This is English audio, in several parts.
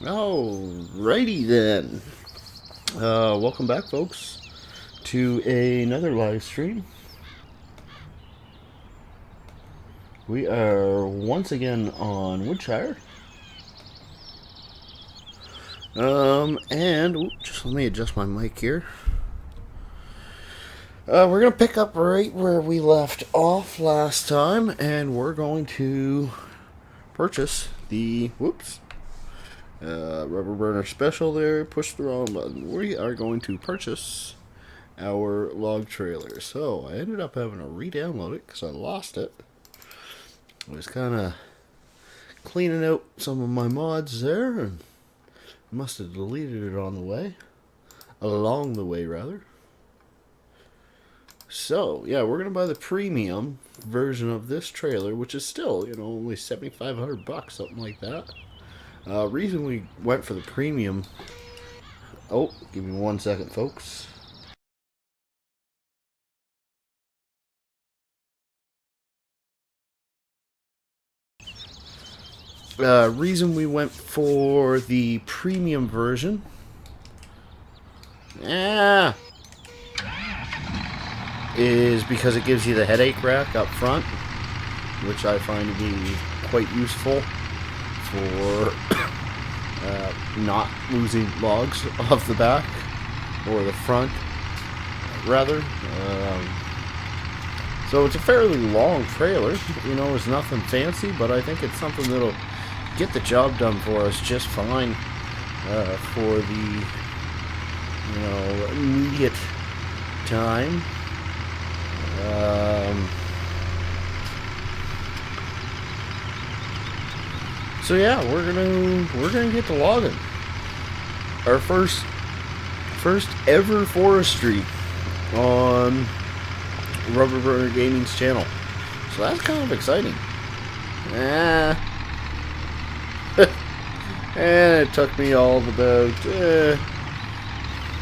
Alrighty then. Welcome back, folks, to another live stream. We are once again on Woodshire. Just let me adjust my mic here. We're gonna pick up right where we left off last time, and we're going to purchase the rubber burner special there. Push the wrong button. We are going to purchase our log trailer. So I ended up having to re-download it because I lost it. I was kind of cleaning out some of my mods there, and must have deleted it along the way rather. So yeah, we're gonna buy the premium version of this trailer, which is still, only $7,500, something like that. Reason we went for the premium. Oh, give me 1 second, folks. Reason we went for the premium version. Is because it gives you the headache rack up front, which I find to be quite useful for not losing logs off the back or the front, rather. So it's a fairly long trailer. It's nothing fancy, but I think it's something that'll get the job done for us just fine for the immediate time. So yeah, we're gonna get to logging. Our first ever forestry on Rubber Burner Gaming's channel. So that's kind of exciting. And it took me all of about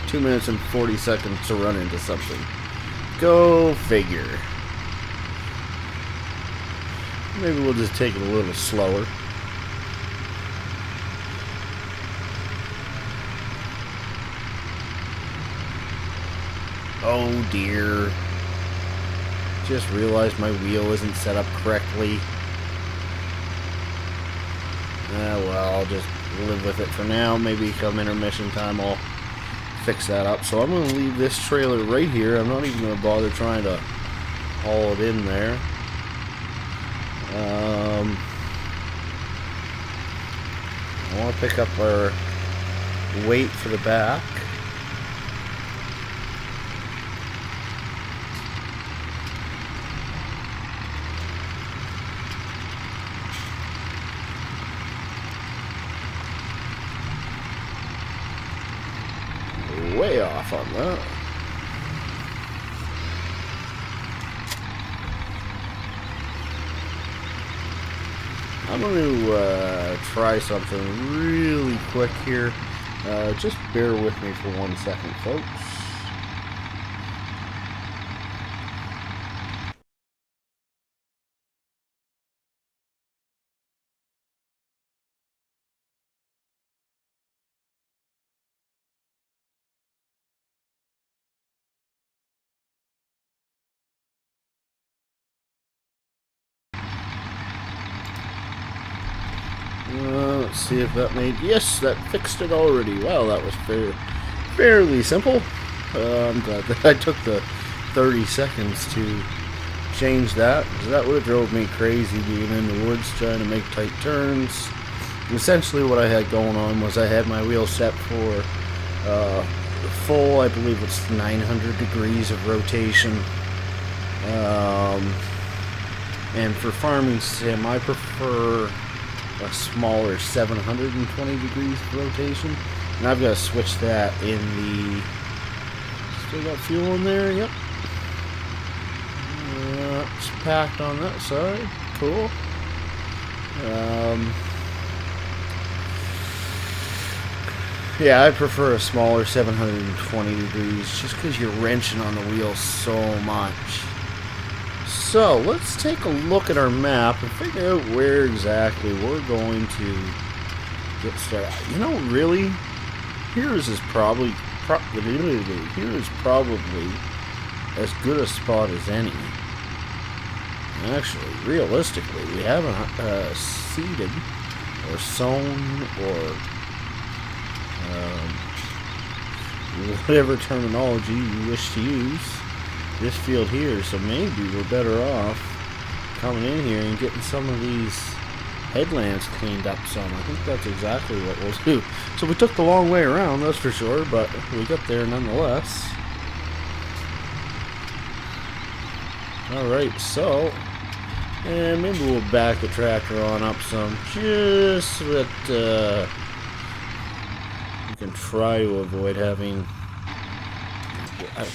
2 minutes and 40 seconds to run into something. Go figure. Maybe we'll just take it a little slower. Oh dear. Just realized my wheel isn't set up correctly. Well, I'll just live with it for now. Maybe come intermission time I'll fix that up. So I'm going to leave this trailer right here. I'm not even going to bother trying to haul it in there. I want to pick up our weight for the back. Way off on that. I'm going to try something really quick here. Just bear with me for 1 second, folks. Let's see if that made... Yes, that fixed it already. Wow, that was fairly simple. I'm glad that I took the 30 seconds to change that, because that would have drove me crazy being in the woods trying to make tight turns. Essentially what I had going on was I had my wheel set for full, I believe it's 900 degrees of rotation. And for farming sim, I prefer a smaller 720 degrees of rotation, and I've got to switch that in the... Still got fuel in there, yep. It's packed on that side, cool. Yeah, I prefer a smaller 720 degrees, just because you're wrenching on the wheel so much. So, let's take a look at our map and figure out where exactly we're going to get started. You know, really, here is probably as good a spot as any. Actually, realistically, we haven't seeded or sown or whatever terminology you wish to use this field here, so maybe we're better off coming in here and getting some of these headlands cleaned up some. I think that's exactly what we'll do. So we took the long way around, that's for sure, but we got there nonetheless. Alright, so, and maybe we'll back the tractor on up some, just so that we can try to avoid having,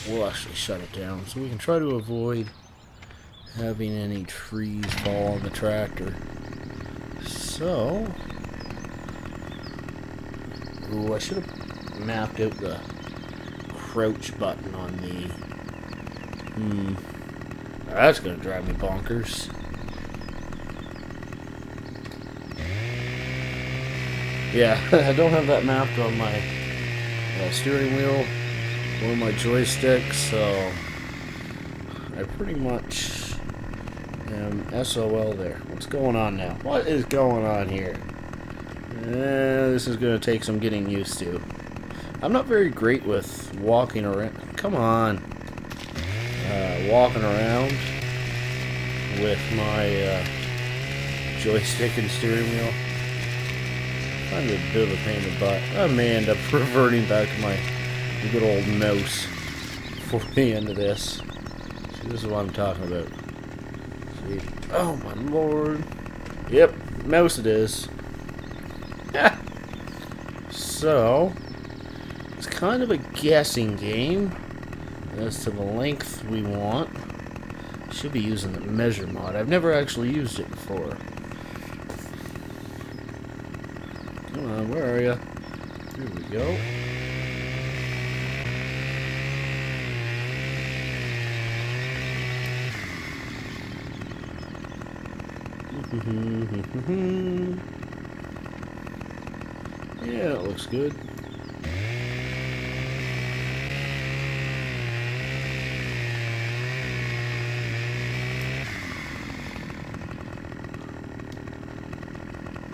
we'll actually shut it down, so we can try to avoid having any trees fall on the tractor. So, ooh, I should have mapped out the crouch button on the, that's going to drive me bonkers. Yeah, I don't have that mapped on my steering wheel or my joystick, so I pretty much am SOL there. What's going on now? What is going on here? This is going to take some getting used to. I'm not very great with walking around. Come on. Walking around with my joystick and steering wheel. Kind of a bit of a pain in the butt. I may end up reverting back to my good old mouse for the end of this. See, this is what I'm talking about. See? Oh my lord. Yep, mouse it is. So, it's kind of a guessing game as to the length we want. Should be using the measure mod. I've never actually used it before. Come on, where are you? Here we go. Yeah, it looks good.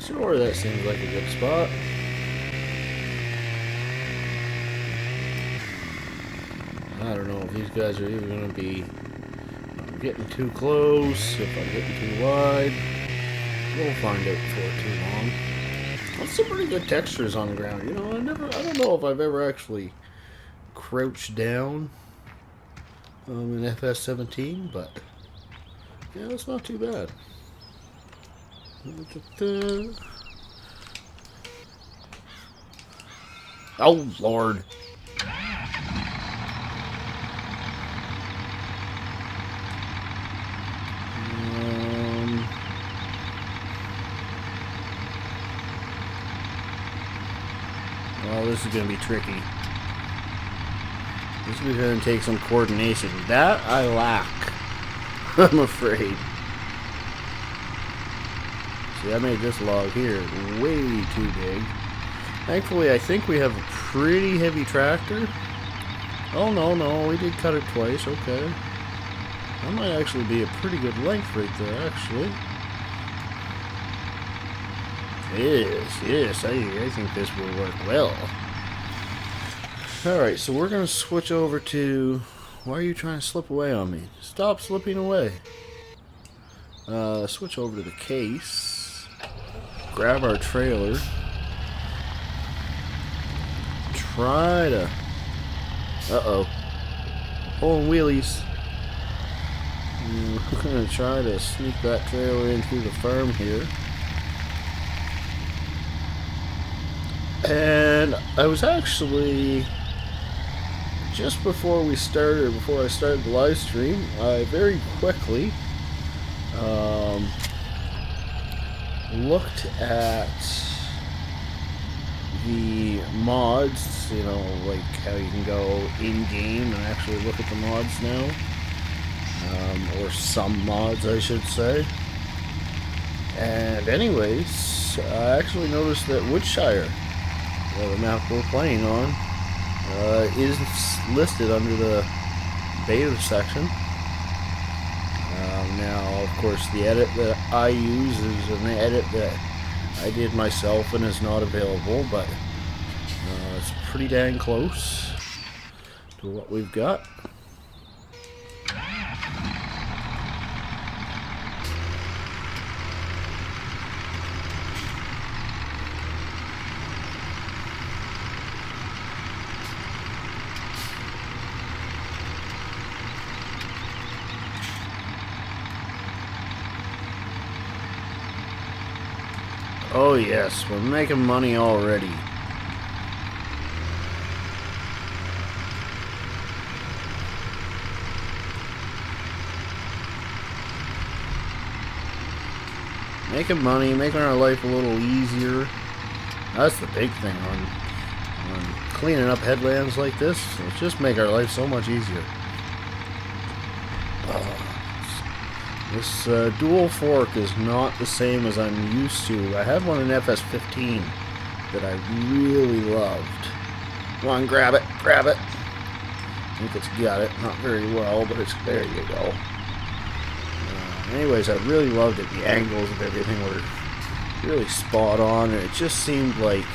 Sure, that seems like a good spot. I don't know if these guys are even going to be getting too close, if I'm getting too wide. We'll find out before too long. That's some pretty good textures on the ground. You know, I don't know if I've ever actually crouched down in FS17, but yeah, it's not too bad. Oh, Lord. Well, this is going to be tricky. This is going to take some coordination. That I lack, I'm afraid. See, I made this log here way too big. Thankfully, I think we have a pretty heavy tractor. Oh, no, we did cut it twice, okay. That might actually be a pretty good length right there, actually. Yes, I think this will work well. Alright, so we're going to switch over to... Why are you trying to slip away on me? Stop slipping away. Switch over to the case. Grab our trailer. Try to... Uh-oh. Pulling wheelies. We're going to try to sneak that trailer in through the farm here. And I was actually... Just before I started the live stream, I very quickly looked at the mods, you know, like how you can go in-game and actually look at the mods now. Or some mods, I should say. And anyways, this, I actually noticed that Woodshire, the map we're playing on, is listed under the beta section. Now, of course, the edit that I use is an edit that I did myself and is not available, but it's pretty dang close to what we've got. Oh yes, we're making money already. Making money, making our life a little easier. That's the big thing on cleaning up headlands like this. It's just make our life so much easier. This dual fork is not the same as I'm used to. I had one in FS15 that I really loved. Come on, grab it, grab it. I think it's got it. Not very well, but it's there. You go. Anyways, I really loved it. The angles of everything were really spot on, and it just seemed like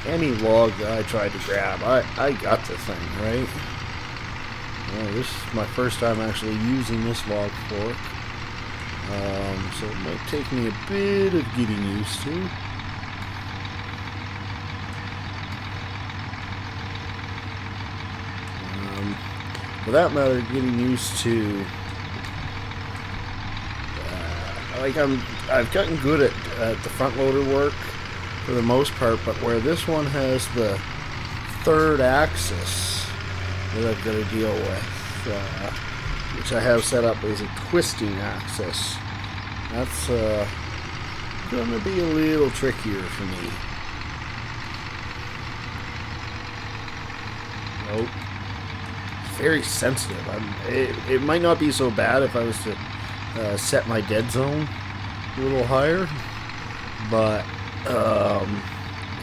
any log that I tried to grab, I got the thing, right? Well, this is my first time actually using this log fork. So it might take me a bit of getting used to. For that matter, getting used to, I've gotten good at the front loader work for the most part, but where this one has the third axis that I've got to deal with, which I have set up as a twisting axis. That's going to be a little trickier for me. Nope. It's very sensitive. It might not be so bad if I was to set my dead zone a little higher, but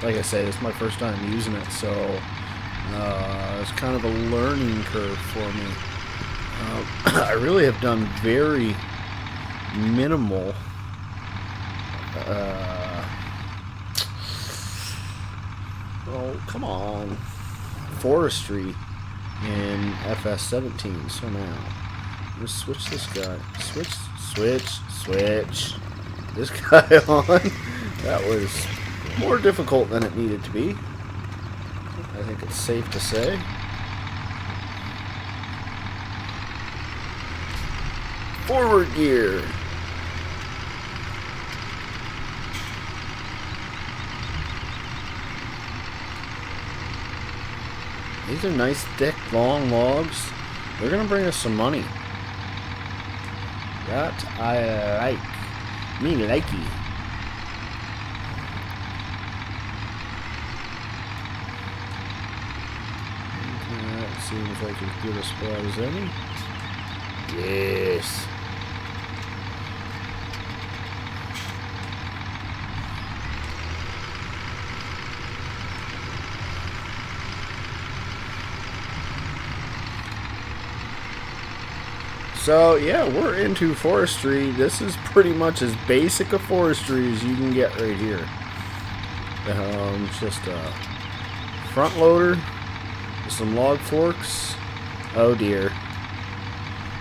like I said, it's my first time using it, so it's kind of a learning curve for me. I really have done very minimal oh, come on, Forestry in FS17. So now let's switch this guy. Switch this guy on. That was more difficult than it needed to be, I think it's safe to say. Forward gear. These are nice, thick, long logs. They're gonna bring us some money. That I like. Me likey. That seems like as good a spot as any. Yes. So yeah, we're into forestry. This is pretty much as basic a forestry as you can get right here. It's just a front loader with some log forks. Oh dear.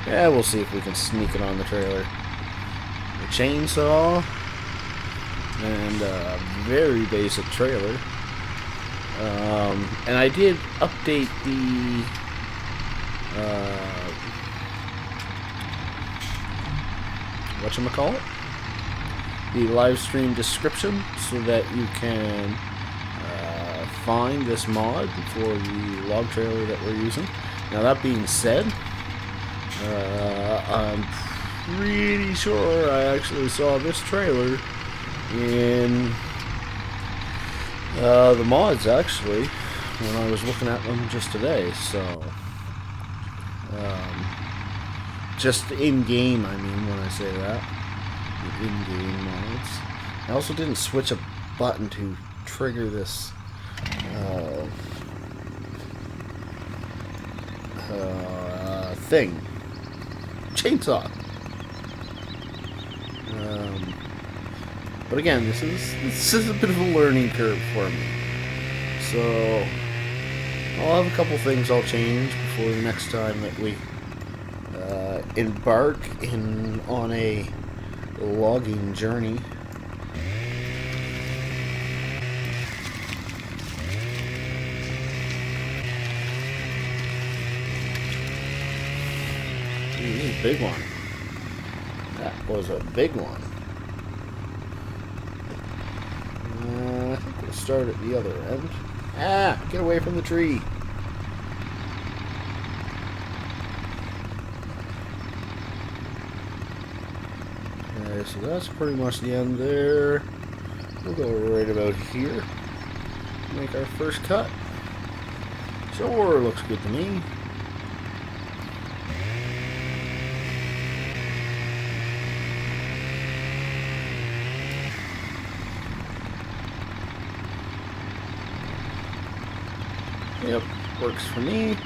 Yeah, we'll see if we can sneak it on the trailer. A chainsaw and a very basic trailer. And I did update the whatchamacallit? The live stream description so that you can find this mod for the log trailer that we're using. Now that being said, I'm pretty sure I actually saw this trailer in the mods actually when I was looking at them just today, so just in-game, I mean, when I say that. The in-game mods. I also didn't switch a button to trigger this thing. Chainsaw. But again, this is a bit of a learning curve for me. So I'll have a couple things I'll change before the next time that we embark on a logging journey. This is a big one. That was a big one. I think we'll start at the other end. Ah! Get away from the tree! Okay, so that's pretty much the end there. We'll go right about here. Make our first cut. Sure, looks good to me. Yep, works for me.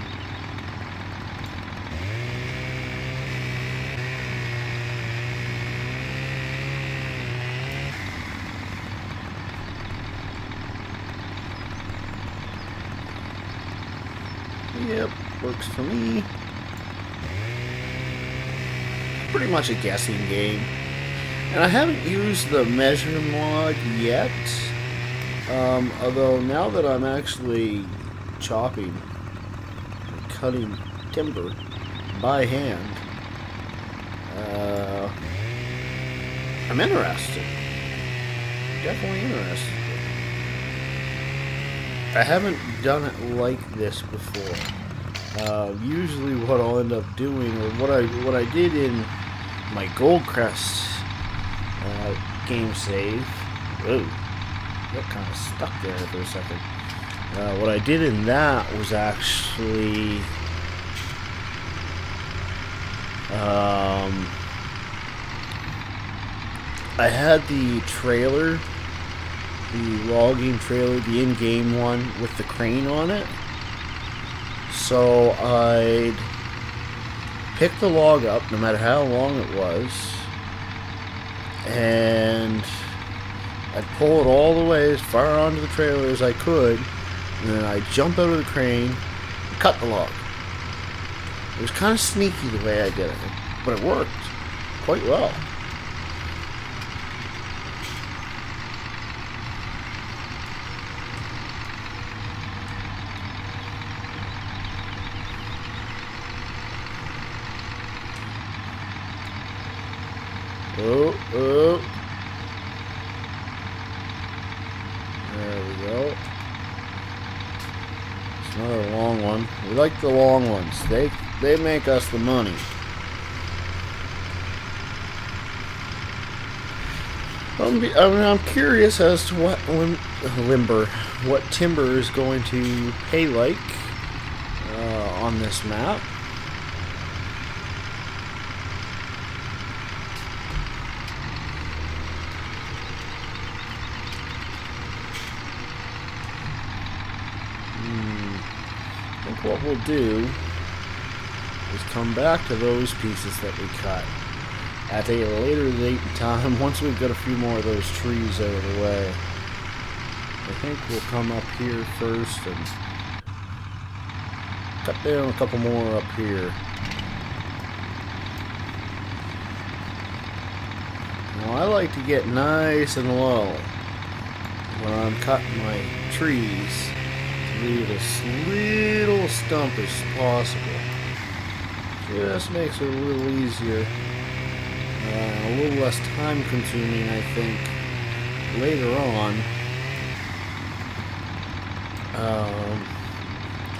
Yep, works for me. Pretty much a guessing game. And I haven't used the measure mod yet. Although now that I'm actually chopping, cutting timber by hand, I'm interested. Definitely interested. I haven't done it like this before. Usually what I'll end up doing, or what I did in my Goldcrest game save. Whoa, got kind of stuck there for a second. What I did in that was actually I had the trailer, the logging trailer, the in-game one with the crane on it. So I'd pick the log up, no matter how long it was, and I'd pull it all the way as far onto the trailer as I could, and then I'd jump out of the crane and cut the log. It was kind of sneaky the way I did it, but it worked quite well. Oh. There we go. It's another long one. We like the long ones. They make us the money. I'm curious as to what timber is going to pay like on this map. I think what we'll do is come back to those pieces that we cut at a later date and time, once we've got a few more of those trees out of the way. I think we'll come up here first and cut down a couple more up here. Now I like to get nice and low when I'm cutting my trees, to leave as little stump as possible. Just makes it a little easier. A little less time consuming, I think, later on.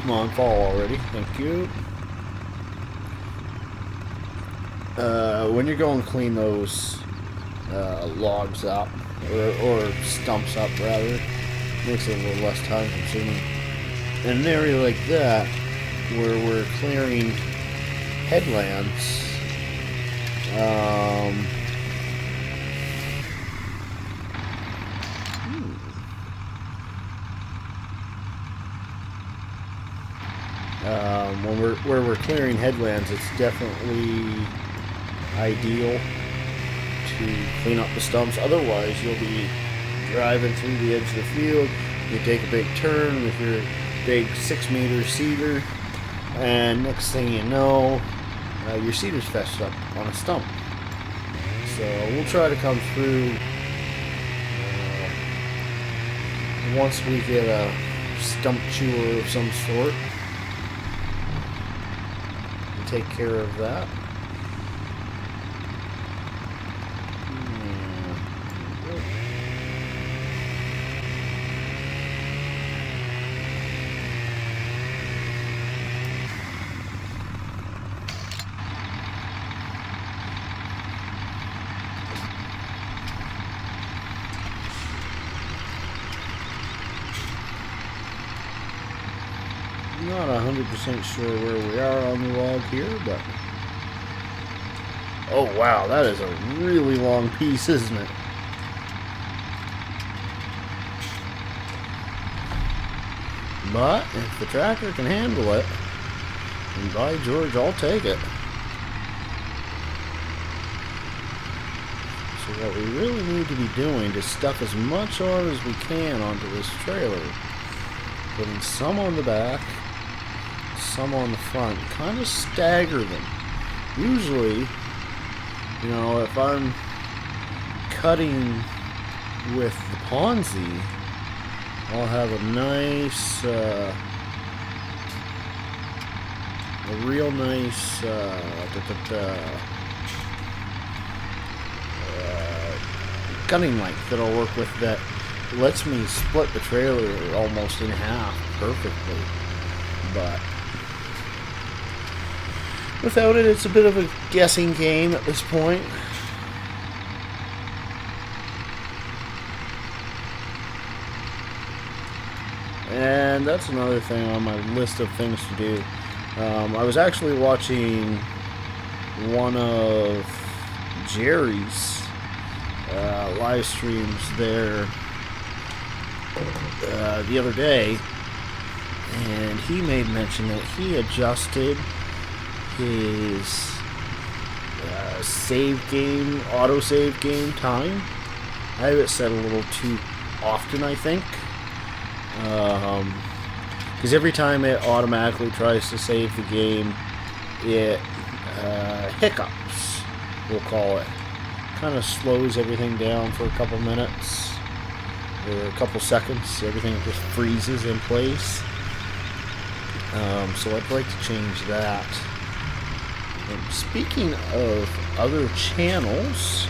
Come on, fall already. Thank you. When you're going to clean those logs up, or stumps up rather, makes it a little less time consuming. In an area like that, where we're clearing headlands, Where we're clearing headlands, it's definitely ideal to clean up the stumps. Otherwise, you'll be driving through the edge of the field. You take a big turn with your big 6-meter seeder, and next thing you know, your seeder's fetched up on a stump. So we'll try to come through once we get a stump chewer of some sort and take care of that. Not 100% sure where we are on the log here, but oh wow, that is a really long piece, isn't it? But if the tractor can handle it, then by George, I'll take it. So what we really need to be doing is stuff as much on as we can onto this trailer, putting some on the back, some on the front, kind of stagger them. Usually, you know, if I'm cutting with the Ponzi, I'll have a nice, a real nice cutting length that I'll work with that lets me split the trailer almost in half perfectly. But without it, it's a bit of a guessing game at this point. And that's another thing on my list of things to do. I was actually watching one of Jerry's live streams there the other day, and he made mention that he adjusted his save game, autosave game time. I have it set a little too often, I think, because every time it automatically tries to save the game, it hiccups, we'll call it. Kind of slows everything down for a couple minutes or a couple seconds. Everything just freezes in place. So I'd like to change that. And speaking of other channels,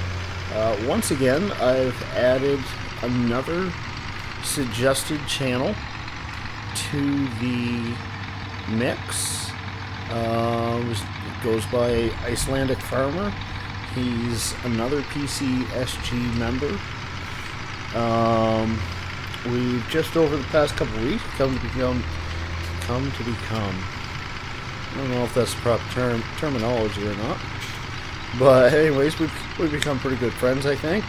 once again I've added another suggested channel to the mix. It goes by Icelandic Farmer. He's another PCSG member. We've just over the past couple of weeks come to become. I don't know if that's the proper terminology or not. But anyways, we've become pretty good friends, I think.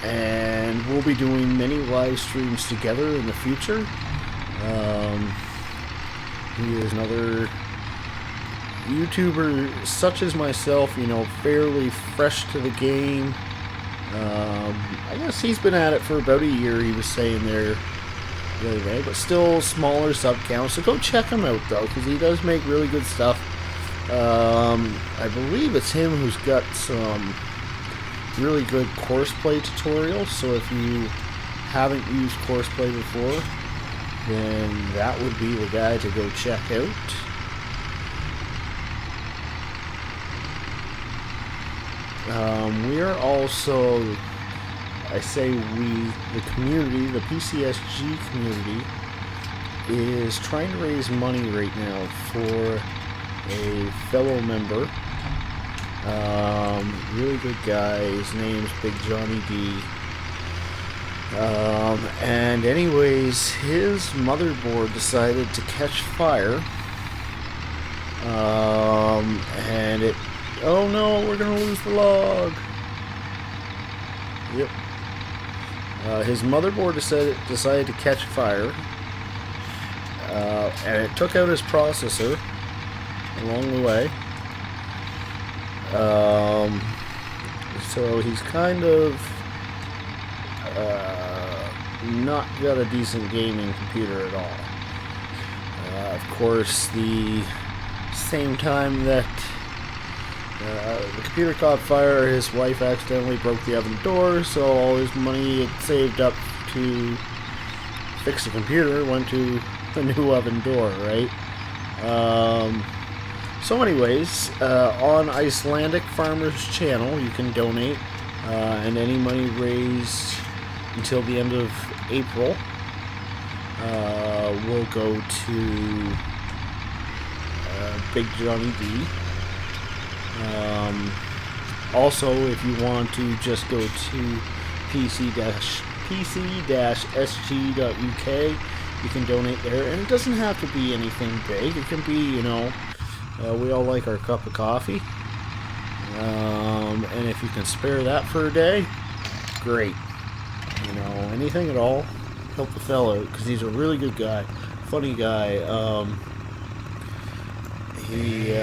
And we'll be doing many live streams together in the future. He is another YouTuber such as myself, you know, fairly fresh to the game. I guess he's been at it for about a year, he was saying there the other day, but still smaller sub count, so go check him out though, because he does make really good stuff. I believe it's him who's got some really good courseplay tutorials, so if you haven't used courseplay before, then that would be the guy to go check out. We are also, I say we, the community, the PCSG community, is trying to raise money right now for a fellow member. Really good guy. His name's Big Johnny D. And anyways, his motherboard decided to catch fire. And it... Oh no, we're gonna lose the log. Yep. His motherboard decided to catch fire. and it took out his processor along the way. So he's kind of not got a decent gaming computer at all. Of course, the same time that the computer caught fire, his wife accidentally broke the oven door, so all his money it saved up to fix the computer went to the new oven door, right? So anyways, on Icelandic Farmers channel, you can donate, and any money raised until the end of April will go to Big Johnny B. Also, if you want to just go to pc-sg.uk, you can donate there, and it doesn't have to be anything big. It can be, you know, we all like our cup of coffee, and if you can spare that for a day, great. You know, anything at all, help the fellow, because he's a really good guy, funny guy. He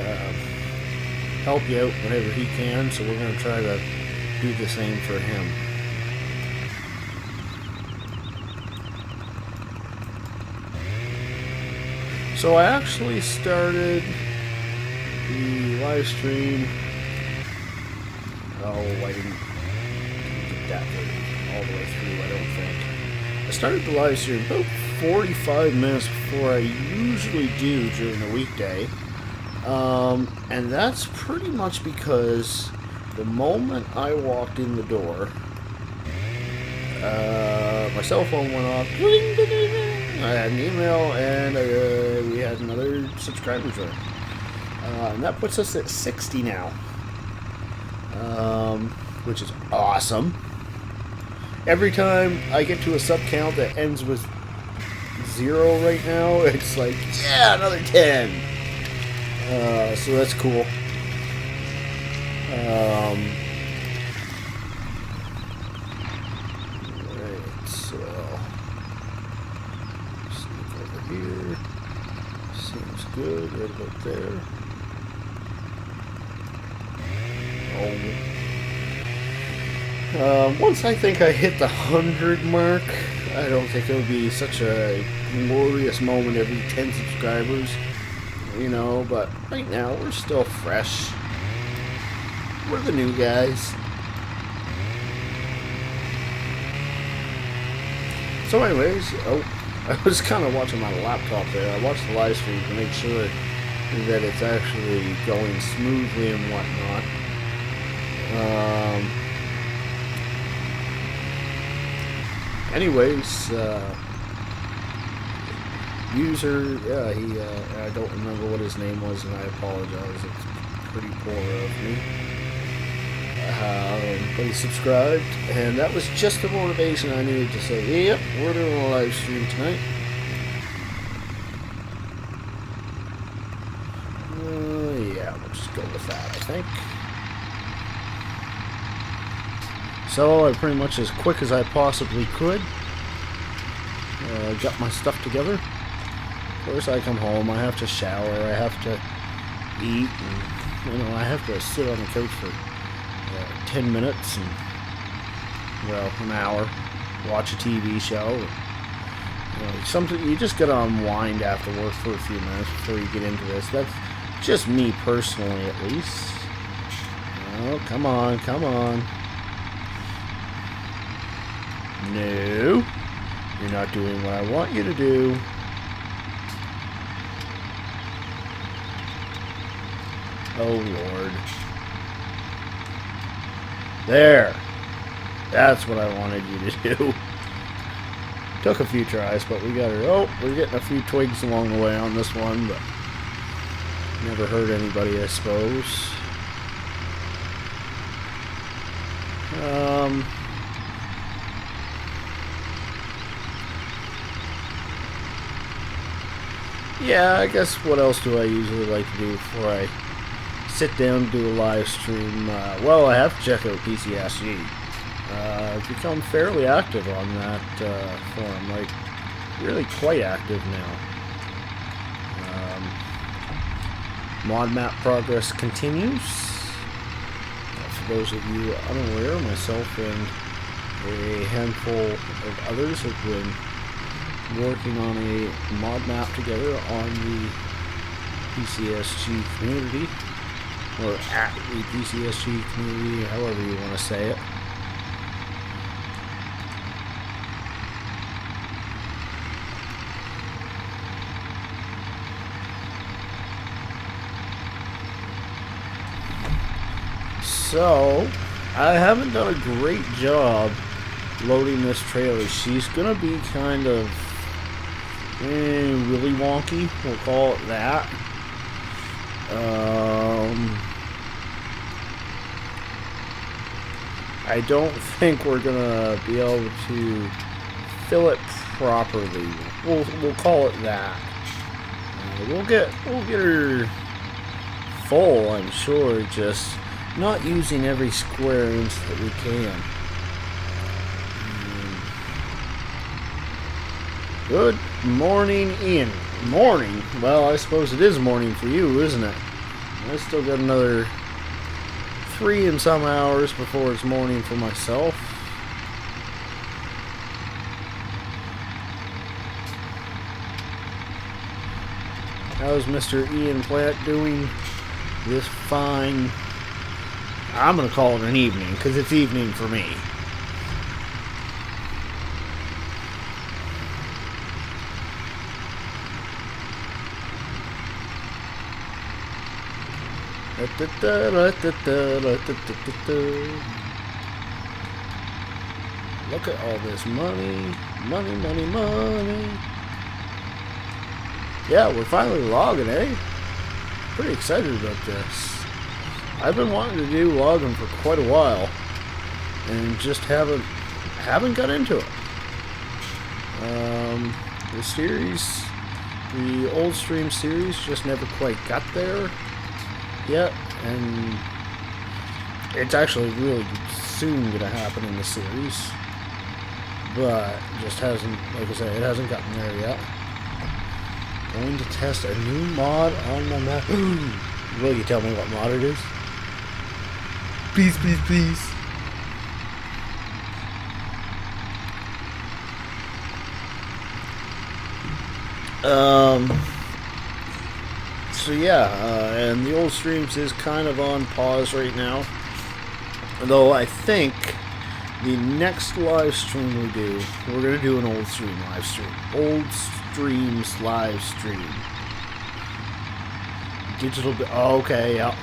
help you out whenever he can, so we're going to try to do the same for him. So I actually started the live stream. Oh, I didn't get that all the way through, I don't think. I started the live stream about 45 minutes before I usually do during the weekday. And that's pretty much because the moment I walked in the door, my cell phone went off. I had an email, and we had another subscriber join. And that puts us at 60 now, which is awesome. Every time I get to a sub count that ends with 0 right now, it's like, yeah, another 10. So that's cool. Alright, so sneak over here. Seems good, right about there. Once I think I hit the 100 mark, I don't think it'll be such a glorious moment every 10 subscribers. You know, but right now we're still fresh. We're the new guys. So anyways, I was kind of watching my laptop there. I watched the live stream to make sure that it's actually going smoothly and whatnot. Anyways, user, yeah, I don't remember what his name was, and I apologize, it's pretty poor of me, but he subscribed, and that was just the motivation I needed to say, yep, we're doing a live stream tonight. Yeah, we'll just go with that, I think. So, I pretty much as quick as I possibly could, got my stuff together. Of course, I come home, I have to shower, I have to eat, and, you know, I have to sit on the couch for 10 minutes and, well, an hour, watch a TV show. You know, something you just gotta unwind after work for a few minutes before you get into this. That's just me personally, at least. Oh, come on, come on. No, you're not doing what I want you to do. Oh, Lord. There. That's what I wanted you to do. Took a few tries, but we got her. Oh, we're getting a few twigs along the way on this one, but never hurt anybody, I suppose. Yeah, I guess what else do I usually like to do before I sit down and do a live stream? Well, I have to check out PCSG. I've become fairly active on that forum, like really quite active now. mod map progress continues. For those of you unaware, myself and a handful of others have been working on a mod map together on the PCSG community, or at the PCSG community, however you want to say it. So, I haven't done a great job loading this trailer. She's gonna be kind of really wonky, we'll call it that. I don't think we're gonna be able to fill it properly. We'll call it that. We'll get her full, I'm sure, just not using every square inch that we can. Good morning, Ian. Morning? Well, I suppose it is morning for you, isn't it? I still got another 3 and some hours before it's morning for myself. How's Mr. Ian Platt doing this fine? I'm going to call it an evening, because it's evening for me. Look at all this money. Money, money, money. Yeah, we're finally logging, eh? Pretty excited about this. I've been wanting to do logging for quite a while, and just haven't got into it. The series, the old stream series, just never quite got there yet, and it's actually really soon gonna happen in the series, but just hasn't, like I say, it hasn't gotten there yet. Going to test a new mod on my map. Will you tell me what mod it is? Please, please, please. So yeah, and the old streams is kind of on pause right now. Though I think the next live stream we do, we're going to do an old stream live stream. Old streams live stream. Digital, oh, okay, yeah.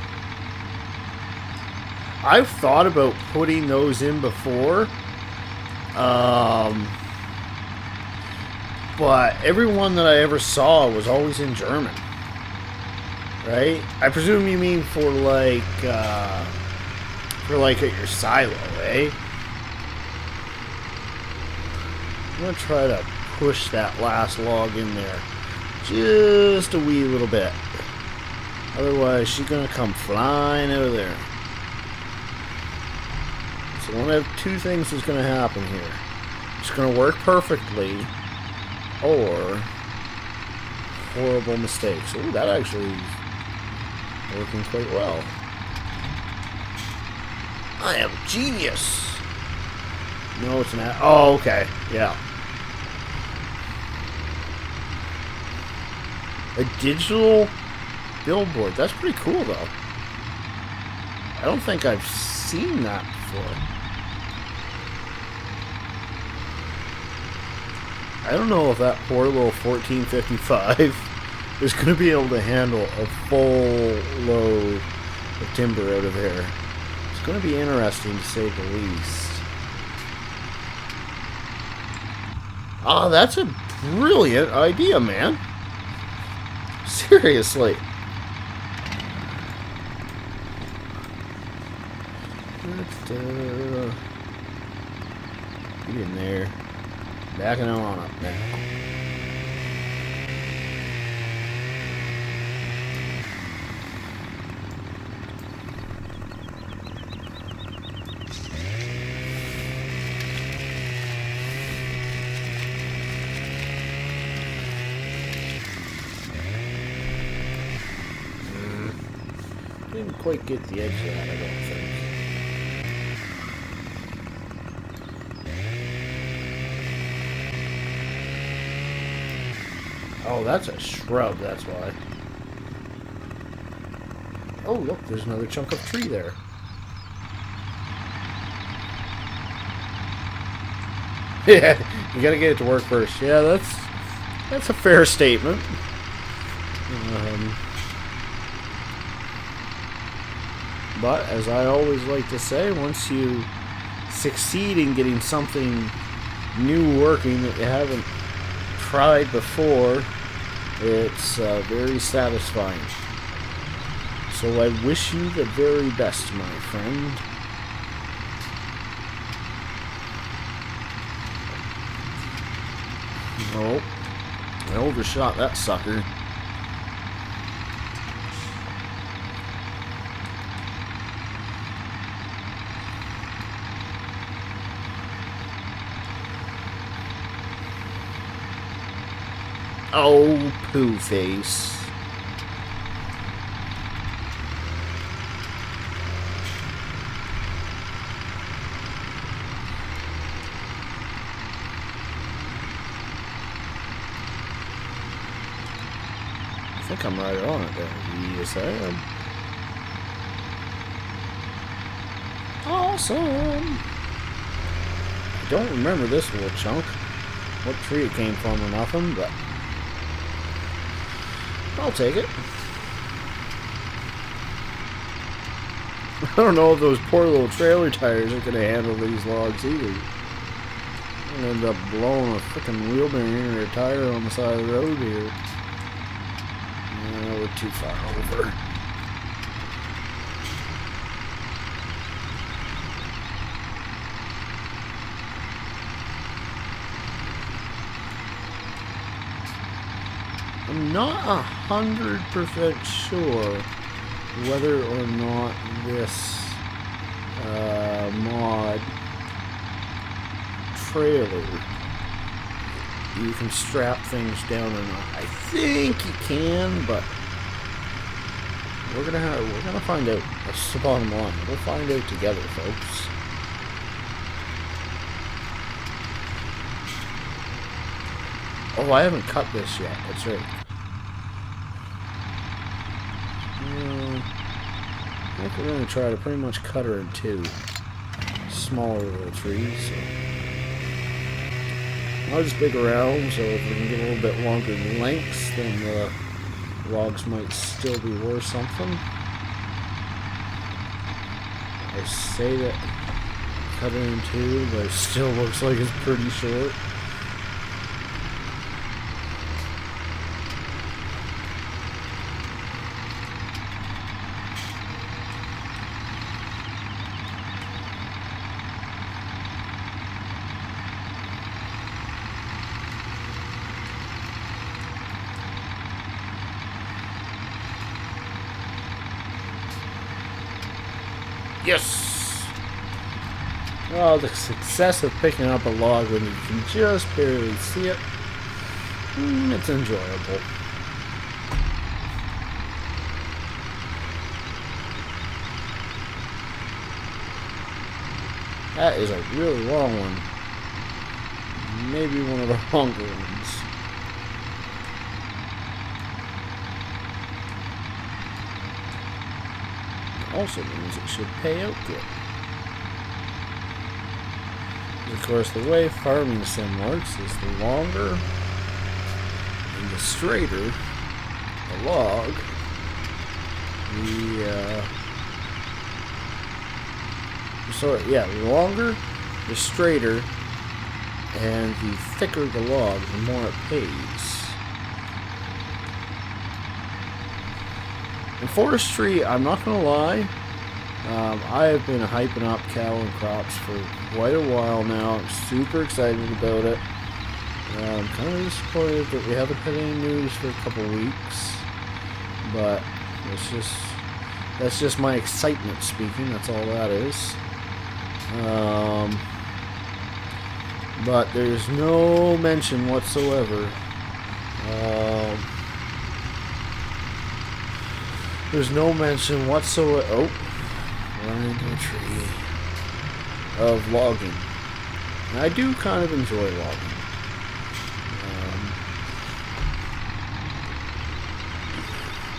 I've thought about putting those in before, but everyone that I ever saw was always in German, right? I presume you mean for like at your silo, eh? I'm gonna try to push that last log in there just a wee little bit. Otherwise, she's gonna come flying out of there. So one of two things is going to happen here. It's going to work perfectly, or horrible mistakes. Oh, that actually is working quite well. I am a genius. No, it's not. Oh, okay. Yeah. A digital billboard. That's pretty cool, though. I don't think I've seen that before. I don't know if that poor little 1455 is going to be able to handle a full load of timber out of there. It's going to be interesting, to say the least. Ah, that's a brilliant idea, man. Seriously. Get in there. Backing on up now. Didn't quite get the edge of that, I don't think. Oh, that's a shrub, that's why. Oh, look, there's another chunk of tree there. Yeah, you gotta get it to work first. Yeah, that's a fair statement. But, as I always like to say, once you succeed in getting something new working that you haven't tried before, it's very satisfying. So I wish you the very best, my friend. Oh, I overshot that sucker. Oh, poo face. I think I'm right on it there. Yes, I am. Awesome. I don't remember this little chunk. What tree it came from or nothing, but I'll take it. I don't know if those poor little trailer tires are going to handle these logs either. I'm going to end up blowing a freaking wheel bearing or a tire on the side of the road here. No, we're too far over. I'm not 100% sure whether or not this mod trailer you can strap things down or not. I think you can, but we're gonna find out. That's the bottom line. We'll find out together, folks. Oh, I haven't cut this yet. That's right. I think we're going to try to pretty much cut her in two smaller little trees. So I'll just dig around, so if we can get a little bit longer lengths, then the logs might still be worth something. I say that cut it in two, but it still looks like it's pretty short. Yes! Well, the success of picking up a log when you can just barely see it, it's enjoyable. That is a really long one. Maybe one of the longer ones. Also means it should pay out good. Of course, the way farming sim works is the longer and the straighter the log, the longer, the straighter, and the thicker the log, the more it pays. In forestry, I'm not going to lie, I have been hyping up cattle and crops for quite a while now. I'm super excited about it. I'm kind of disappointed that we haven't had any news for a couple weeks, but that's just my excitement speaking. That's all that is. But there's no mention whatsoever There's no mention whatsoever. Oh, run into a tree. Of logging. And I do kind of enjoy logging.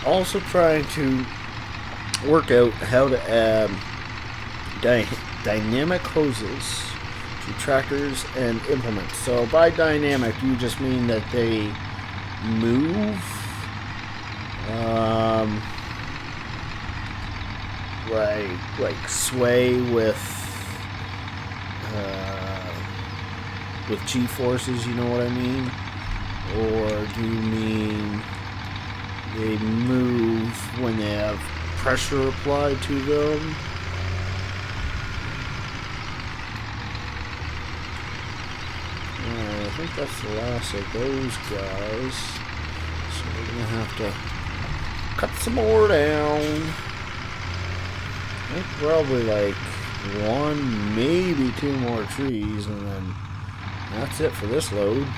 Also trying to work out how to add dynamic hoses to tractors and implements. So by dynamic, you just mean that they move, like sway with G-forces, you know what I mean? Or do you mean they move when they have pressure applied to them? I think that's the last of those guys. So we're going to have to cut some more down. I think probably like one, maybe two more trees, and then that's it for this load.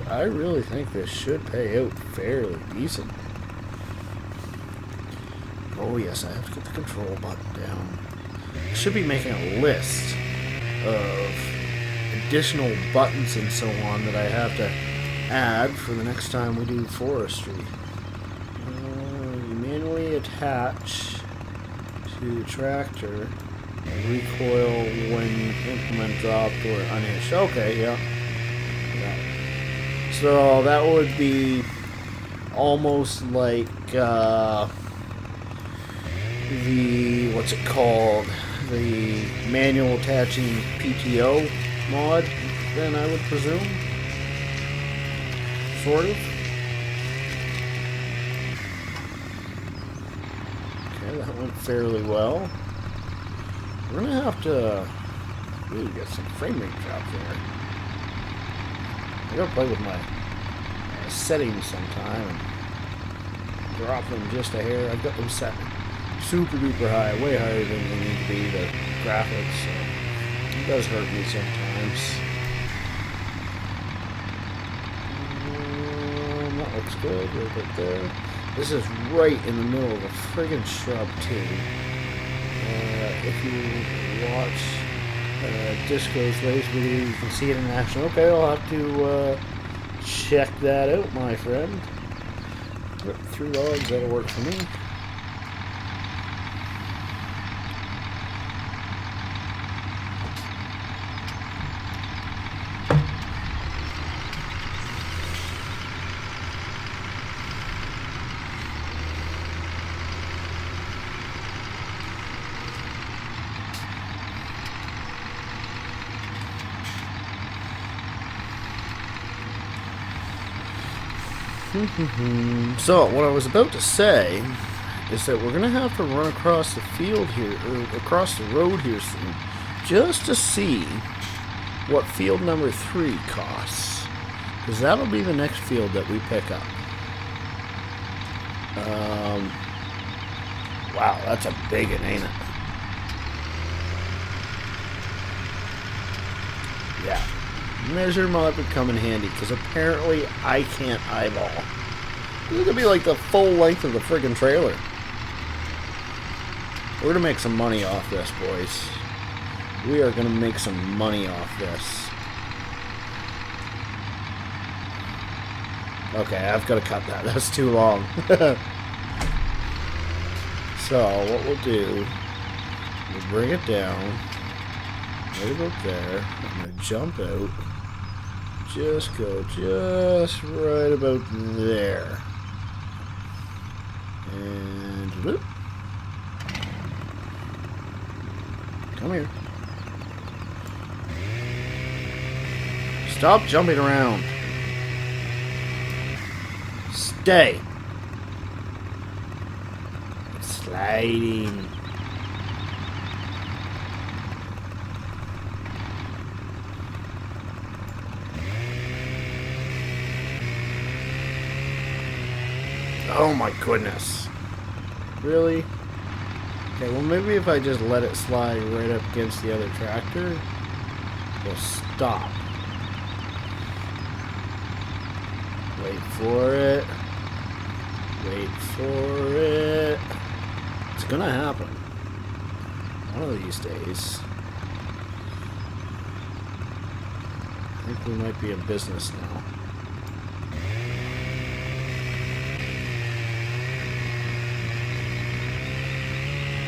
I really think this should pay out fairly decent. Oh yes, I have to get the control button down. I should be making a list of additional buttons and so on that I have to add for the next time we do forestry. You manually attach to the tractor and recoil when implement dropped or unhitched. Okay, yeah. So that would be almost like the, what's it called? The manual attaching PTO mod, then I would presume. Sort of. Okay, that went fairly well. We're gonna have to really get some frame rate drops there. I gotta play with my settings sometime and drop them just a hair. I've got them set super duper high, way higher than they need to be, the graphics, so it does hurt me sometimes. That looks good, right there. This is right in the middle of a friggin' shrub too. If you watch Disco's latest video, you can see it in action. Okay, I'll have to check that out, my friend. Yep, 3 logs, that'll work for me. So, what I was about to say is that we're going to have to run across the field here, or across the road here soon, just to see what field number 3 costs. Because that'll be the next field that we pick up. Wow, that's a big one, ain't it? Yeah. Measure mod would come in handy, because apparently I can't eyeball. This could be like the full length of the friggin' trailer. We're gonna make some money off this, boys. We are gonna make some money off this. Okay, I've got to cut that. That's too long. So, what we'll do, we'll bring it down. Right about there. I'm gonna jump out. Just go just right about there. And whoop. Come here. Stop jumping around. Stay. It's sliding. Oh my goodness. Really? Okay, well maybe if I just let it slide right up against the other tractor, it'll stop. Wait for it. Wait for it. It's gonna happen. One of these days. I think we might be in business now.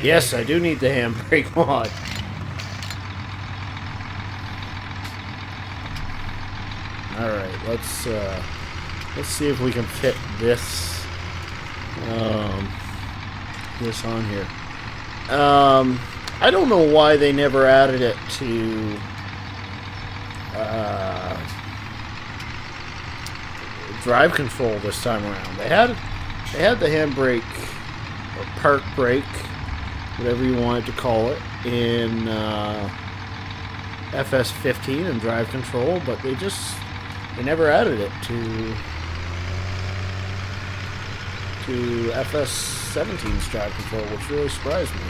Yes, I do need the handbrake mod. Alright, let's see if we can fit this this on here. I don't know why they never added it to drive control this time around. They had the handbrake or park brake, whatever you wanted to call it, in FS15 and drive control, but they never added it to FS17's drive control, which really surprised me.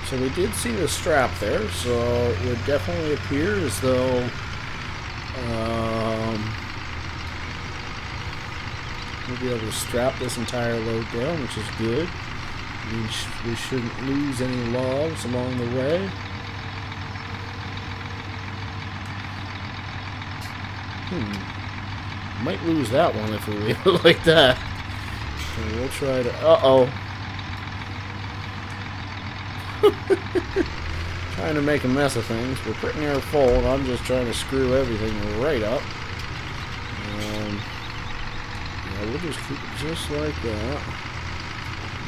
So we did see the strap there, so it would definitely appear as though we'll be able to strap this entire load down, which is good. We shouldn't lose any logs along the way. Might lose that one if we leave it like that. So we'll try to... Uh-oh. Trying to make a mess of things. We're pretty near full, and I'm just trying to screw everything right up. Yeah, we'll just keep it just like that.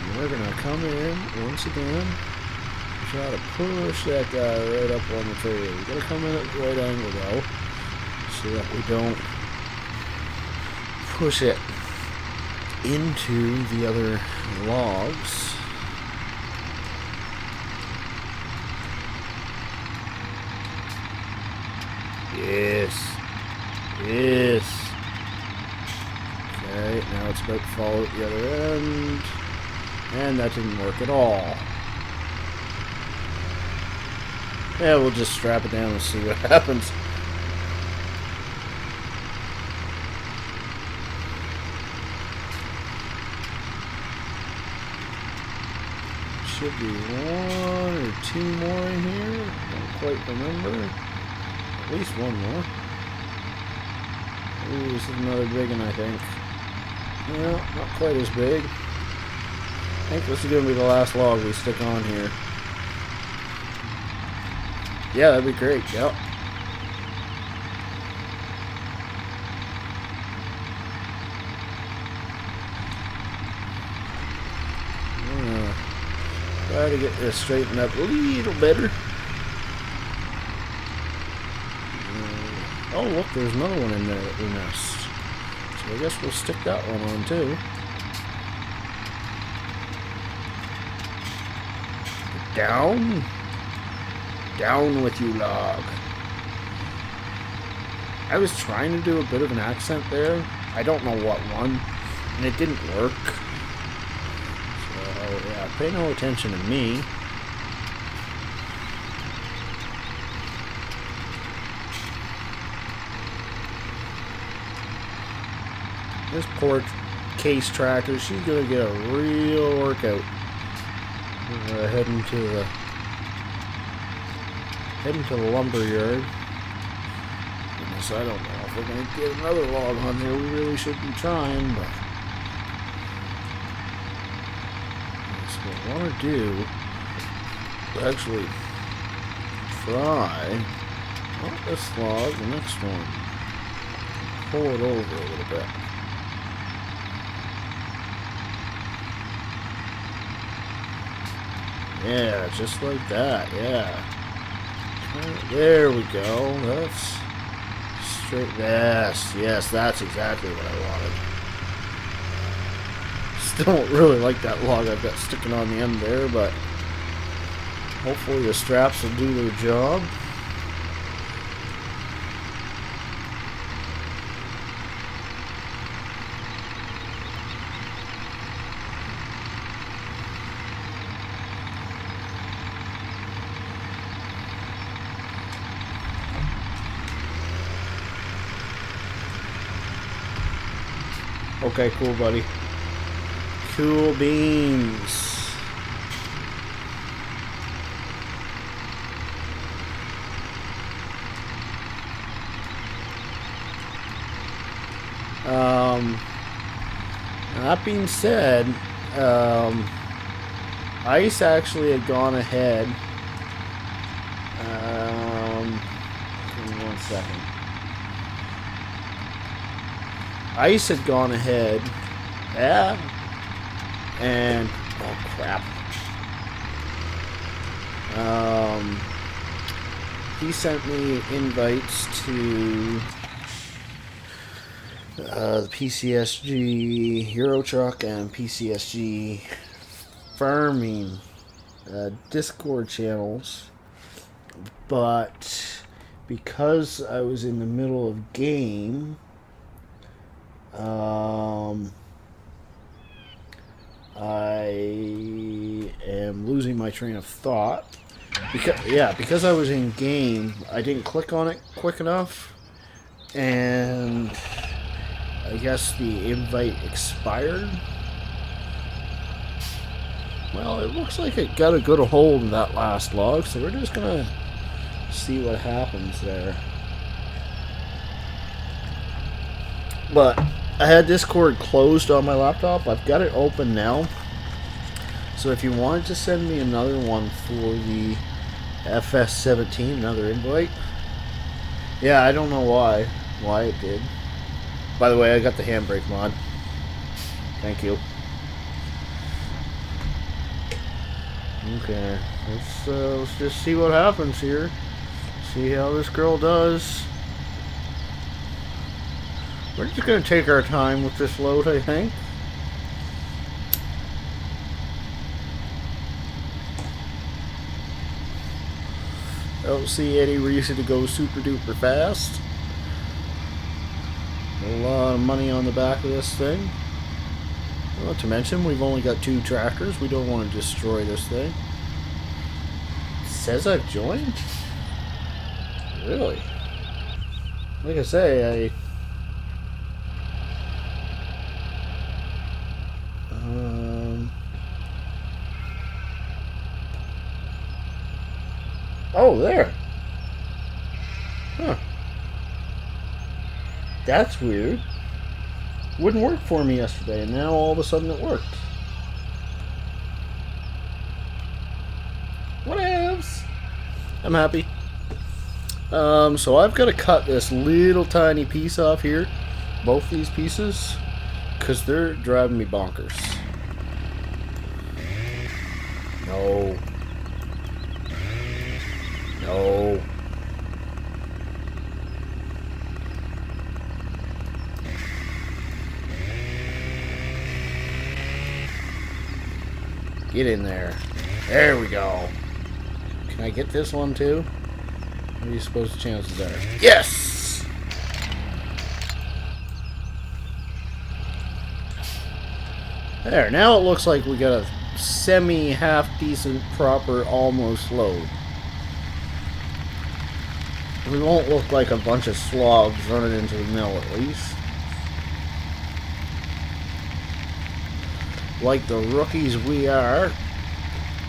And we're gonna come in once again, try to push that guy right up on the trailer. We gotta come in at the right angle though, so that we don't push it into the other logs. Yes. Yes. Okay, now it's about to fall at the other end. And that didn't work at all. Yeah, we'll just strap it down and see what happens. Should be one or two more in here. Don't quite remember. At least one more. Ooh, this is another big one, I think. No, not quite as big. I think this is going to be the last log we stick on here. Yeah, that'd be great. Yep. I'm gonna try to get this straightened up a little better. Oh, look, there's another one in there that we missed. So I guess we'll stick that one on too. Down. Down with you, log. I was trying to do a bit of an accent there. I don't know what one. And it didn't work. So, yeah, pay no attention to me. This poor case tractor, she's gonna get a real workout. Heading to the lumber yard. Goodness, I don't know if we're gonna get another log on there. We really should be trying, but that's what I want to do. Actually, try not this log, the next one. Pull it over a little bit. Yeah, just like that, yeah. There we go. That's straight. Yes, that's exactly what I wanted. Still don't really like that log I've got sticking on the end there, but hopefully the straps will do their job. Okay, cool, buddy. Cool beans. That being said, Ice actually had gone ahead. Give me 1 second. Ice had gone ahead. Yeah. And oh crap. He sent me invites to the PCSG Euro Truck and PCSG Farming Discord channels, but because I was in the middle of game, I am losing my train of thought. Because I was in game, I didn't click on it quick enough, and I guess the invite expired. Well, it looks like it got a good hold of that last log, so we're just gonna see what happens there. But I had Discord closed on my laptop. I've got it open now. So if you wanted to send me another one for the FS17, another invite. Yeah, I don't know why it did. By the way, I got the handbrake mod. Thank you. Okay, let's just see what happens here. See how this girl does. We're just gonna take our time with this load, I think. I don't see any reason to go super duper fast. A lot of money on the back of this thing. Not to mention, we've only got 2 tractors. We don't want to destroy this thing. It says I've joined? Really? Like I say, oh, there. Huh. That's weird. Wouldn't work for me yesterday, and now all of a sudden it worked. Whatevs. I'm happy. So I've got to cut this little tiny piece off here. Both these pieces. Because they're driving me bonkers. No. No. Get in there. There we go. Can I get this one too? What do you suppose the chances are? Yes! There, now it looks like we got a semi-half-decent, proper, almost load. We won't look like a bunch of slobs running into the mill, at least. Like the rookies we are.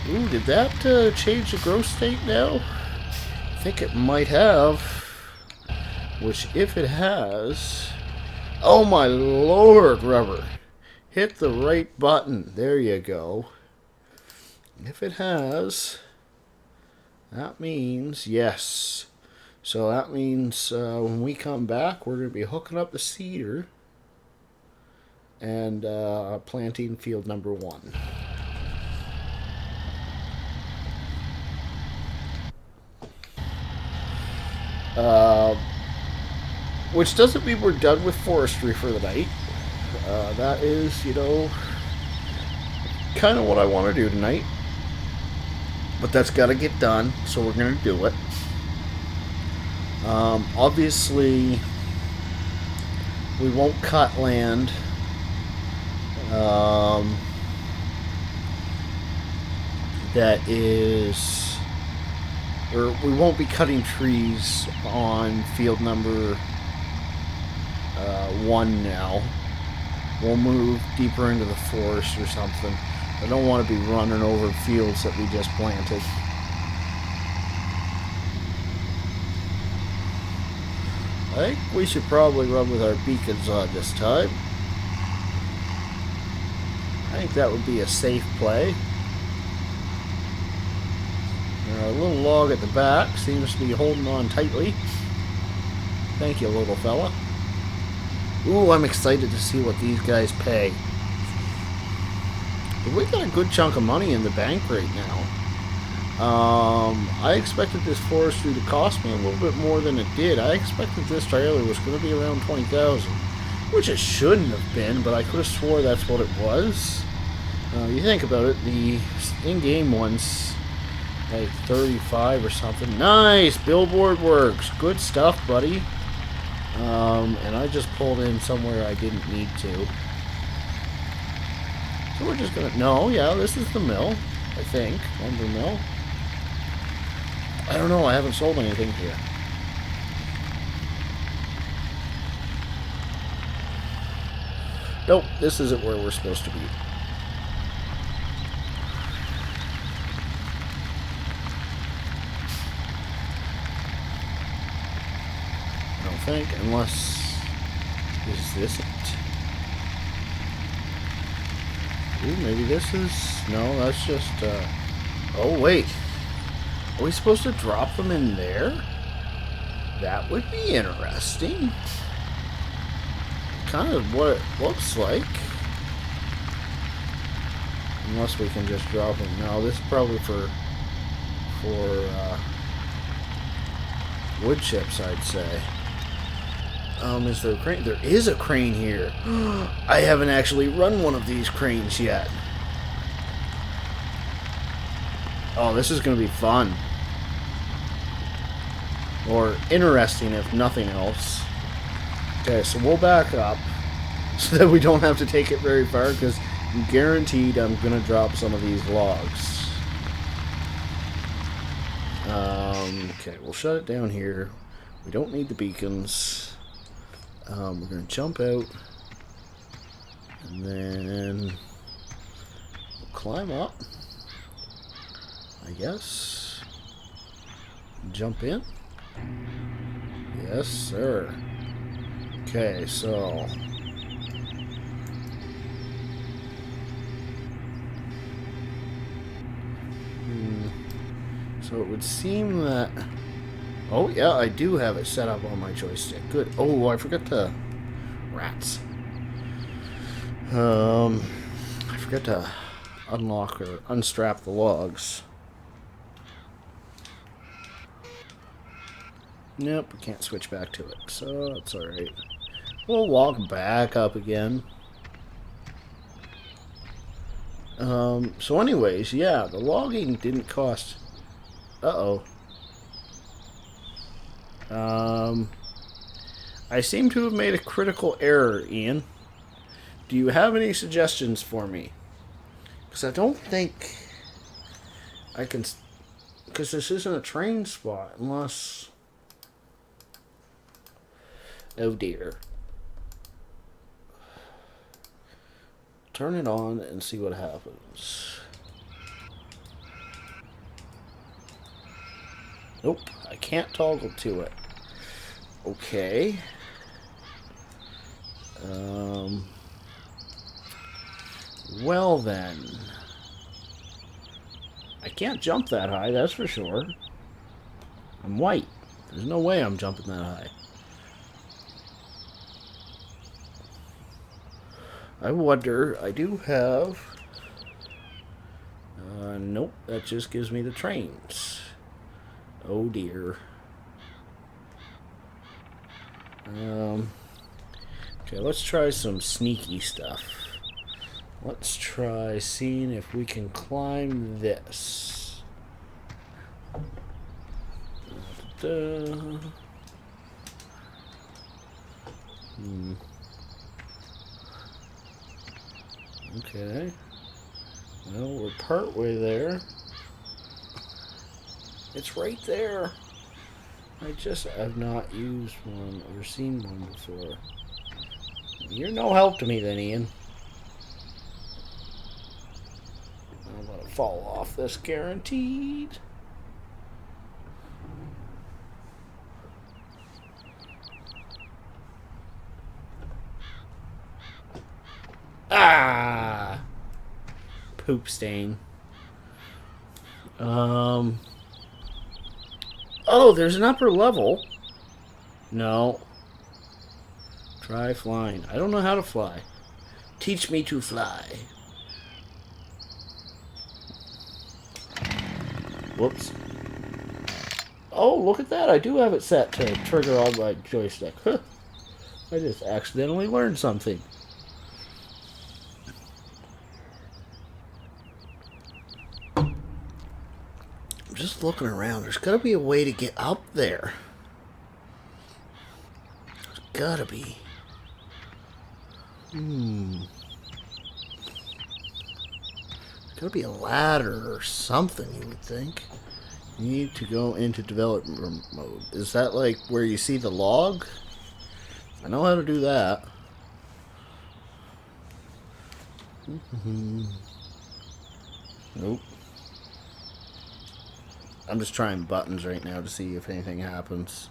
Ooh, did that change the growth state now? I think it might have. Which, if it has... Oh my lord, rubber! Hit the right button. There you go. If it has... That means yes. So that means when we come back, we're going to be hooking up the seeder and planting field number 1. Which doesn't mean we're done with forestry for the night. That is, you know, kind of what I want to do tonight. But that's got to get done, so we're going to do it. Obviously, we won't cut land. That is, or we won't be cutting trees on field number 1 now. we'll move deeper into the forest or something. I don't want to be running over fields that we just planted. I think we should probably run with our beacons on this time. I think that would be a safe play. Our little log at the back seems to be holding on tightly. Thank you, little fella. Ooh, I'm excited to see what these guys pay. We got a good chunk of money in the bank right now. I expected this forestry to cost me a little bit more than it did. I expected this trailer was going to be around 20,000, which it shouldn't have been, but I could have swore that's what it was. You think about it, the in-game ones, like 35 or something. Nice! Billboard works. Good stuff, buddy. And I just pulled in somewhere I didn't need to. So we're just gonna... No, yeah, this is the mill, I think. Lumber mill. I don't know, I haven't sold anything here. Nope, this isn't where we're supposed to be. I don't think, unless... Is this it? Ooh, maybe this is... No, that's just, Oh, wait. Are we supposed to drop them in there? That would be interesting. Kind of what it looks like. Unless we can just drop them. No, this is probably for wood chips, I'd say. Is there a crane? There is a crane here. I haven't actually run one of these cranes yet. Oh, this is going to be fun. Or interesting, if nothing else. Okay, so we'll back up so that we don't have to take it very far, because guaranteed I'm going to drop some of these logs. Okay, we'll shut it down here. We don't need the beacons. We're going to jump out. And then we'll climb up, I guess. Jump in. Yes, sir. Okay, so... So it would seem that... Oh, yeah, I do have it set up on my joystick. Good. Oh, I forgot to... Rats. I forgot to unlock or unstrap the logs. Nope, we can't switch back to it, so that's alright. We'll walk back up again. So anyways, yeah, the logging didn't cost... Uh-oh. I seem to have made a critical error, Ian. Do you have any suggestions for me? Because I don't think I can... Because this isn't a train spot, unless... Oh dear. Turn it on and see what happens. Nope, I can't toggle to it. Okay. Well then. I can't jump that high, that's for sure. I'm white. There's no way I'm jumping that high. I wonder, I do have... nope, that just gives me the trains. Oh dear. Okay, let's try some sneaky stuff. Let's try seeing if we can climb this. Okay. Well, we're partway there. It's right there. I've not used one or seen one before. You're no help to me then, Ian. I'm gonna fall off this guaranteed. Ah! Poop stain. Oh, there's an upper level. No. Try flying. I don't know how to fly. Teach me to fly. Whoops. Oh, look at that. I do have it set to trigger on my joystick. Huh. I just accidentally learned something. I'm just looking around. There's got to be a way to get up there. There's got to be. Gotta be a ladder or something, you would think. You need to go into development mode. Is that like where you see the log? I know how to do that. Nope. I'm just trying buttons right now to see if anything happens.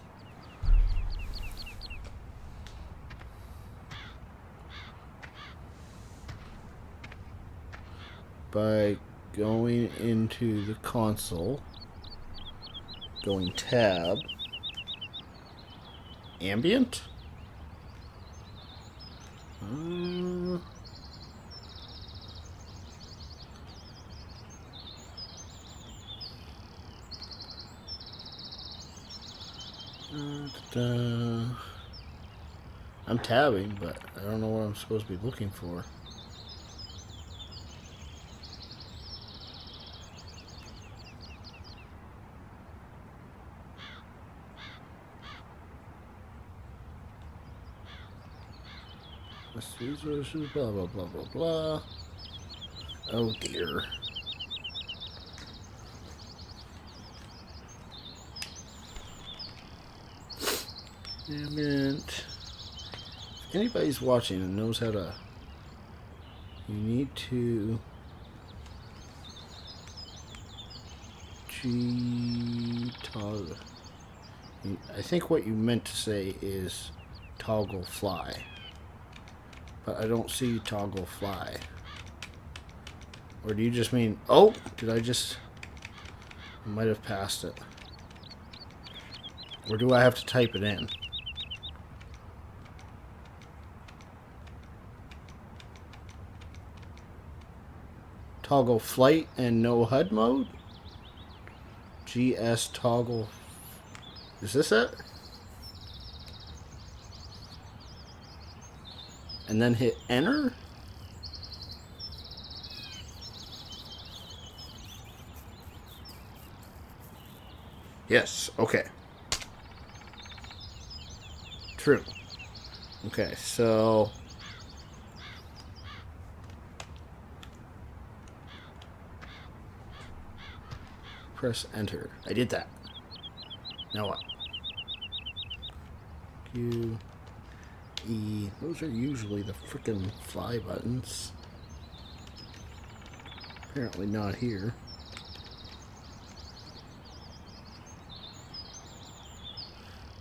By going into the console, going tab, ambient. I'm tabbing, but I don't know what I'm supposed to be looking for. Resources, blah, blah, blah, blah, blah. Oh, dear. Damn it. If anybody's watching and knows how to... You need to... Toggle. I think what you meant to say is toggle fly. But I don't see toggle fly. Or do you just mean... Oh! Did I just... I might have passed it. Or do I have to type it in? Toggle flight and no HUD mode? GS toggle... Is this it? And then hit enter? Yes, okay. True. Okay, so... Press enter. I did that. Now what? Q... E. Those are usually the frickin' fly buttons. Apparently not here.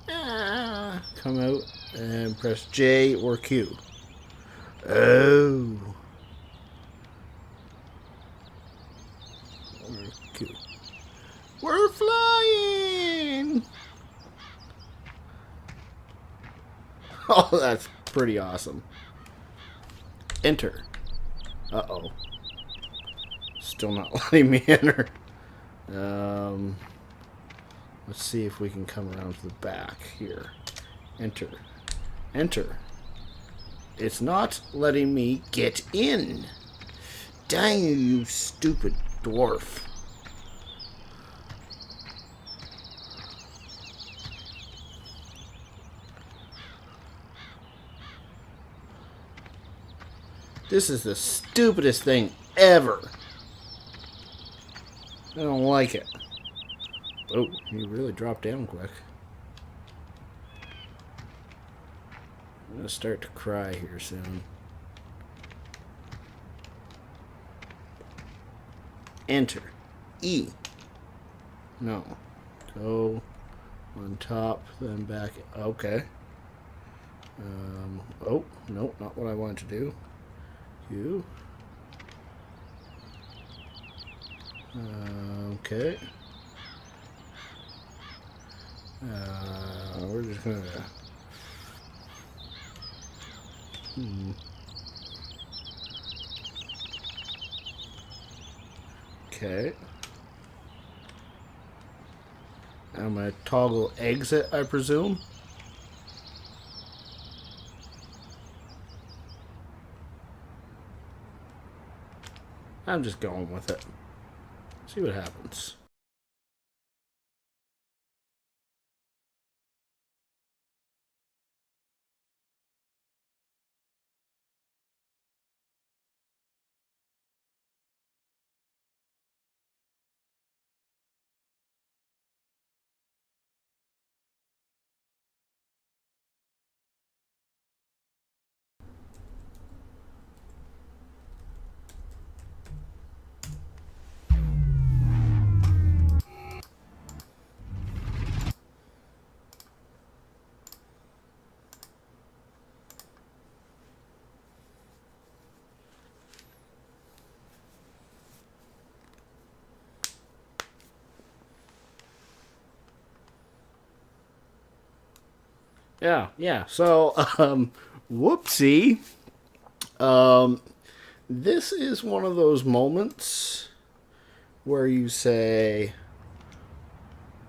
Come out and press J or Q. Oh. Or Q. We're flying! Oh, that's pretty awesome. Enter. Uh-oh. Still not letting me enter. Let's see if we can come around to the back here. Enter. Enter. It's not letting me get in. Dang you stupid dwarf. This is the stupidest thing ever. I don't like it. Oh, you really dropped down quick. I'm gonna start to cry here soon. Enter. E. No. Go on top, then back. Okay. Oh, no, not what I wanted to do. U. Okay. We're just gonna. Okay. I'm gonna toggle exit, I presume. I'm just going with it. See what happens. Yeah. So, whoopsie. This is one of those moments where you say,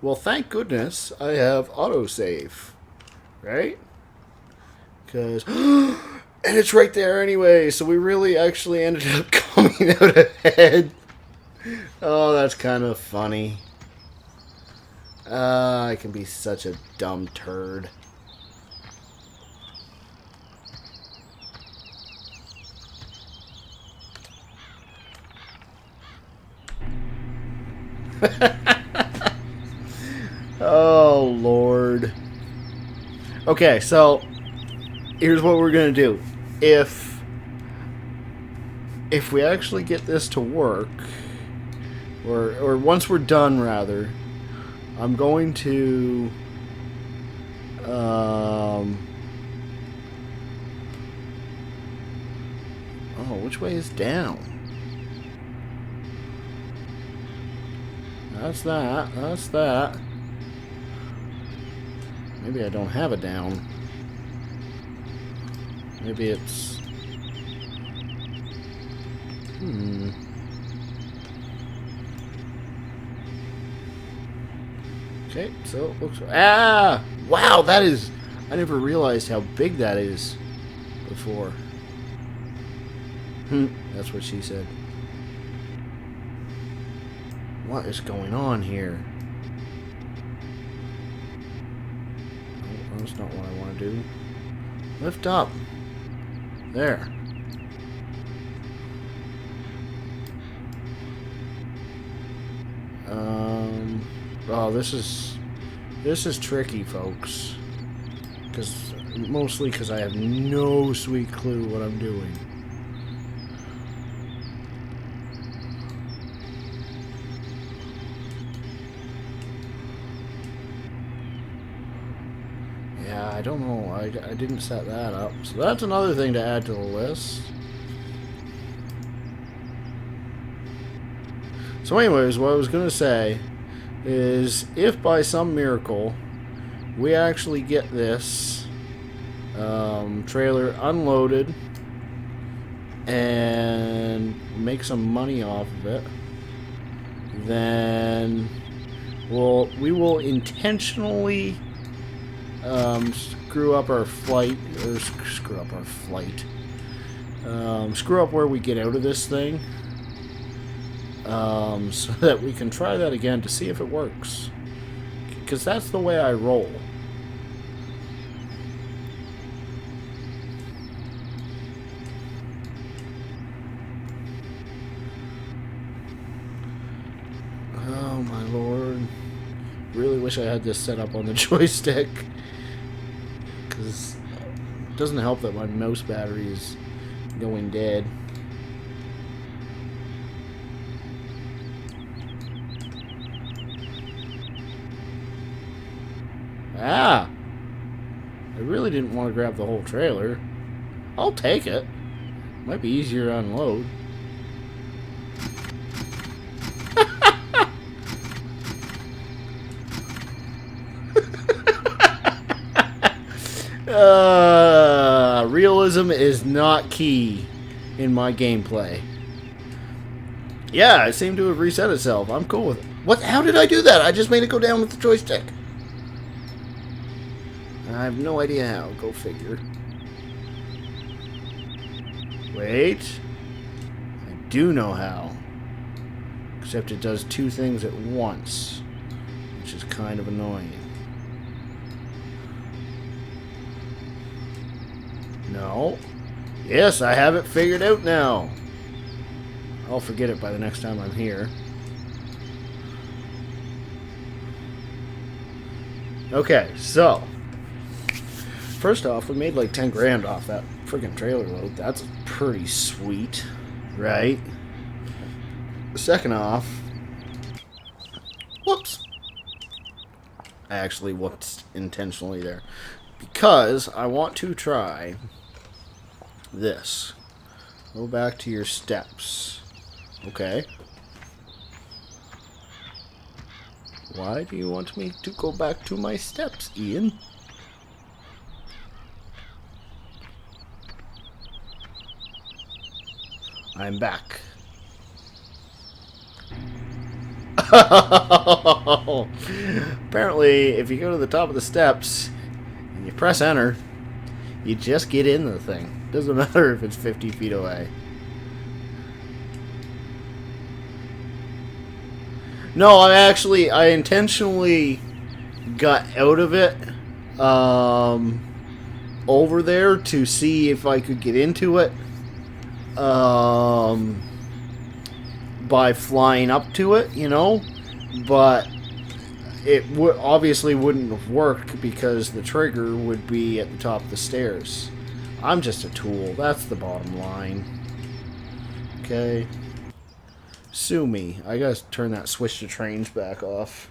well, thank goodness I have autosave, right? Because, and it's right there anyway, so we really actually ended up coming out ahead. Oh, that's kind of funny. I can be such a dumb turd. Oh, Lord. Okay, so here's what we're going to do. If we actually get this to work, or once we're done, rather, I'm going to oh, which way is down? That's that. Maybe I don't have it down. Maybe it's... Okay, so it looks... Ah! Wow, that is... I never realized how big that is before. That's what she said. What is going on here? Oh, that's not what I want to do. Lift up. There. Oh, this is tricky, folks. Mostly because I have no sweet clue what I'm doing. Yeah, I don't know. I didn't set that up. So that's another thing to add to the list. So anyways, what I was going to say is if by some miracle we actually get this trailer unloaded and make some money off of it, then we will intentionally screw up our flight, or screw up where we get out of this thing, so that we can try that again to see if it works. Because that's the way I roll. Oh my lord. Really wish I had this set up on the joystick. Because Doesn't help that my mouse battery is going dead. Ah! I really didn't want to grab the whole trailer. I'll take it. Might be easier to unload. Realism is not key in my gameplay. Yeah, it seemed to have reset itself. I'm cool with it. What? How did I do that? I just made it go down with the joystick. I have no idea how. Go figure. Wait. I do know how. Except it does two things at once, which is kind of annoying. No. Yes, I have it figured out now. I'll forget it by the next time I'm here. Okay, so first off, we made like 10 grand off that freaking trailer load. That's pretty sweet, right? Second off, whoops. I actually whooped intentionally there because I want to try this. Go back to your steps. Okay. Why do you want me to go back to my steps, Ian? I'm back. Apparently, if you go to the top of the steps and you press enter, you just get in the thing. Doesn't matter if it's 50 feet away. No, I intentionally got out of it over there to see if I could get into it by flying up to it, you know, but it obviously wouldn't have worked because the trigger would be at the top of the stairs. I'm just a tool. That's the bottom line. Okay. Sue me. I gotta turn that switch to trains back off,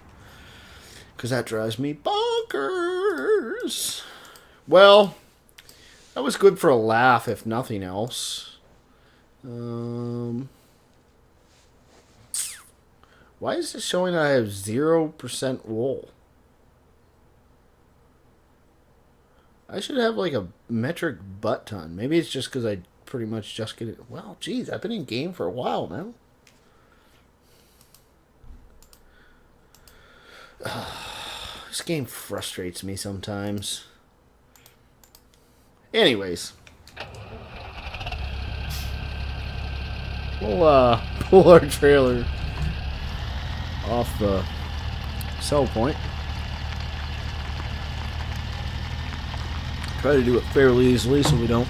because that drives me bonkers. Well, that was good for a laugh, if nothing else. Why is it showing I have 0% wool? I should have like a metric butt ton. Maybe it's just because I pretty much just get it. Well, geez, I've been in game for a while now. This game frustrates me sometimes. Anyways, we'll pull our trailer off the sell point. Try to do it fairly easily so we don't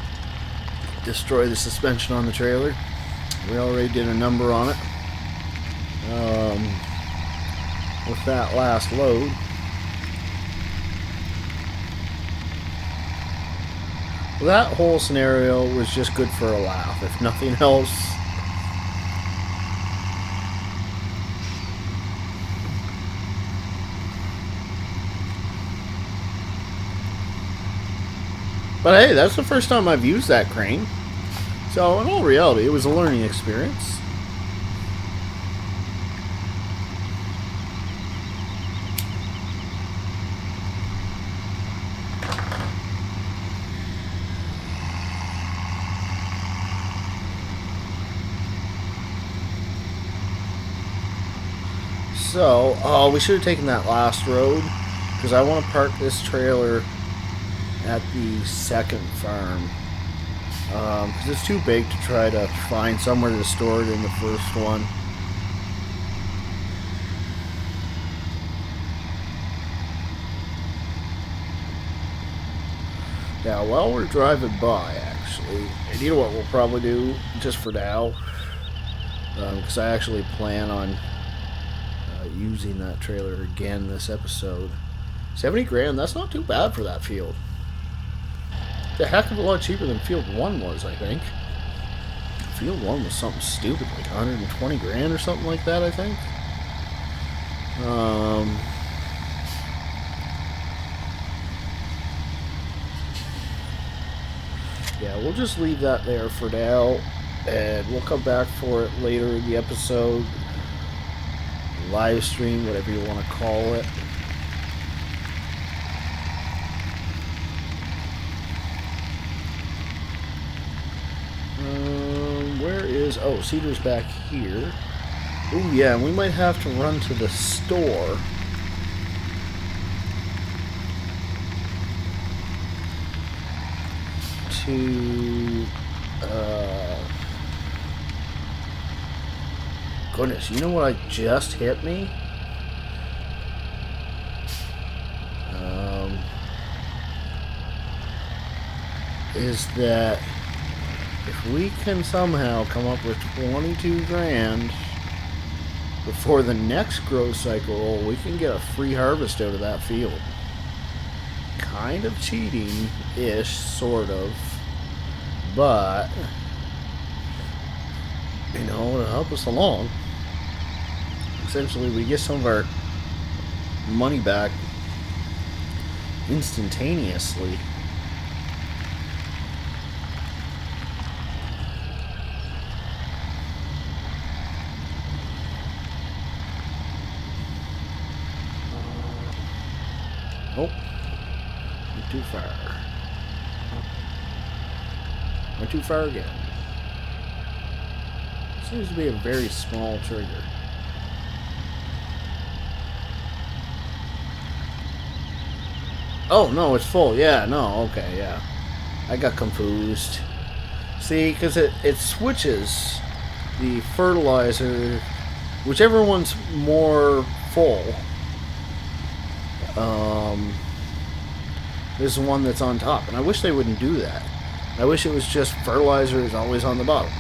destroy the suspension on the trailer. We already did a number on it with that last load. Well, that whole scenario was just good for a laugh, if nothing else. But hey, that's the first time I've used that crane. So in all reality, it was a learning experience. So, we should have taken that last road, because I want to park this trailer at the second farm, because it's too big to try to find somewhere to store it in the first one. Now, while we're driving by, actually, and you know what we'll probably do, just for now, because I actually plan on using that trailer again this episode. 70 grand, that's not too bad for that field. a heck of a lot cheaper than Field 1 was, I think. Field 1 was something stupid, like 120 grand or something like that, I think. Yeah, we'll just leave that there for now, and we'll come back for it later in the episode. Live stream, whatever you want to call it. Where is... Oh, Cedar's back here. Oh, yeah, we might have to run to the store. To... Goodness, you know what just hit me? Is that if we can somehow come up with 22 grand before the next growth cycle, we can get a free harvest out of that field. Kind of cheating-ish, sort of. But, you know, it'll help us along. Essentially, we get some of our money back instantaneously. Oh, went too far. Went too far again. Seems to be a very small trigger. Oh, no, it's full. Yeah, no, okay, yeah. I got confused. See, because it switches the fertilizer, whichever one's more full. Is the one that's on top, and I wish they wouldn't do that. I wish it was just fertilizer is always on the bottom,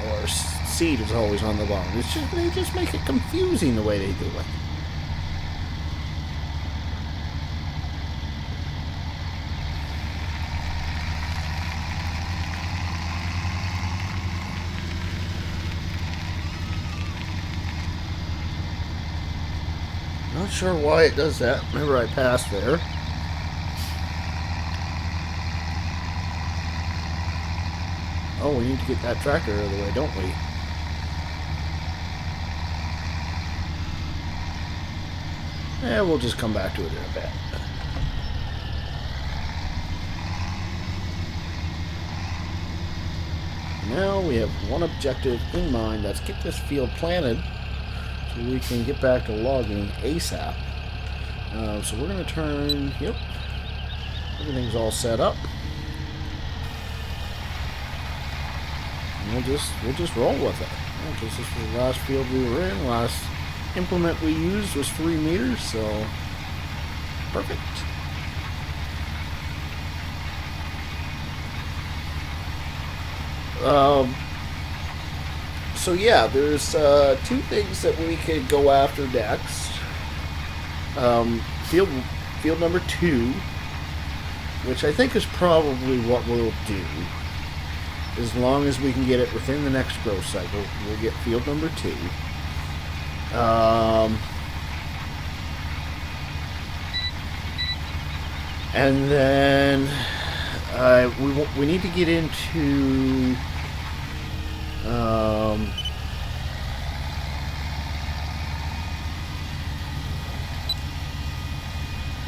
or seed is always on the bottom. It's just they just make it confusing the way they do it. Not sure why it does that. Remember, I passed there. Oh, we need to get that tractor out of the way, don't we? Yeah, we'll just come back to it in a bit. Now we have one objective in mind. Let's get this field planted so we can get back to logging ASAP. So we're going to turn... Yep. Everything's all set up. And we'll just roll with it. Because this was the last field we were in. Last implement we used was 3 meters, so perfect. So yeah, there's 2 things that we could go after next. Field number 2, which I think is probably what we'll do. As long as we can get it within the next growth cycle, we'll get field number 2. And then we need to get into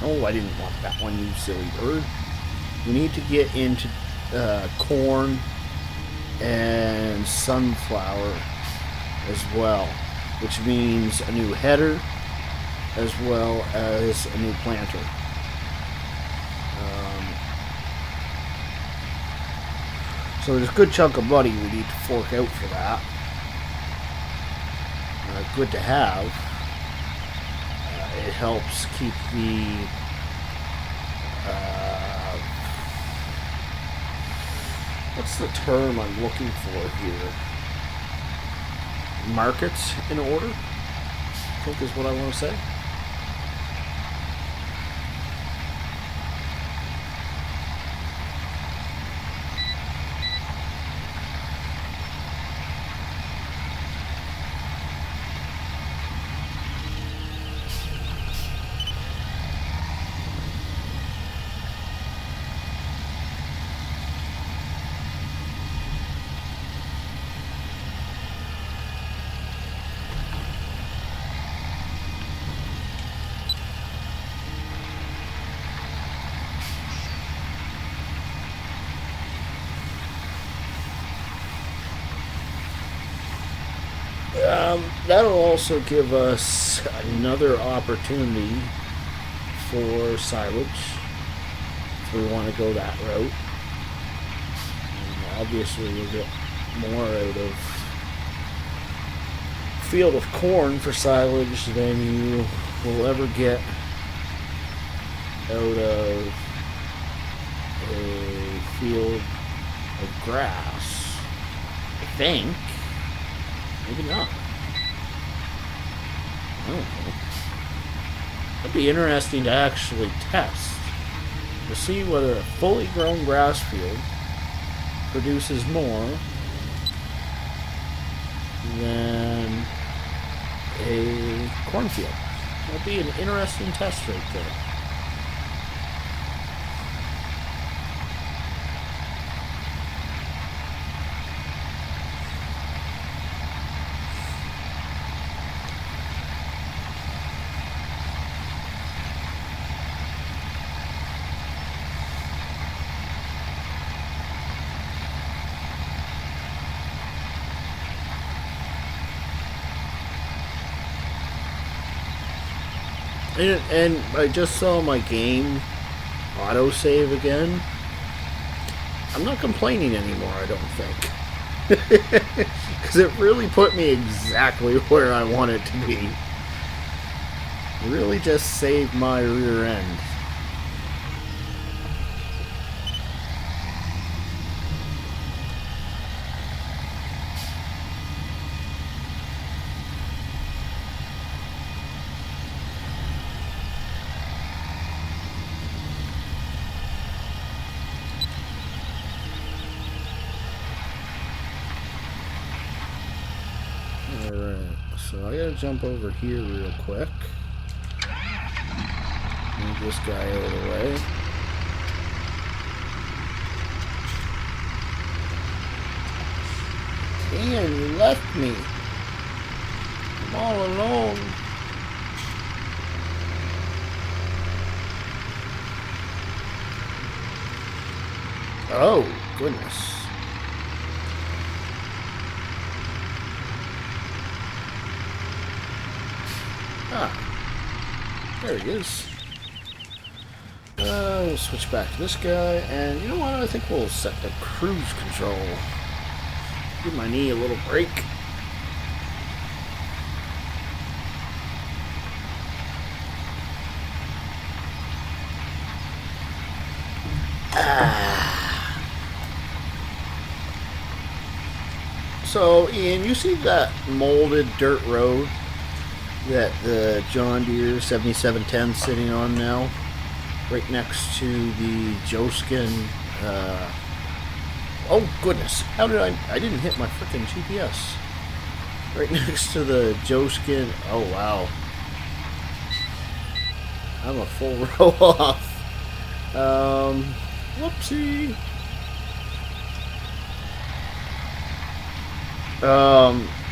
oh, I didn't want that one, you silly bird. We need to get into corn and sunflower as well, which means a new header as well as a new planter. So there's a good chunk of money we need to fork out for that. Good to have. It helps keep the what's the term I'm looking for here? Markets in order, I think is what I want to say. That'll also give us another opportunity for silage if we want to go that route. And obviously, we'll get more out of field of corn for silage than you will ever get out of a field of grass. I think. Maybe not. I don't know. It'd be interesting to actually test to see whether a fully grown grass field produces more than a cornfield. That'd be an interesting test right there. And I just saw my game autosave again. I'm not complaining anymore, I don't think. Because it really put me exactly where I want it to be. It really just saved my rear end. So I gotta jump over here real quick. Move this guy out of the way. Dan, you left me. I'm all alone. Oh, goodness. Ah, there he is. We'll switch back to this guy, and you know what? I think we'll set the cruise control. Give my knee a little break. So, Ian, you see that molded dirt road that the John Deere 7710 is sitting on now? Right next to the Joskin, oh goodness, how did I didn't hit my freaking GPS. Right next to the Joskin, oh wow. I'm a full row off. Whoopsie.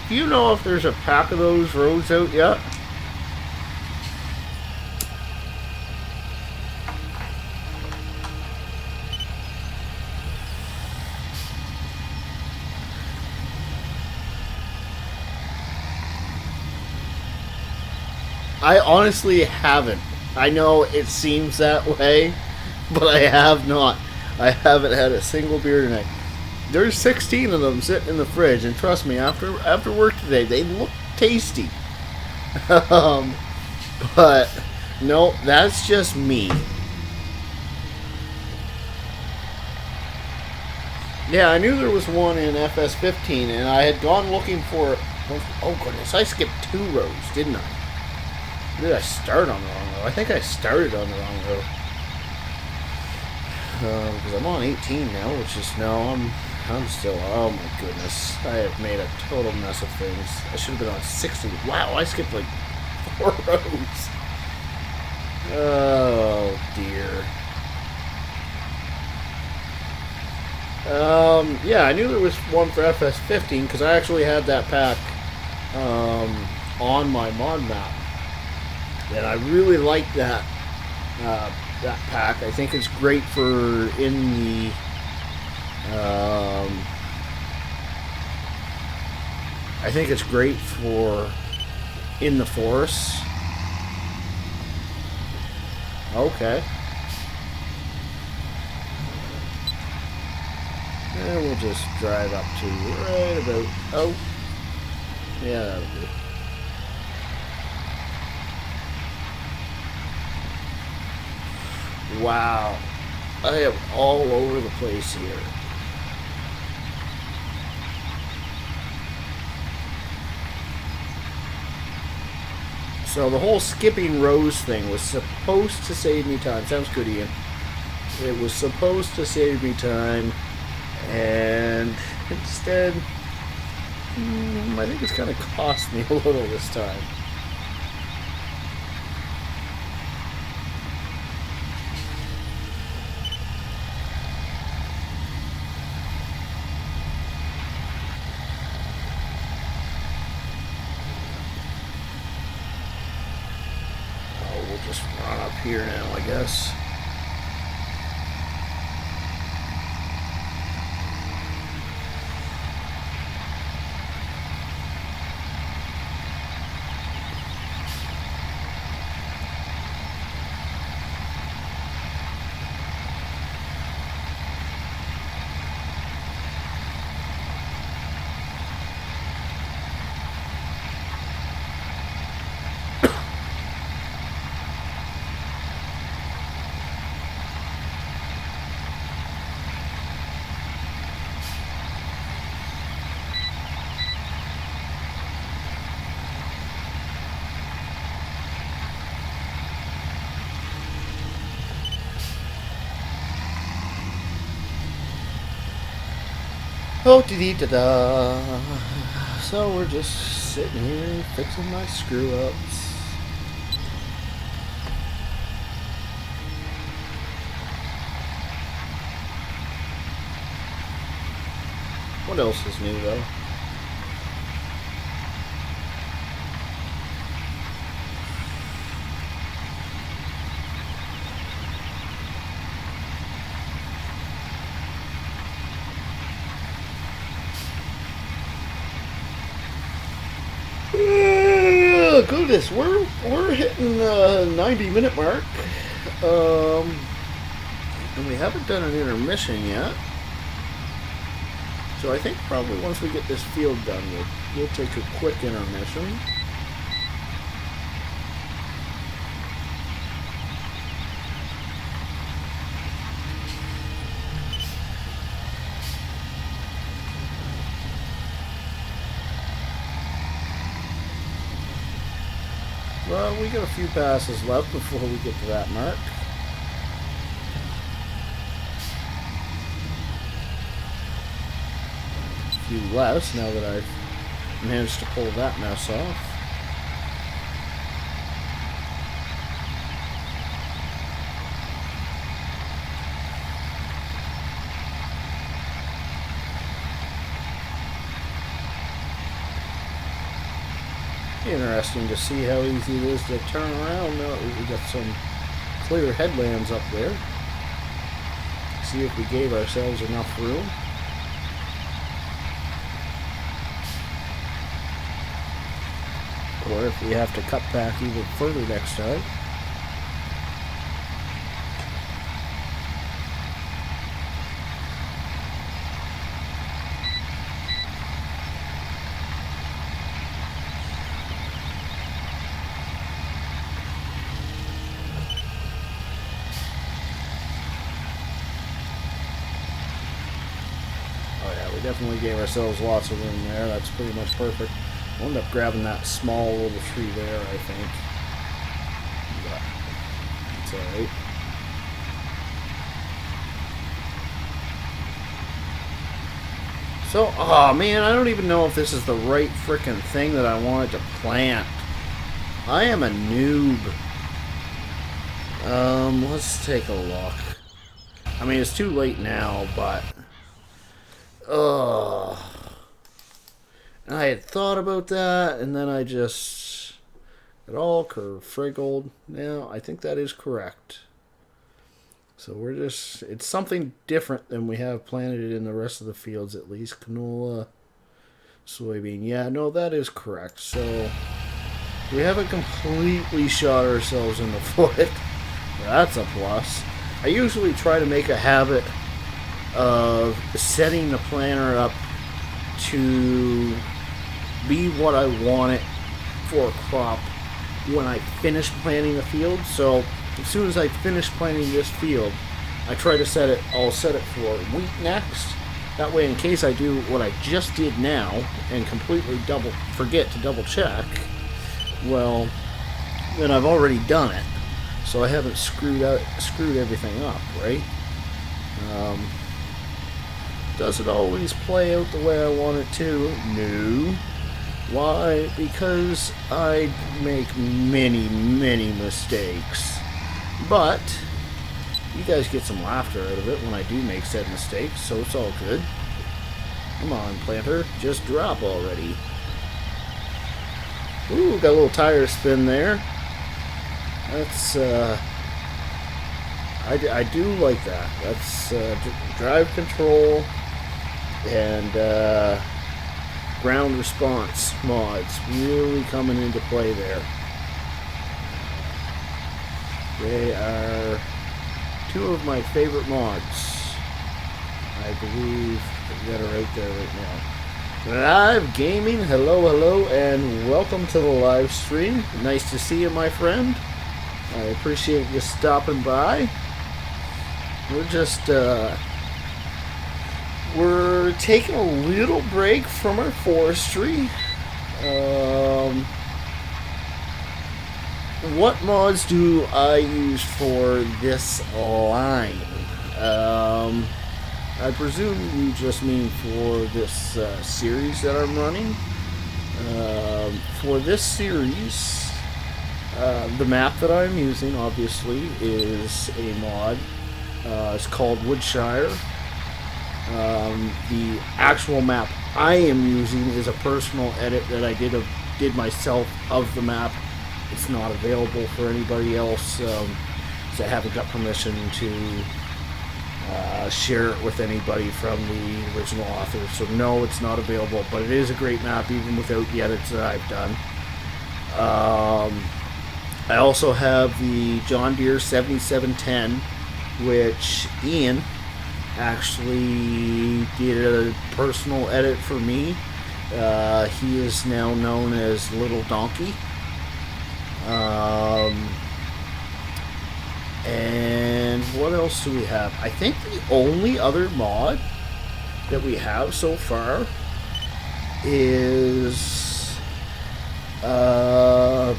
Do you know if there's a pack of those roads out yet? I honestly haven't. I know it seems that way, but I have not. I haven't had a single beer tonight. There's 16 of them sitting in the fridge, and trust me, after work today, they look tasty. But no, that's just me. Yeah, I knew there was one in FS15, and I had gone looking for it. Oh goodness, I skipped 2 rows, didn't I? Or did I start on the wrong row? I think I started on the wrong row. Because I'm on 18 now, which is I'm still, oh my goodness. I have made a total mess of things. I should have been on 60. Wow, I skipped like 4 rows. Oh dear. Yeah, I knew there was one for FS15 because I actually had that pack on my mod map. And I really like that that pack. I think it's great for in the I think it's great for in the forests. Okay. And we'll just drive up to right about... Oh. Yeah, that'll do. Wow. I am all over the place here. So the whole skipping rows thing was supposed to save me time. Sounds good, Ian. It was supposed to save me time, and instead, I think it's kind of cost me a little this time. Oh, we'll just run up here now, I guess. Oh, da-da. So we're just sitting here fixing my screw-ups. What else is new, though? Goodness, we're hitting the 90-minute mark, and we haven't done an intermission yet. So I think probably once we get this field done, we'll take a quick intermission. Well, we got a few passes left before we get to that mark. A few less now that I've managed to pull that mess off. Interesting to see how easy it is to turn around now that we got some clear headlands up there. See if we gave ourselves enough room. Or if we have to cut back even further next time. Definitely gave ourselves lots of room there. That's pretty much perfect. We'll end up grabbing that small little tree there, I think. But it's alright. So, oh man, I don't even know if this is the right frickin' thing that I wanted to plant. I am a noob. Let's take a look. I mean, it's too late now, but... I had thought about that, and then I just got all curve-friggled. Now, I think that is correct. So we're just, it's something different than we have planted in the rest of the fields, at least. Canola, soybean. Yeah, no, that is correct. So we haven't completely shot ourselves in the foot. That's a plus. I usually try to make a habit of setting the planter up to be what I want it for a crop when I finish planting the field. So as soon as I finish planting this field, I try to set it, I'll set it for wheat next. That way, in case I do what I just did now and completely forget to double check, well, then I've already done it. So I haven't screwed everything up, right? Does it always play out the way I want it to? No. Why? Because I make many, many mistakes. But you guys get some laughter out of it when I do make said mistakes, so it's all good. Come on, planter, just drop already. Ooh, got a little tire spin there. That's, I do like that. That's drive control and ground response mods really coming into play there. They are two of my favorite mods. I believe that are out there right now. Live gaming, hello, and welcome to the live stream. Nice to see you, my friend. I appreciate you stopping by. We're just, we're taking a little break from our forestry. What mods do I use for this line? I presume you just mean for this series that I'm running. For this series, the map that I'm using, obviously, is a mod. It's called Woodshire. The actual map I am using is a personal edit that I did myself of the map. It's not available for anybody else, so I haven't got permission to share it with anybody from the original author. So no, it's not available, but it is a great map even without the edits that I've done. I also have the John Deere 7710, which Ian actually did a personal edit for me. He is now known as Little Donkey. And what else do we have? I think the only other mod that we have so far is the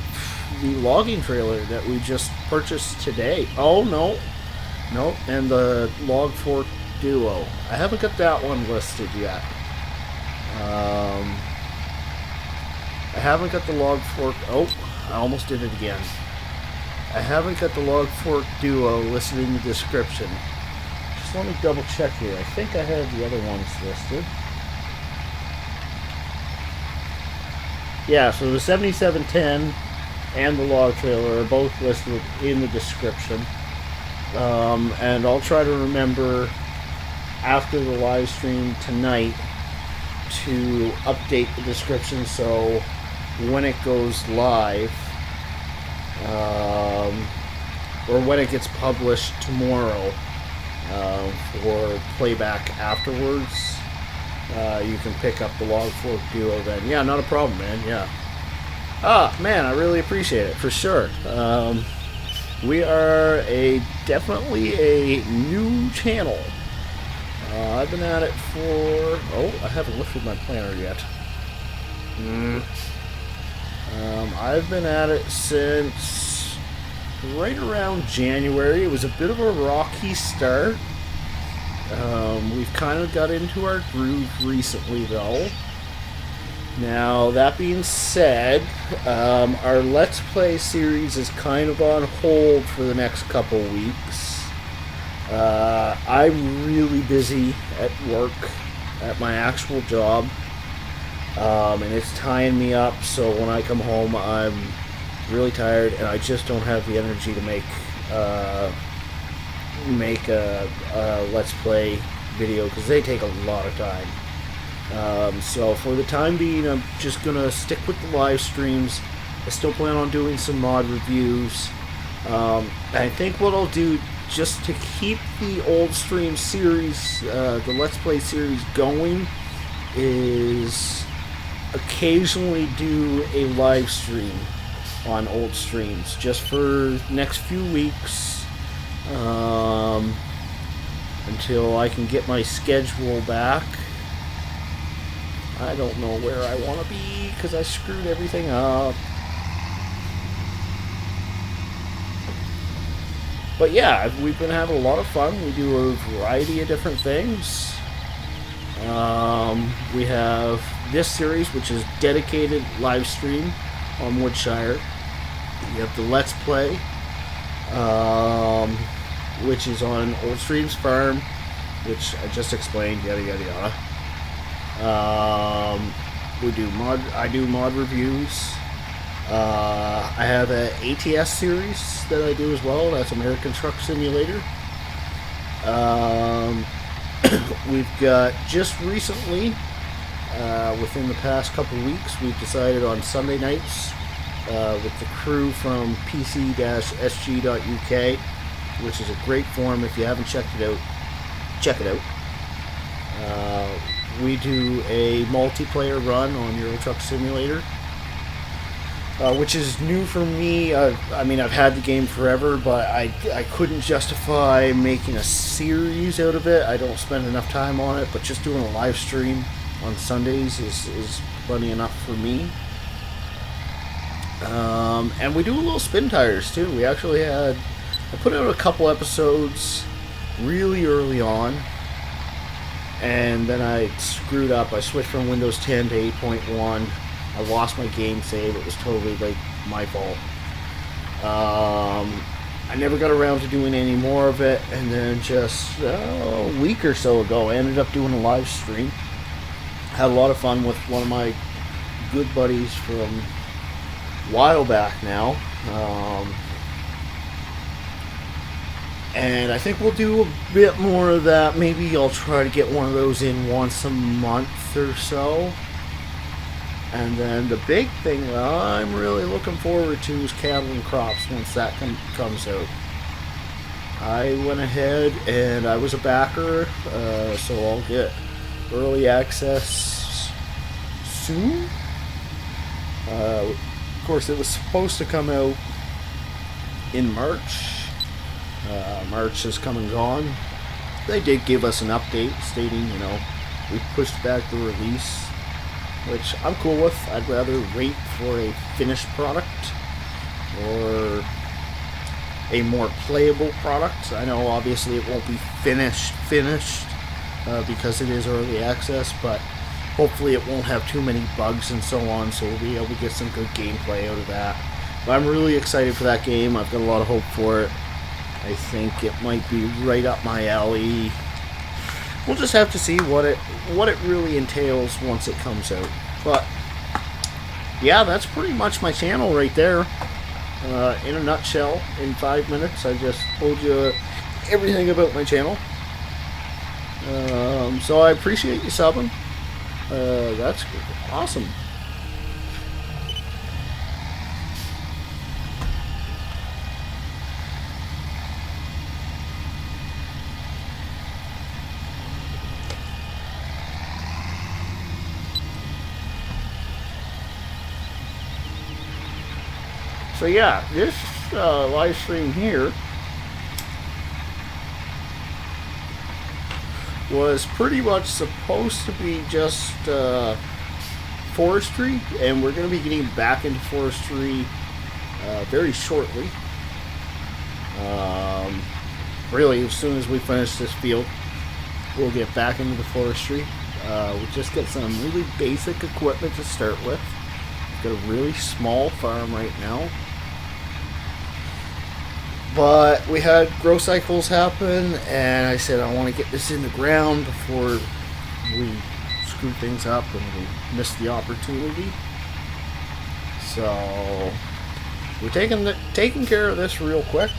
logging trailer that we just purchased today. Oh, no, and the log fork duo. I haven't got that one listed yet. I haven't got the log fork. Oh, I almost did it again. I haven't got the log fork duo listed in the description. Just let me double check here. I think I have the other ones listed. Yeah, so the 7710 and the log trailer are both listed in the description. And I'll try to remember after the live stream tonight to update the description so when it goes live, or when it gets published tomorrow for playback afterwards, you can pick up the log fork duo then. Yeah, not a problem, man. Yeah. Ah, man, I really appreciate it, for sure. We are definitely a new channel. I've been at it for... Oh, I haven't lifted my planter yet. I've been at it since right around January. It was a bit of a rocky start. We've kind of got into our groove recently, though. Now, that being said, our Let's Play series is kind of on hold for the next couple weeks. I'm really busy at work, at my actual job, and it's tying me up, so when I come home, I'm really tired, and I just don't have the energy to make a Let's Play video, because they take a lot of time. So for the time being, I'm just gonna stick with the live streams. I still plan on doing some mod reviews. I think what I'll do, just to keep the old stream series, the Let's Play series going, is occasionally do a live stream on old streams, just for next few weeks, until I can get my schedule back. I don't know where I want to be because I screwed everything up. But yeah, we've been having a lot of fun. We do a variety of different things. We have this series, which is dedicated live stream on Woodshire. We have the Let's Play, which is on Old Streams Farm, which I just explained, yada yada yada. I do mod reviews. I have an ATS series that I do as well. That's American Truck Simulator. We've got, just recently, within the past couple weeks, we've decided on Sunday nights with the crew from pc-sg.uk, which is a great forum. If you haven't checked it out, check it out. We do a multiplayer run on Euro Truck Simulator, which is new for me. I mean, I've had the game forever, but I couldn't justify making a series out of it. I don't spend enough time on it, but just doing a live stream on Sundays is plenty enough for me. And we do a little spin tires too. We actually I put out a couple episodes really early on, and then I screwed up. I switched from Windows 10 to 8.1. I lost my game save. It was totally like my fault. I never got around to doing any more of it, and then just a week or so ago, I ended up doing a live stream. Had a lot of fun with one of my good buddies from a while back now. And I think we'll do a bit more of that. Maybe I'll try to get one of those in once a month or so. And then the big thing that I'm really looking forward to is Cattle and Crops once that comes out. I went ahead and I was a backer, so I'll get early access soon. Of course, it was supposed to come out in March. March has come and gone. They did give us an update stating, we pushed back the release, which I'm cool with. I'd rather wait for a finished product or a more playable product. I know obviously it won't be finished because it is early access, but hopefully it won't have too many bugs and so on, so we'll be able to get some good gameplay out of that. But I'm really excited for that game. I've got a lot of hope for it. I think it might be right up my alley. We'll just have to see what it really entails once it comes out. But yeah, that's pretty much my channel right there. In a nutshell, in 5 minutes, I just told you everything about my channel. So I appreciate you subbing. That's awesome. So yeah, this live stream here was pretty much supposed to be just forestry, and we're going to be getting back into forestry very shortly. Really, as soon as we finish this field, we'll get back into the forestry. We'll just get some really basic equipment to start with. We've got a really small farm right now. But we had grow cycles happen, and I said I want to get this in the ground before we screw things up and we miss the opportunity. So we're taking care of this real quick,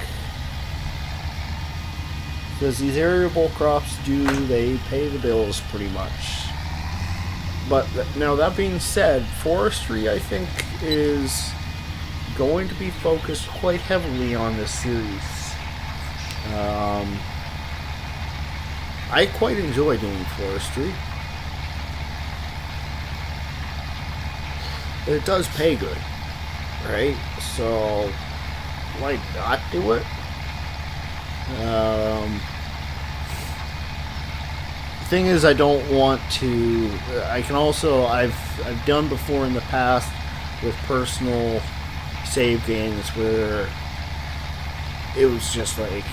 because these arable crops they pay the bills pretty much. But now that being said, forestry I think is going to be focused quite heavily on this series. I quite enjoy doing forestry. It does pay good, right? So why not do it? Thing is, I don't want to. I can also. I've done before in the past with personal save games where it was just like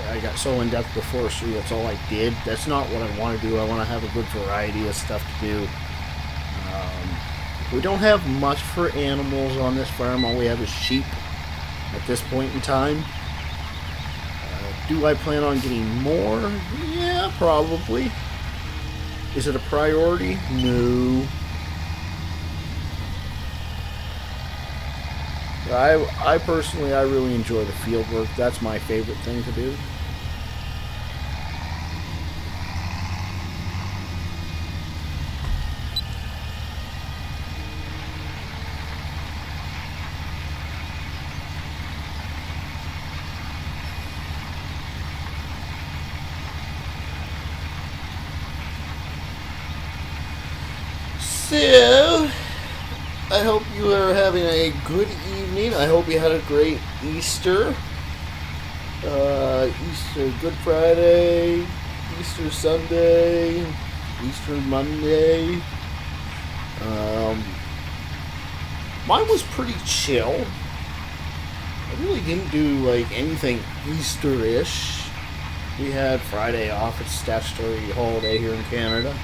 I got so in depth with forestry. That's all I did. That's not what I want to do. I want to have a good variety of stuff to do. We don't have much for animals on this farm. All we have is sheep at this point in time. Do I plan on getting more? Yeah, probably. Is it a priority? No. I personally, I really enjoy the field work. That's my favorite thing to do. So, I hope you are having a good evening. I hope you had a great Easter. Easter Good Friday, Easter Sunday, Easter Monday. Mine was pretty chill. I really didn't do like anything Easter-ish. We had Friday off. It's statutory holiday here in Canada.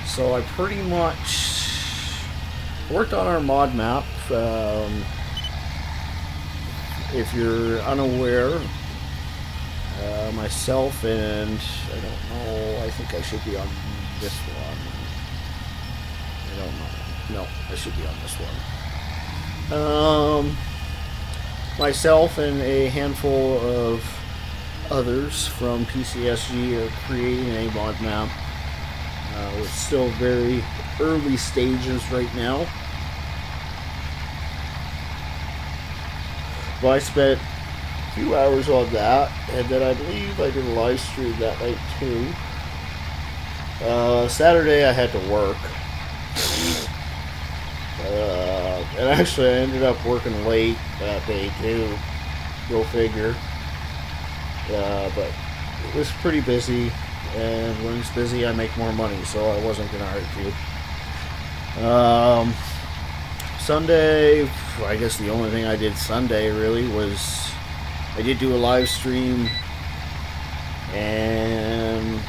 So I pretty much worked on our mod map. If you're unaware, myself and I don't know, I think I should be on this one. I don't know. No, I should be on this one. Myself and a handful of others from PCSG are creating a mod map. It's still very early stages right now. But I spent a few hours on that, and then I believe I did a live stream that night too. Saturday I had to work. And actually I ended up working late that day too. Go figure. But it was pretty busy, and when it's busy I make more money, so I wasn't going to argue. Sunday, I guess the only thing I did Sunday really was I did do a live stream, and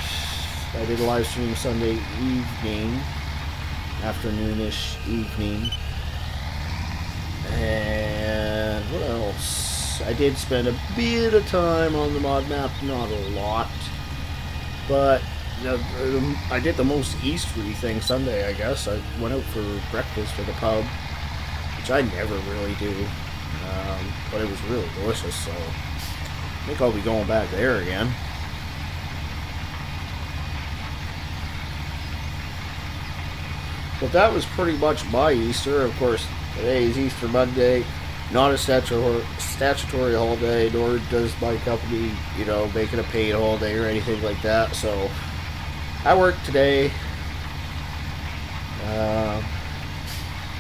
I did a live stream Sunday evening, afternoonish evening. And what else? I did spend a bit of time on the mod map, not a lot, but I did the most Eastery thing Sunday, I guess. I went out for breakfast at the pub, which I never really do, but it was really delicious, so I think I'll be going back there again. But that was pretty much my Easter. Of course, today is Easter Monday, not a statutory holiday, nor does my company, make it a paid holiday or anything like that. So I worked today.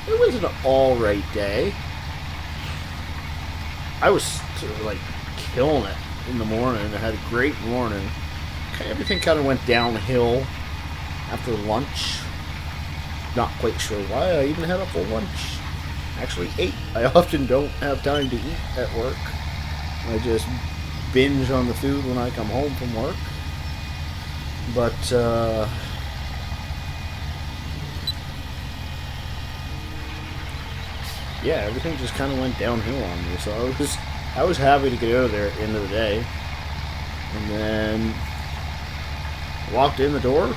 It was an alright day. I was killing it in the morning. I had a great morning. Everything kind of went downhill after lunch. Not quite sure why I even had a full lunch. Actually ate. I often don't have time to eat at work. I just binge on the food when I come home from work. But yeah, everything just kind of went downhill on me. So I was happy to get out of there at the end of the day. And then walked in the door.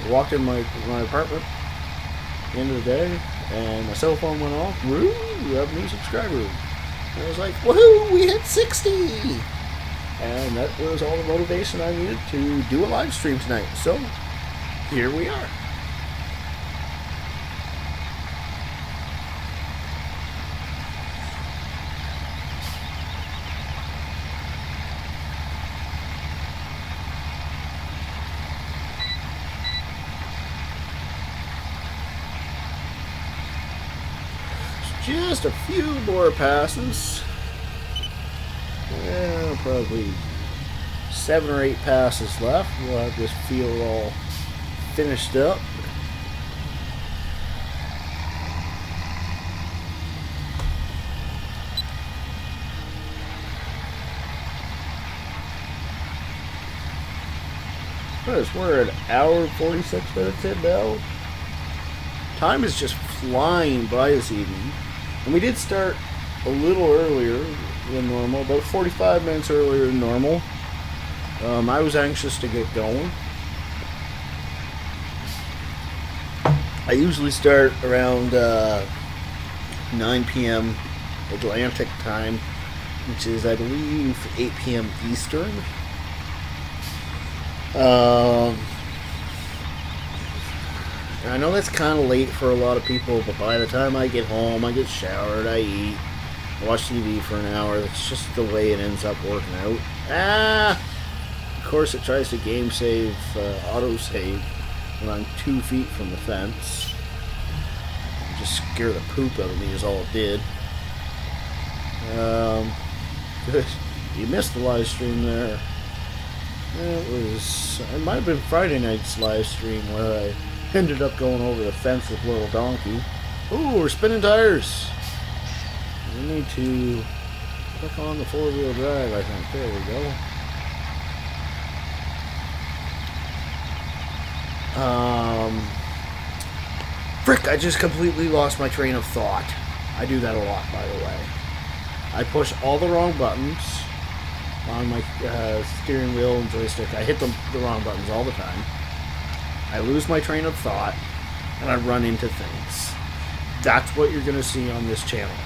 Walked in my apartment at the end of the day, and my cell phone went off. Woo! We have a new subscriber. And I was like, woohoo! We hit 60! And that was all the motivation I needed to do a live stream tonight. So, here we are. Just a few more passes. Yeah, probably 7 or 8 passes left. We'll have this field all finished up. We're at an hour and 46 minutes in now. Time is just flying by this evening. And we did start a little earlier than normal, about 45 minutes earlier than normal. I was anxious to get going. I usually start around 9 p.m. Atlantic time, which is, I believe, 8 p.m. Eastern. I know that's kind of late for a lot of people, but by the time I get home, I get showered, I eat, I watch TV for an hour. That's just the way it ends up working out. Of course it tries to game save, auto save when I'm 2 feet from the fence. It just scared the poop out of me is all it did. You missed the live stream there. It might have been Friday night's live stream where I ended up going over the fence with little donkey. Ooh, we're spinning tires. We need to click on the 4-wheel drive, I think. There we go. Frick, I just completely lost my train of thought. I do that a lot, by the way. I push all the wrong buttons on my steering wheel and joystick. I hit the wrong buttons all the time. I lose my train of thought, and I run into things. That's what you're going to see on this channel.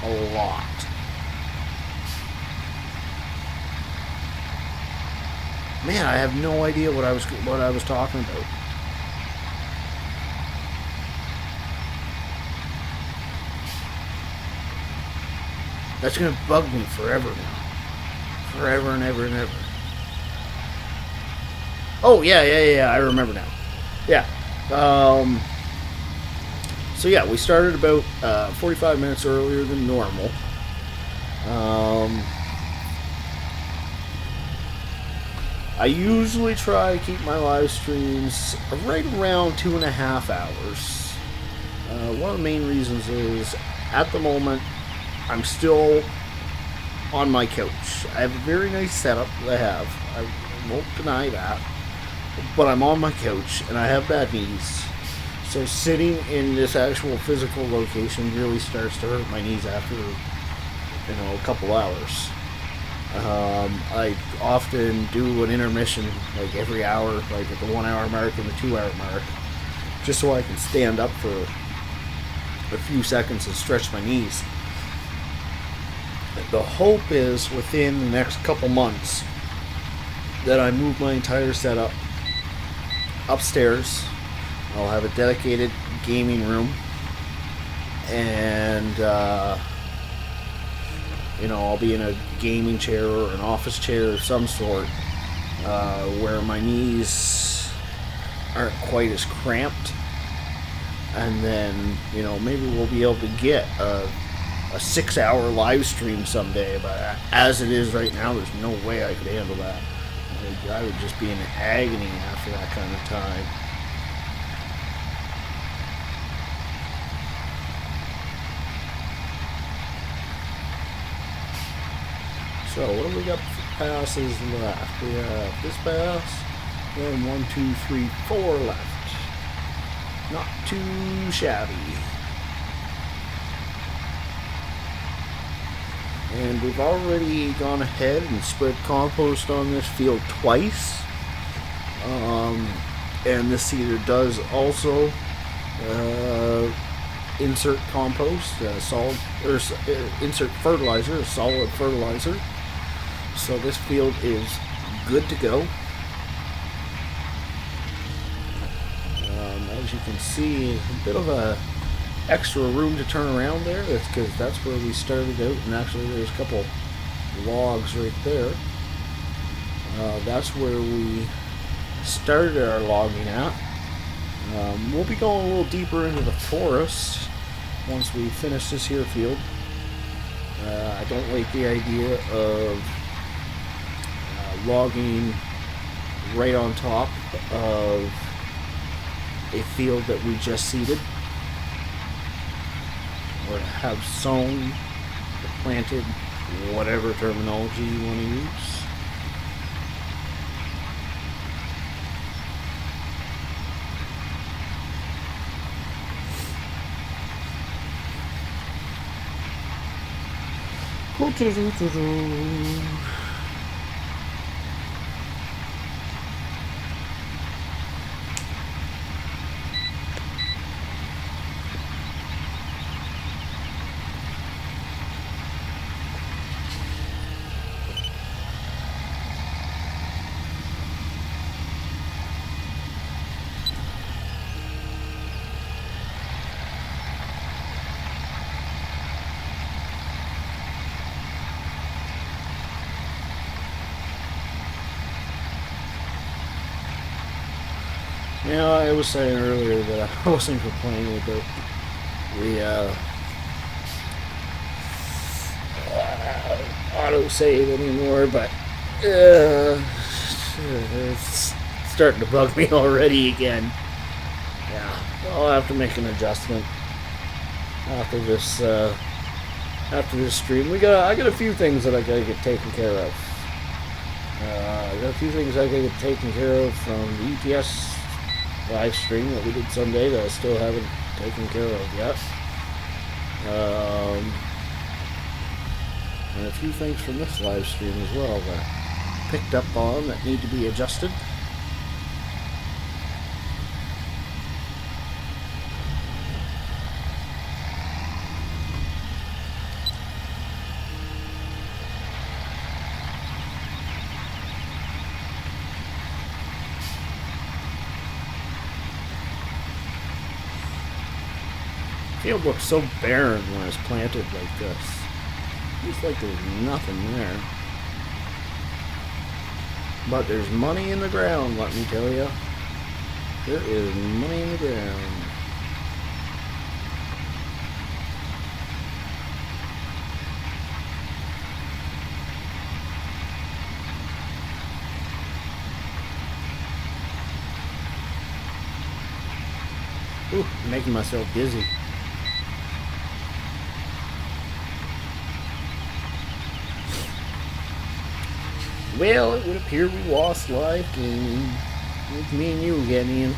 A lot. Man, I have no idea what I was talking about. That's going to bug me forever now. Forever and ever and ever. Oh, yeah, I remember now. Yeah. So yeah, we started about 45 minutes earlier than normal. I usually try to keep my live streams right around 2.5 hours. One of the main reasons is, at the moment, I'm still on my couch. I have a very nice setup that I have. I won't deny that. But I'm on my couch, and I have bad knees. So sitting in this actual physical location really starts to hurt my knees after, a couple hours. I often do an intermission, like every hour, like at the 1 hour mark and the 2 hour mark, just so I can stand up for a few seconds and stretch my knees. The hope is within the next couple months that I move my entire setup upstairs. I'll have a dedicated gaming room, and I'll be in a gaming chair or an office chair of some sort, where my knees aren't quite as cramped, and then maybe we'll be able to get a 6-hour live stream someday. But as it is right now, there's no way I could handle that. I would just be in agony after that kind of time. So, what have we got for passes left? We have this pass, and 1, 2, 3, 4 left. Not too shabby. And we've already gone ahead and spread compost on this field twice. And this seeder does also insert compost, insert fertilizer, solid fertilizer. So this field is good to go. As you can see, a bit of a extra room to turn around there. That's because that's where we started out, and actually there's a couple logs right there. That's where we started our logging at. We'll be going a little deeper into the forest once we finish this here field. I don't like the idea of logging right on top of a field that we just seeded, or have sown, or planted, whatever terminology you want to use. I was saying earlier that I wasn't complaining about the autosave anymore, but it's starting to bug me already again. Yeah, I'll have to make an adjustment after this stream. I got a few things that I gotta get taken care of. I got a few things I gotta get taken care of from the ETS live stream that we did Sunday that I still haven't taken care of yet. And a few things from this live stream as well that I picked up on that need to be adjusted. The field looks so barren when it's planted like this. It's like there's nothing there. But there's money in the ground, let me tell you. There is money in the ground. Ooh, I'm making myself dizzy. Well, it would appear we lost live gaming with me and you again, Ian.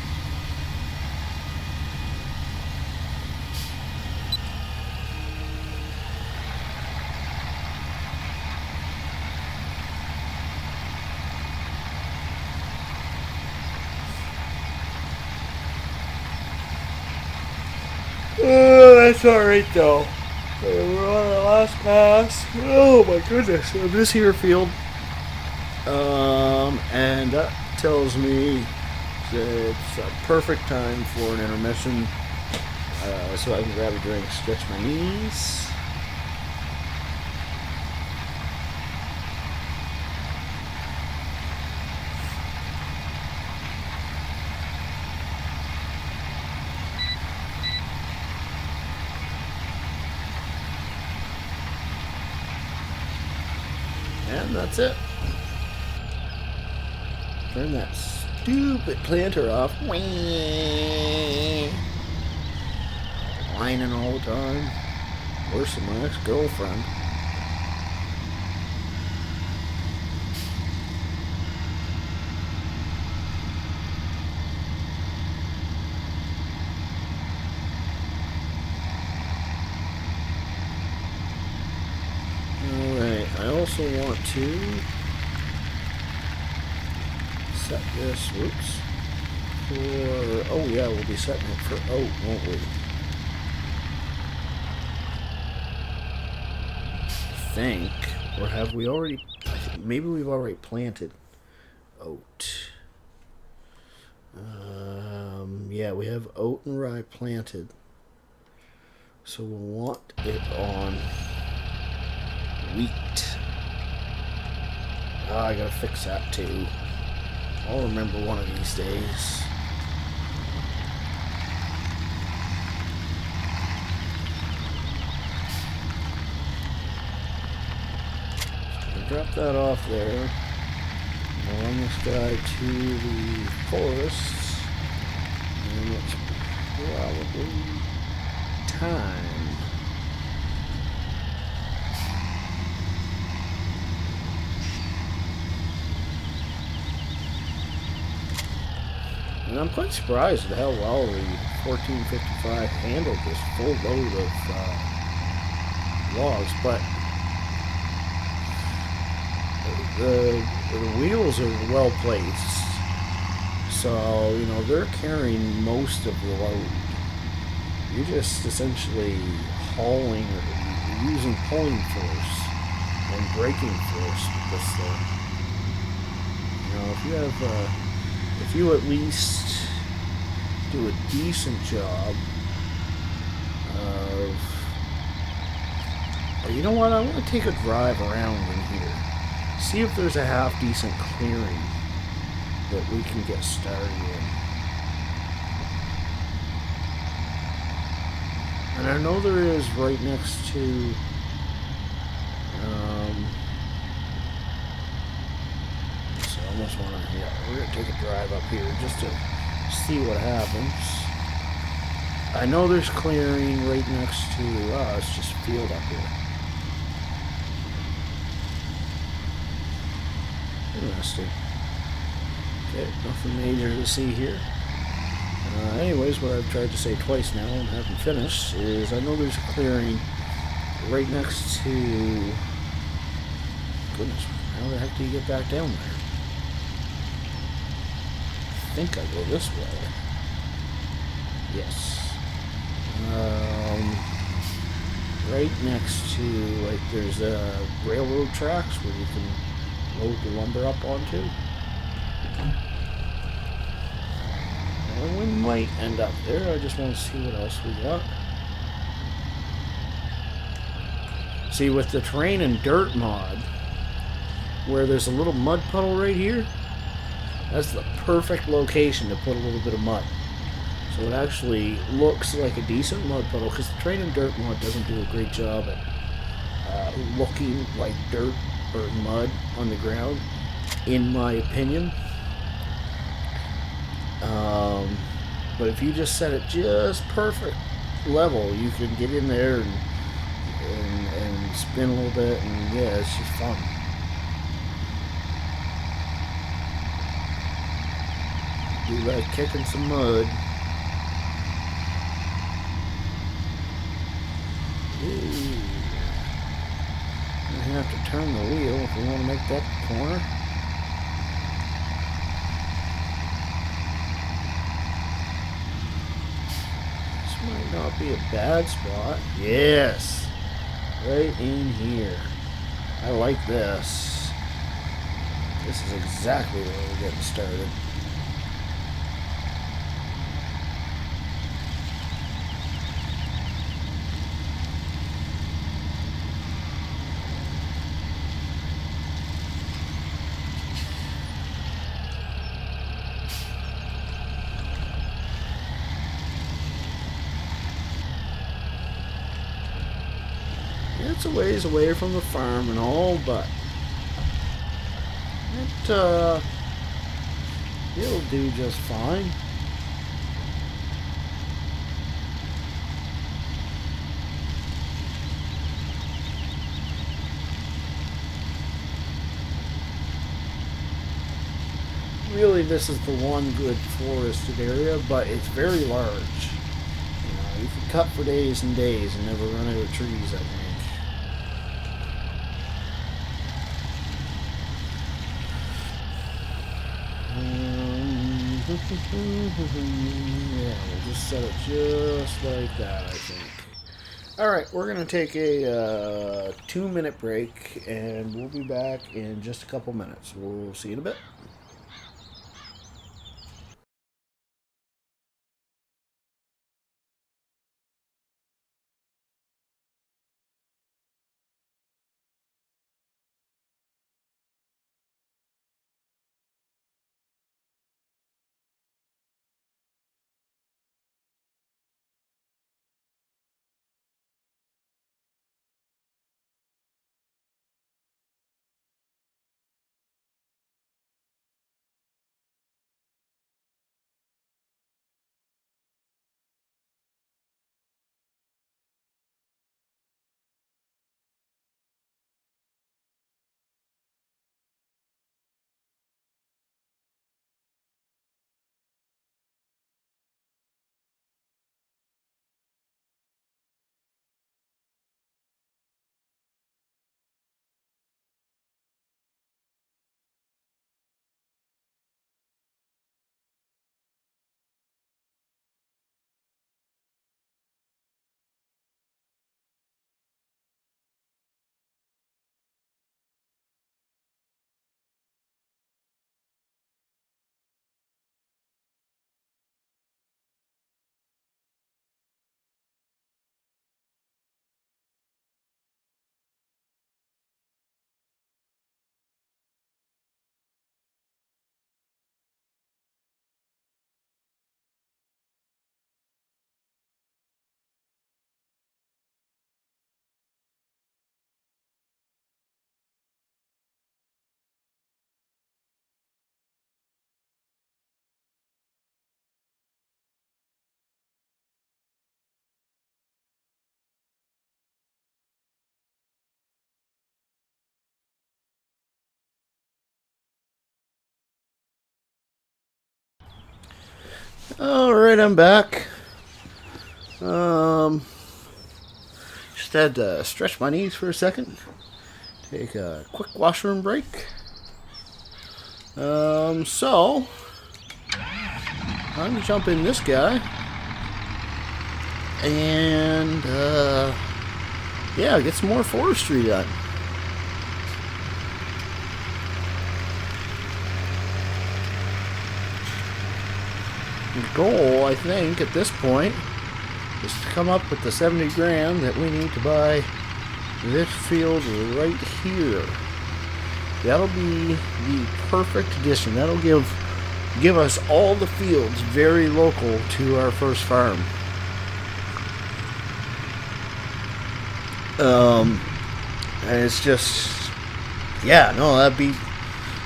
Oh, that's alright though. We're on our last pass. Oh my goodness, of this here field. And that tells me that it's a perfect time for an intermission, so I can grab a drink, stretch my knees. And that's it. Turn that stupid planter off. Whining all the time. Worse than my ex-girlfriend. Alright, I also want to set this, whoops, for, oh yeah, we'll be setting it for oat, won't we? I think, or have we already, maybe we've already planted oat. Yeah, we have oat and rye planted. So we'll want it on wheat. I gotta fix that too. I'll remember one of these days. Drop that off there. I'll run this guy to the forests. And it's probably time. And I'm quite surprised at how well the 1455 handled this full load of logs, but the wheels are well placed, so you know they're carrying most of the load. You're just essentially hauling or using pulling force and braking force with this thing. You know, if you at least do a decent job of, or you know what, I want to take a drive around in here. See if there's a half-decent clearing that we can get started in. And I know there is right next to so I almost want to, yeah, we're going to take a drive up here just to see what happens. I know there's clearing right next to it's just field up here. Interesting. Okay, nothing major to see here. Anyways, what I've tried to say twice now and haven't finished is I know there's a clearing right next to... Goodness, how the heck do you get back down there? I think I go this way. Yes. Right next to, like, there's railroad tracks where you can load the lumber up onto. And we might end up there. I just want to see what else we got. See, with the terrain and dirt mod, where there's a little mud puddle right here, that's the perfect location to put a little bit of mud. So it actually looks like a decent mud puddle, because the terrain and dirt mod doesn't do a great job at looking like dirt or mud on the ground, in my opinion. But if you just set it just perfect level, you can get in there and spin a little bit, and yeah, it's just fun. Do like kicking some mud. Ooh. I have to turn the wheel if we want to make that corner. Might not be a bad spot. Yes, right in here. I like this. This is exactly where we're getting started. It's a ways away from the farm and all, but it'll do just fine. Really, this is the one good forested area, but it's very large. You know, you can cut for days and days and never run out of trees, I think. Yeah, we'll just set it just like that, I think. Alright, we're going to take a 2-minute break, and we'll be back in just a couple minutes. We'll see you in a bit. Alright, I'm back. Just had to stretch my knees for a second. Take a quick washroom break. So I'm gonna jump in this guy. And, yeah, get some more forestry done. The goal, I think, at this point is to come up with the 70 grand that we need to buy this field right here. That'll be the perfect addition. That'll give us all the fields very local to our first farm. And it's just, yeah, no, that'd be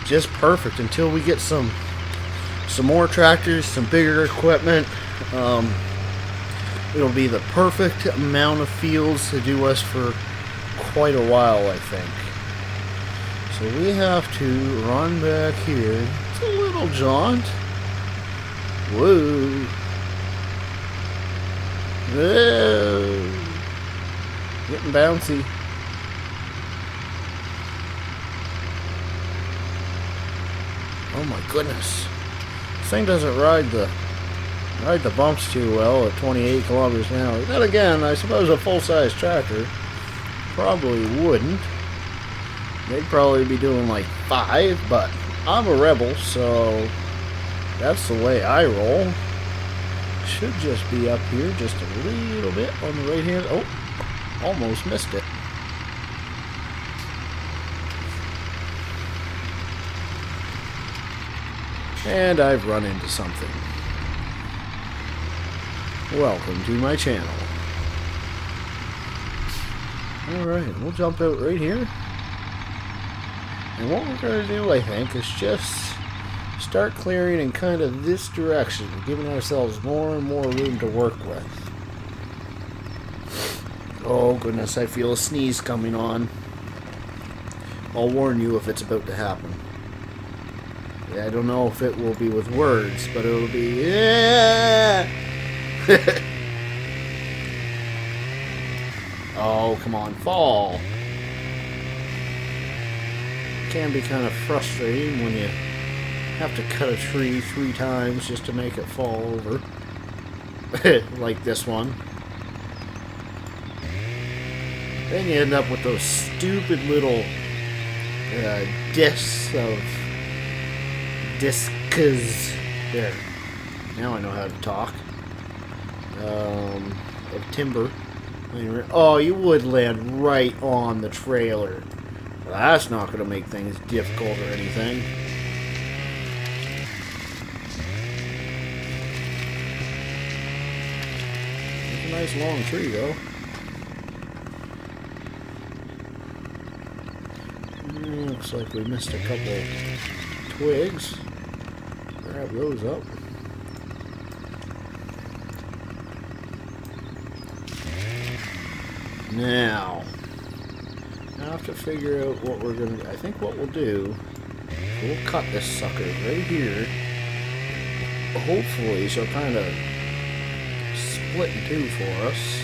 just perfect until we get some more tractors, some bigger equipment. It'll be the perfect amount of fields to do us for quite a while, I think. So we have to run back here. It's a little jaunt. Whoa. Whoa. Getting bouncy. Oh my goodness. This thing doesn't ride the bumps too well at 28 kilometers an hour. Then again, I suppose a full-size tractor probably wouldn't. They'd probably be doing like 5, but I'm a rebel, so that's the way I roll. Should just be up here just a little bit on the right hand. Oh, almost missed it. And I've run into something. Welcome to my channel. Alright, we'll jump out right here. And what we're going to do, I think, is just start clearing in kind of this direction, giving ourselves more and more room to work with. Oh goodness, I feel a sneeze coming on. I'll warn you if it's about to happen. Yeah, I don't know if it will be with words, but it'll be, yeah. Oh, come on, fall. Can be kind of frustrating when you have to cut a tree 3 times just to make it fall over. Like this one. Then you end up with those stupid little discs. There. Now I know how to talk. Of timber. Oh, you would land right on the trailer. Well, that's not going to make things difficult or anything. It's a nice long tree, though. Looks like we missed a couple twigs. Grab those up. Now, I have to figure out what we're going to... I think what we'll do, we'll cut this sucker right here. Hopefully, she'll kind of split in two for us.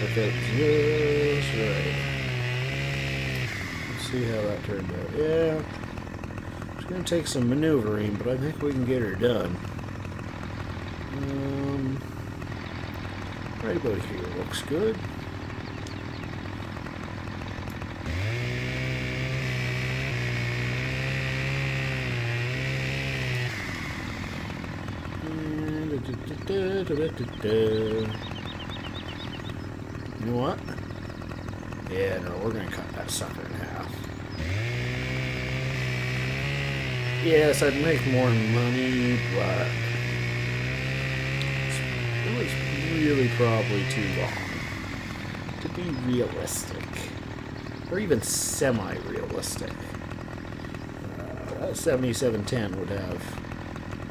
Look at just right. Let's see how that turned out. Yeah, it's going to take some maneuvering, but I think we can get her done. Right about here looks good. You know what? Yeah, no, we're gonna cut that sucker in half. Yes, I'd make more money, but it was really probably too long to be realistic, or even semi-realistic. That 7710 would have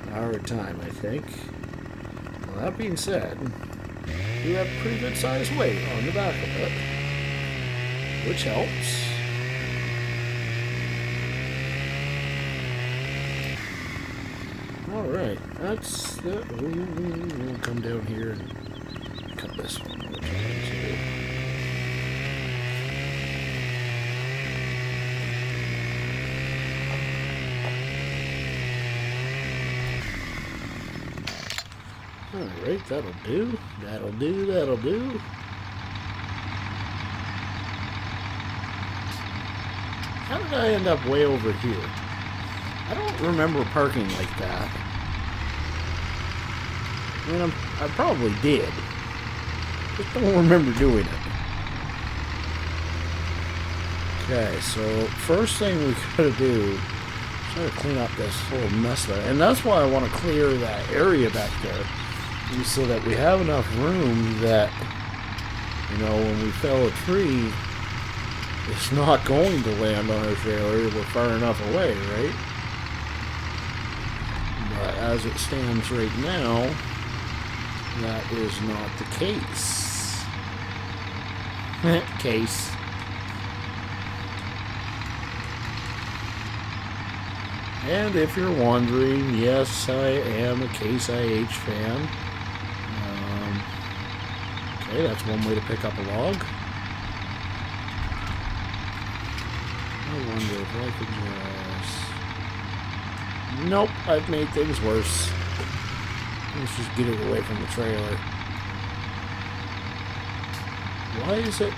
a hard time, I think. Well, that being said, we have pretty good sized weight on the back of it, which helps. Alright, that's the... We'll come down here and cut this one more time too. Alright, that'll do. That'll do, that'll do. How did I end up way over here? I don't remember parking like that. I mean, I probably did. Just don't remember doing it. Okay, so first thing we gotta do is try to clean up this whole mess there. And that's why I want to clear that area back there. So that we have enough room that, you know, when we fell a tree, it's not going to land on our trailer. We're far enough away, right? But as it stands right now, that is not the case. Case. And if you're wondering, yes, I am a Case IH fan. Okay, that's one way to pick up a log. I wonder if I could just... Nope, I've made things worse. Let's just get it away from the trailer. Why is it...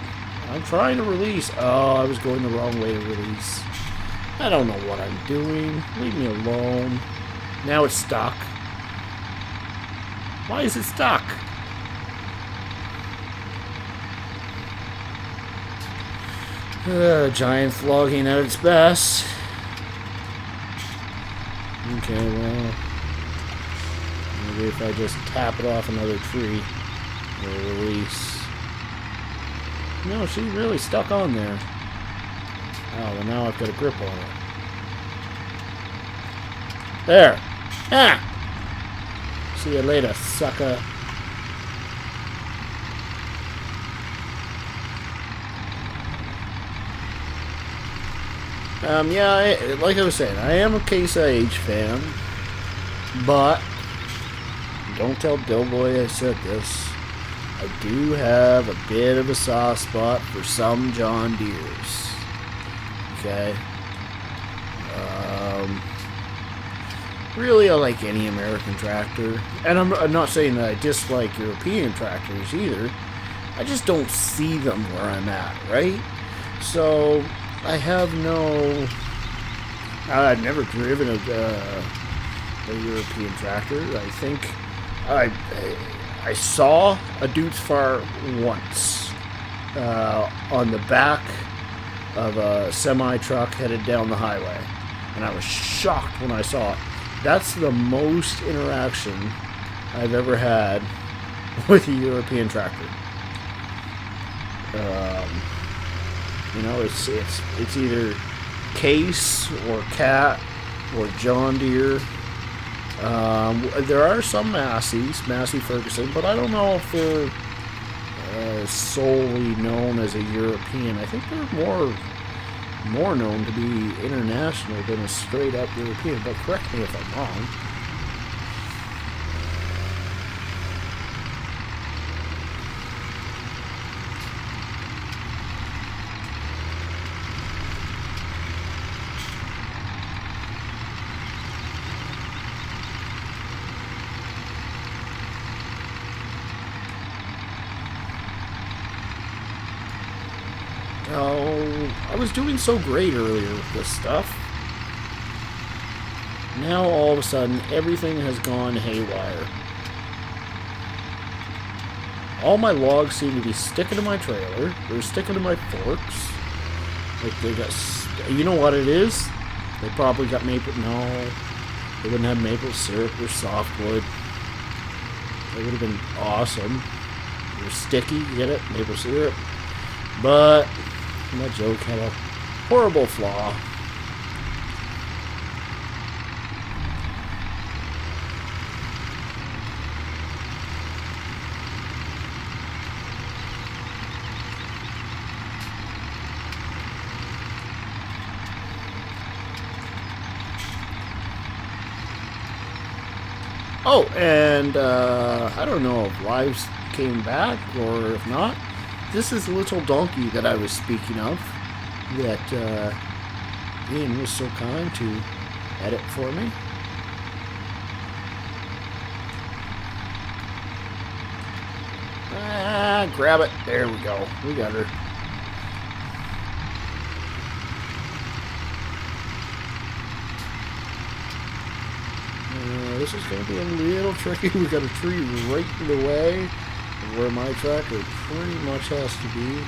I'm trying to release. Oh, I was going the wrong way to release. I don't know what I'm doing. Leave me alone. Now it's stuck. Why is it stuck? Giant logging at its best. Okay, well, maybe if I just tap it off another tree, it'll release. No, she's really stuck on there. Oh, well, now I've got a grip on it. There! Ah! See you later, sucker. Yeah, like I was saying, I am a Case IH fan, but don't tell Doughboy I said this. I do have a bit of a soft spot for some John Deeres. Okay? Really, I like any American tractor. And I'm not saying that I dislike European tractors either. I just don't see them where I'm at, right? So I have no. I've never driven a European tractor. I think I saw a Dude's Far once on the back of a semi-truck headed down the highway, and I was shocked when I saw it. That's the most interaction I've ever had with a European tractor. You know, it's either Case or Cat or John Deere. There are some Massey Ferguson, but I don't know if they're solely known as a European. I think they're more known to be international than a straight up European, but correct me if I'm wrong. Oh, I was doing so great earlier with this stuff. Now all of a sudden everything has gone haywire. All my logs seem to be sticking to my trailer. They're sticking to my forks. Like they got... You know what it is? They probably got maple... No. They wouldn't have maple syrup or softwood. That would have been awesome. They're sticky, you get it? Maple syrup. But... that joke had a horrible flaw. Oh, and I don't know if lives came back or if not. This is Little Donkey that I was speaking of, that Ian was so kind to edit for me. Grab it. There we go. We got her. This is going to be a little tricky. We got a tree right in the way where my tractor pretty much has to be.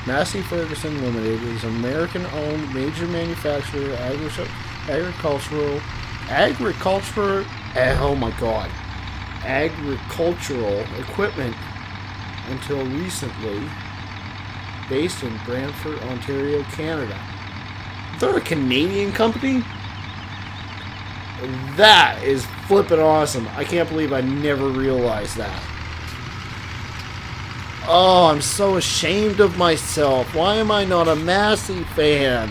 Massey Ferguson Limited is an American-owned major manufacturer of agricultural, oh my god, agricultural equipment until recently, based in Brantford, Ontario, Canada. They're a Canadian company? That is flippin' awesome. I can't believe I never realized that. Oh, I'm so ashamed of myself. Why am I not a Massey fan?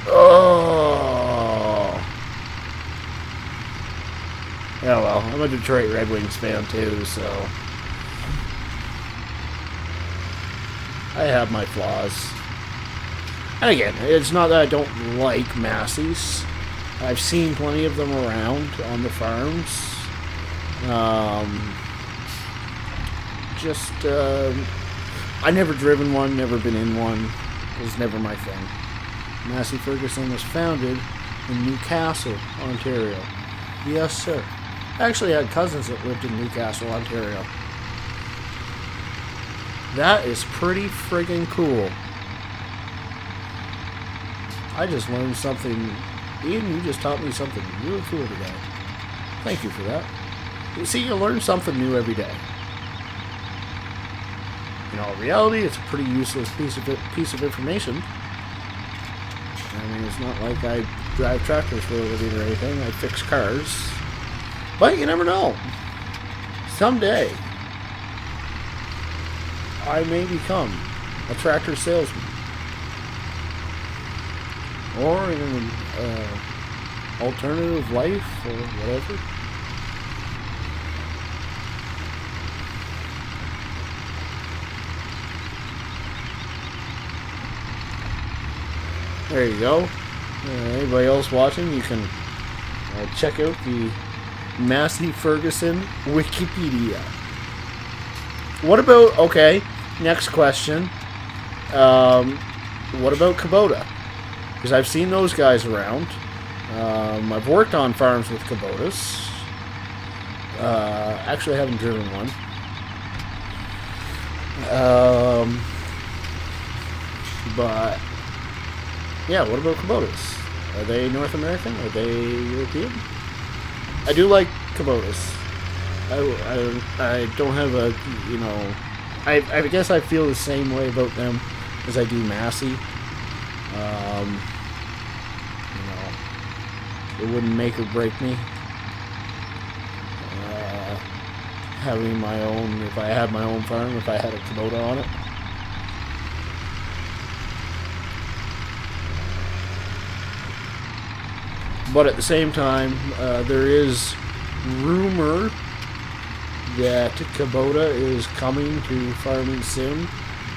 Oh. Yeah, well, I'm a Detroit Red Wings fan too, so I have my flaws. And again, it's not that I don't like Massey's. I've seen plenty of them around on the farms. I never driven one, never been in one. It was never my thing. Massey Ferguson was founded in Newcastle, Ontario. Yes, sir. I actually had cousins that lived in Newcastle, Ontario. That is pretty friggin' cool. I just learned something. Ian, you just taught me something really cool today. Thank you for that. You see, you learn something new every day. In all reality, it's a pretty useless piece of information. I mean, it's not like I drive tractors for a living or anything. I fix cars. But you never know. Someday, I may become a tractor salesman. Or in an alternative life or whatever. There you go. Anybody else watching, you can check out the Massey Ferguson Wikipedia. What about, okay, next question. What about Kubota? Because I've seen those guys around. I've worked on farms with Kubotas. Actually, I haven't driven one. But, yeah, what about Kubotas? Are they North American? Are they European? I do like Kubotas. I don't have a, you know... I guess I feel the same way about them as I do Massey. You know, it wouldn't make or break me. Having my own, if I had my own farm, if I had a Kubota on it. But at the same time, there is rumor that Kubota is coming to Farming Sim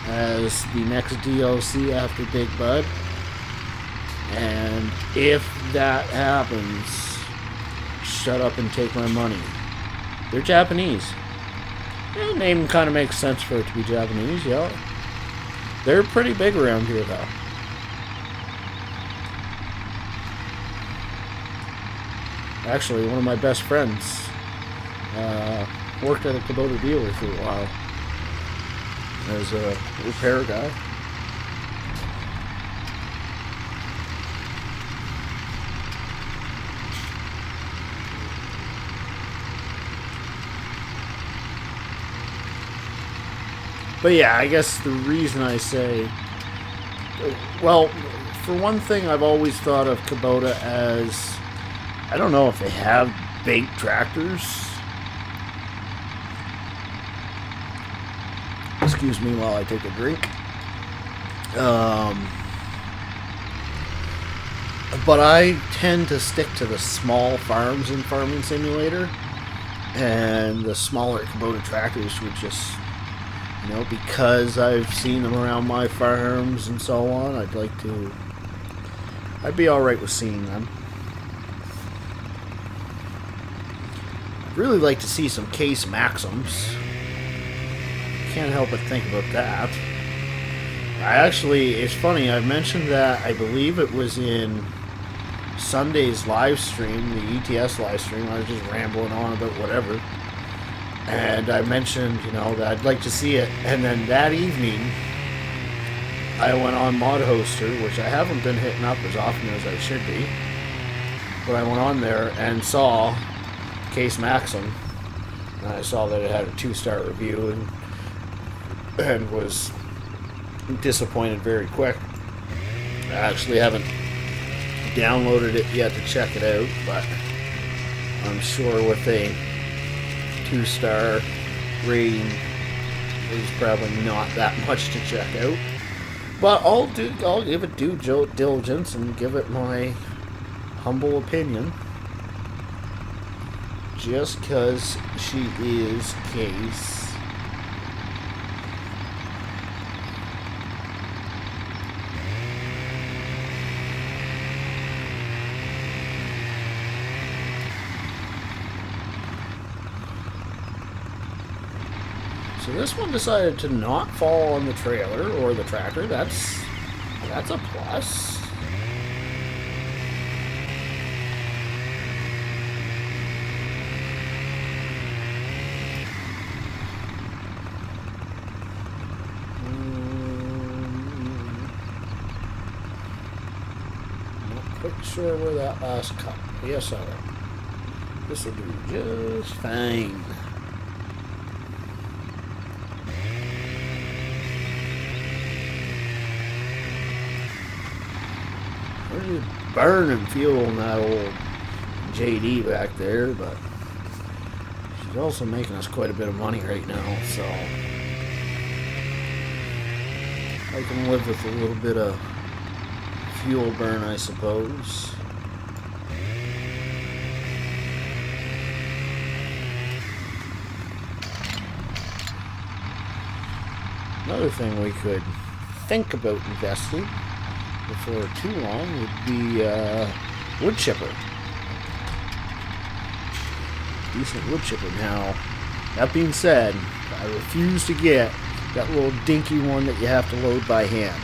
as the next DLC after Big Bud. And if that happens, shut up and take my money. They're Japanese. The name kind of makes sense for it to be Japanese, yeah. They're pretty big around here, though. Actually, one of my best friends worked at a Kubota dealer for a while as a repair guy. But yeah, I guess the reason I say, well, for one thing, I've always thought of Kubota as, I don't know if they have big tractors. Excuse me while I take a drink. But I tend to stick to the small farms in Farming Simulator, and the smaller Kubota tractors would just, you know, because I've seen them around my farms and so on, I'd be alright with seeing them. I'd really like to see some Case Maxims. Can't help but think about that. It's funny, I mentioned that, I believe it was in Sunday's live stream, the ETS live stream. I was just rambling on about whatever. And I mentioned, you know, that I'd like to see it. And then that evening, I went on Mod Hoster, which I haven't been hitting up as often as I should be. But I went on there and saw Case Maxim. And I saw that it had a 2-star review and was disappointed very quick. I actually haven't downloaded it yet to check it out, but I'm sure with a 2-star rating is probably not that much to check out. But I'll give it due diligence and give it my humble opinion. Just because she is Case. So this one decided to not fall on the trailer or the tractor. That's a plus. Not quite sure where that last cut. Yes, I will. This will do just fine. We're just burning fuel in that old JD back there, but she's also making us quite a bit of money right now, so I can live with a little bit of fuel burn, I suppose. Another thing we could think about investing before too long would be wood chipper. Decent wood chipper. Now, That being said, I refuse to get that little dinky one that you have to load by hand.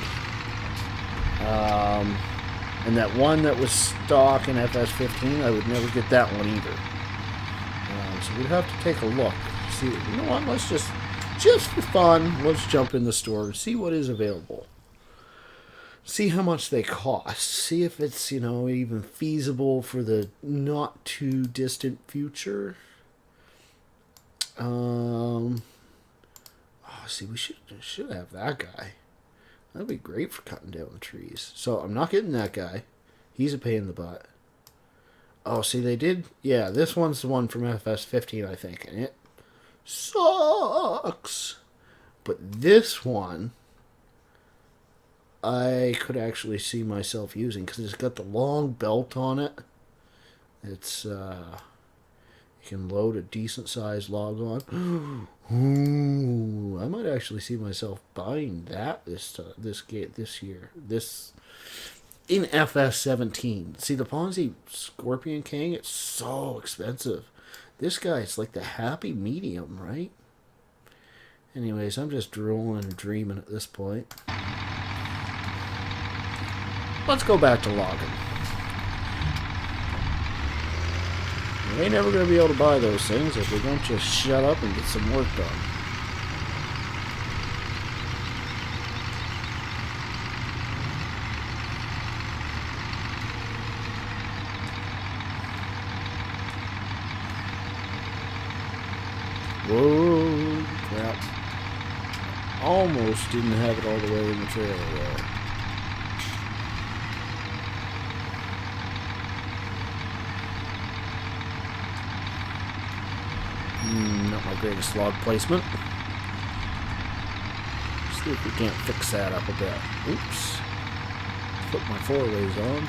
And that one that was stock in FS15, I would never get that one either. So we'd have to take a look. See, you know what? Let's just for fun, let's jump in the store and see what is available. See how much they cost. See if it's, even feasible for the not too distant future. See, we should have that guy. That'd be great for cutting down the trees. So I'm not getting that guy. He's a pain in the butt. Oh, see, they did. Yeah, this one's the one from FS15, I think, and it sucks. But this one, I could actually see myself using because it's got the long belt on it. It's you can load a decent sized log on. Ooh, I might actually see myself buying that this year. This in FS17. See, the Ponzi Scorpion King, it's so expensive. This guy, it's like the happy medium, right? Anyways, I'm just drooling and dreaming at this point. Let's go back to logging. We ain't never going to be able to buy those things if we don't just shut up and get some work done. Whoa, crap. Almost didn't have it all the way in the trailer there. Not my greatest log placement. See if we can't fix that up a bit. Oops. Put my 4-ways on.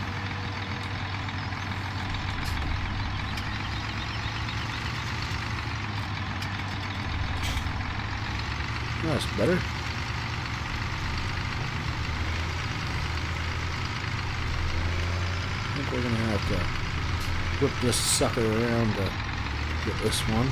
That's better. I think we're going to have to whip this sucker around to get this one.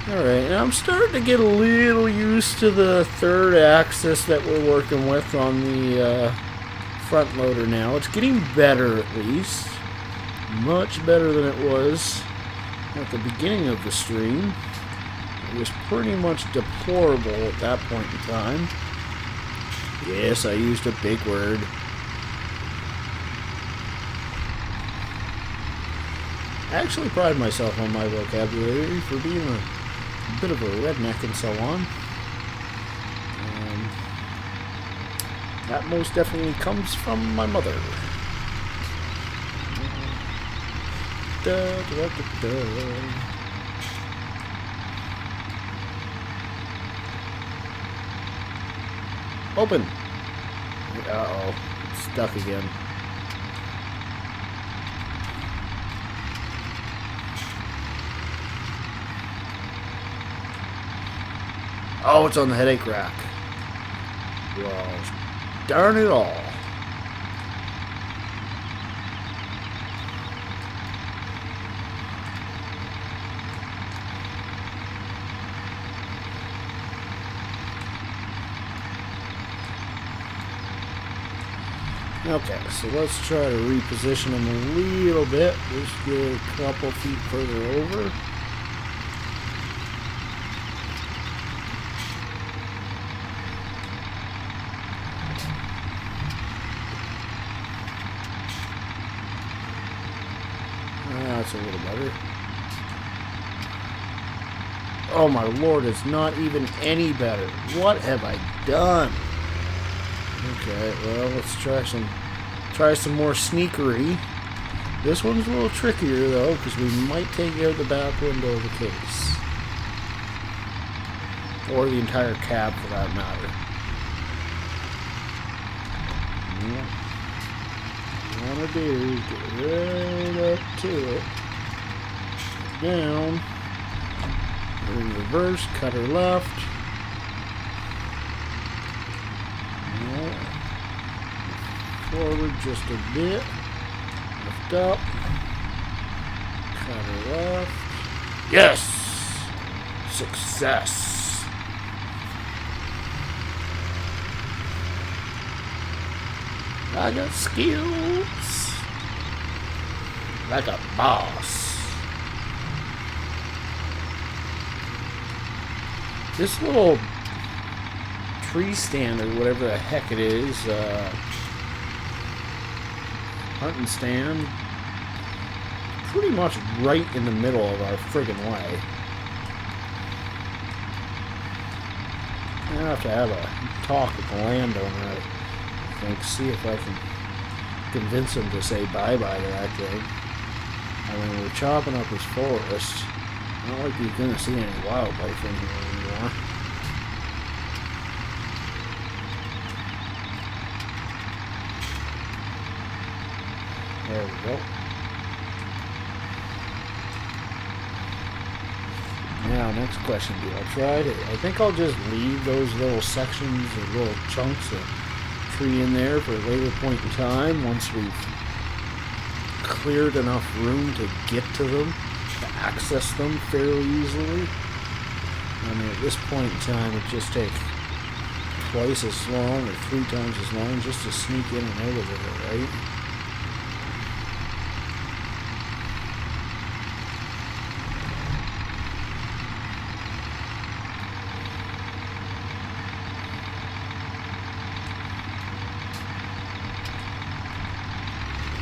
Alright, now I'm starting to get a little used to the third axis that we're working with on the front loader now. It's getting better at least. Much better than it was at the beginning of the stream. It was pretty much deplorable at that point in time. Yes, I used a big word. I actually pride myself on my vocabulary for being a bit of a redneck and so on. That most definitely comes from my mother. Da, da, da, da. Open! Uh-oh. It's stuck again. Oh, it's on the headache rack. Well, darn it all. Okay, so let's try to reposition them a little bit. Just get a couple feet further over. That's a little better. Oh my lord, it's not even any better. What have I done? Okay, well, let's try some more sneakery. This one's a little trickier though, because we might take out the back window of the case. Or the entire cab for that matter. What I want to do is get right up to it. Down. In reverse, cut her left. forward just a bit. Lift up. Cut her left. Yes! Success! I got skills. Like a boss. This little tree stand or whatever the heck it is, hunting stand, pretty much right in the middle of our friggin' way. I have to have a talk with the landowner, I think, see if I can convince him to say bye-bye to that thing. I mean, we're chopping up his forest. I don't like he's gonna see any wildlife in here anymore. There we go. Now, next question, do I try to... I think I'll just leave those little sections or little chunks of tree in there for a later point in time once we've cleared enough room to get to them, to access them fairly easily. I mean, at this point in time, it just takes twice as long or 3 times as long just to sneak in and out of there, right?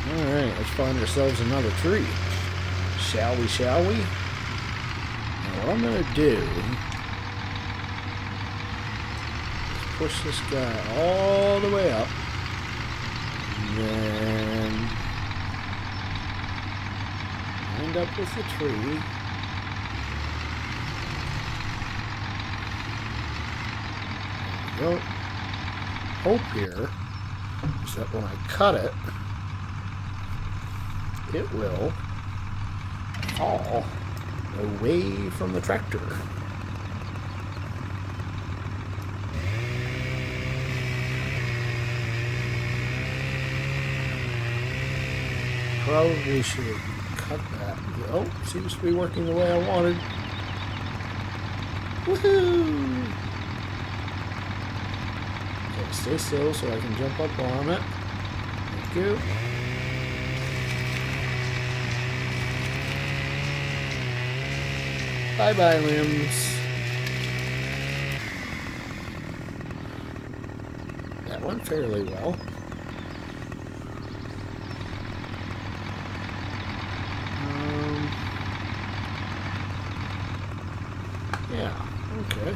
Alright, let's find ourselves another tree. Shall we, shall we? Now what I'm going to do is push this guy all the way up. And then wind up with the tree. There we go. Hope here is that when I cut it, it will fall away from the tractor. Probably should have cut that. Oh, seems to be working the way I wanted. Woohoo! Okay, stay still so I can jump up on it. Thank you. Bye-bye, limbs. That went fairly well. Yeah, okay.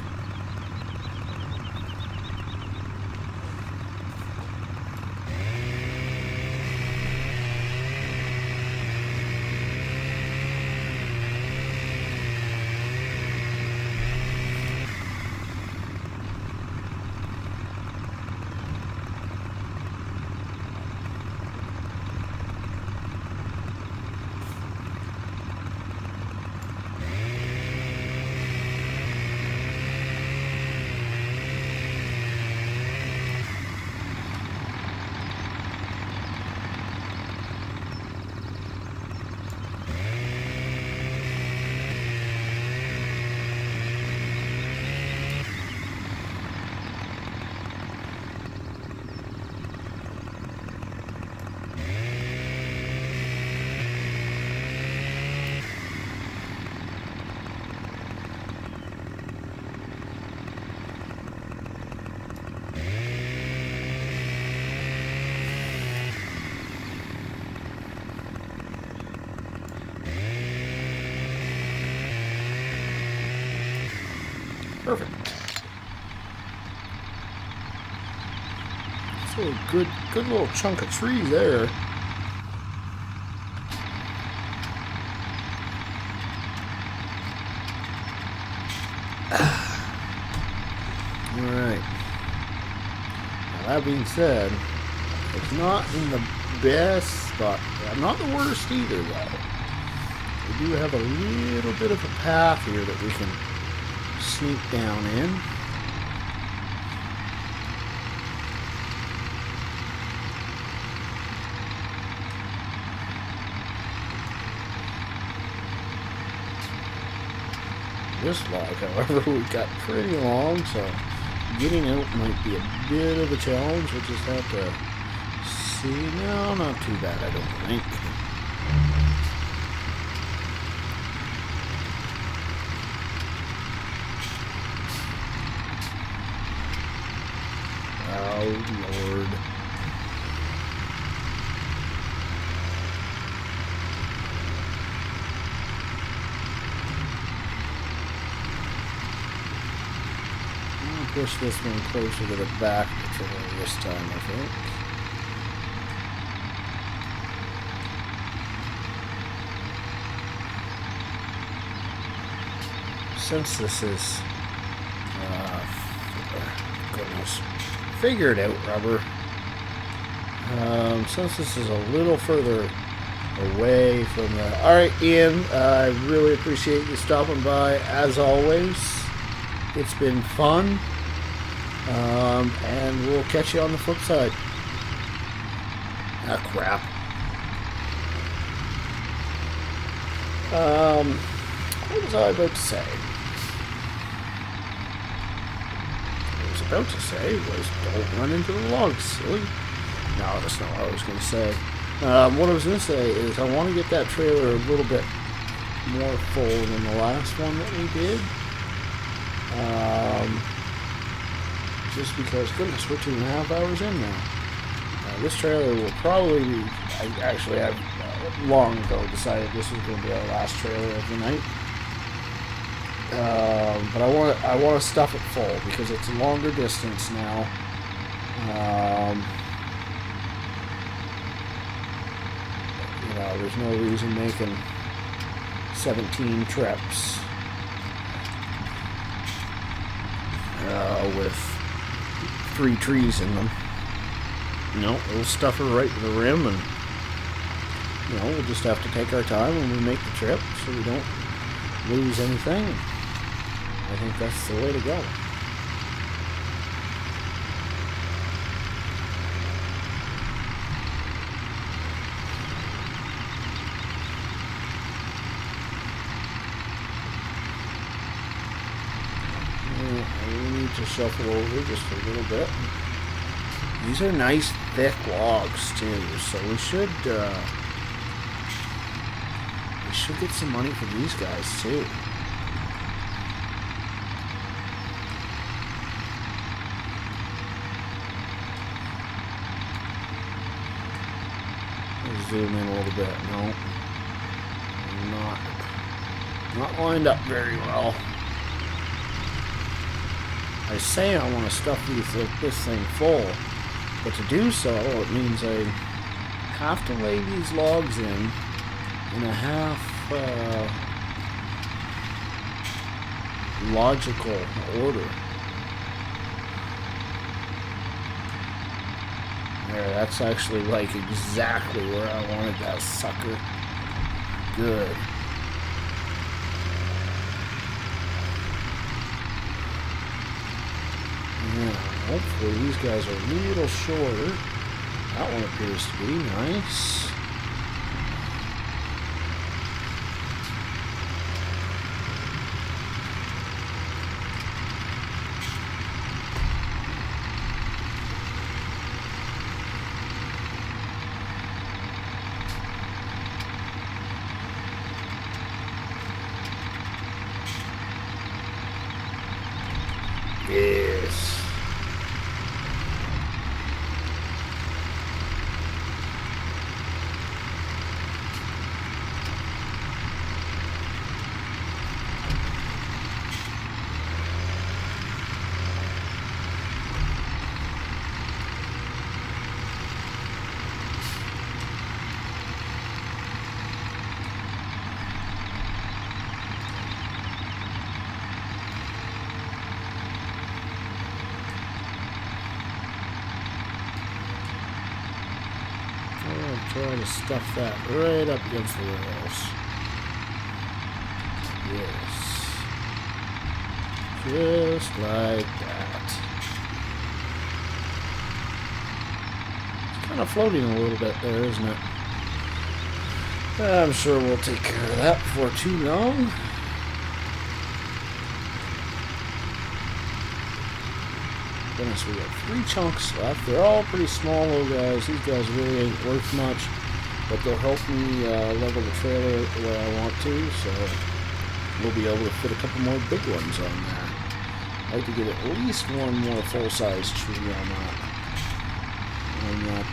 Perfect. So good little chunk of tree there. Alright. Now that being said, it's not in the best spot. Not the worst either, though. We do have a little bit of a path here that we can sneak down in. This log, however, we got pretty long, so getting out might be a bit of a challenge. We'll just have to see. No, not too bad, I don't think. Oh, Lord. I'll push this one closer to the back of the trailer this time, I think. Since this is, goodness, figure it out, rubber. Since this is a little further away from the... Alright, Ian, I really appreciate you stopping by, as always. It's been fun. And we'll catch you on the flip side. Ah, crap. What was I about to say? Don't run into the logs, silly. No, that's not what I was going to say. What I was going to say is I want to get that trailer a little bit more full than the last one that we did. Just because, goodness, we're 2.5 hours in now. This trailer will probably be, I've long ago decided this was going to be our last trailer of the night. But I want to stuff it full because it's a longer distance now. You know, there's no reason making 17 trips with 3 trees in them. You know, we'll stuff her right to the rim, and you know, we'll just have to take our time when we make the trip so we don't lose anything. I think that's the way to go. We need to shuffle over just a little bit. These are nice thick logs too, so we should get some money for these guys too. Zoom in a little bit. No, not lined up very well. I say I want to stuff this thing full, but to do so, it means I have to lay these logs in a half logical order. There, that's actually like exactly where I wanted that sucker. Good. Yeah, hopefully these guys are a little shorter. That one appears to be nice. Yes. Try to stuff that right up against the rails. Yes. Just like that. It's kind of floating a little bit there, isn't it? I'm sure we'll take care of that before too long. goodness, we got 3 chunks left. They're all pretty small little guys. These guys really ain't worth much, but they'll help me level the trailer the way I want to, so we'll be able to fit a couple more big ones on there. I'd like to get at least one more full-size tree on that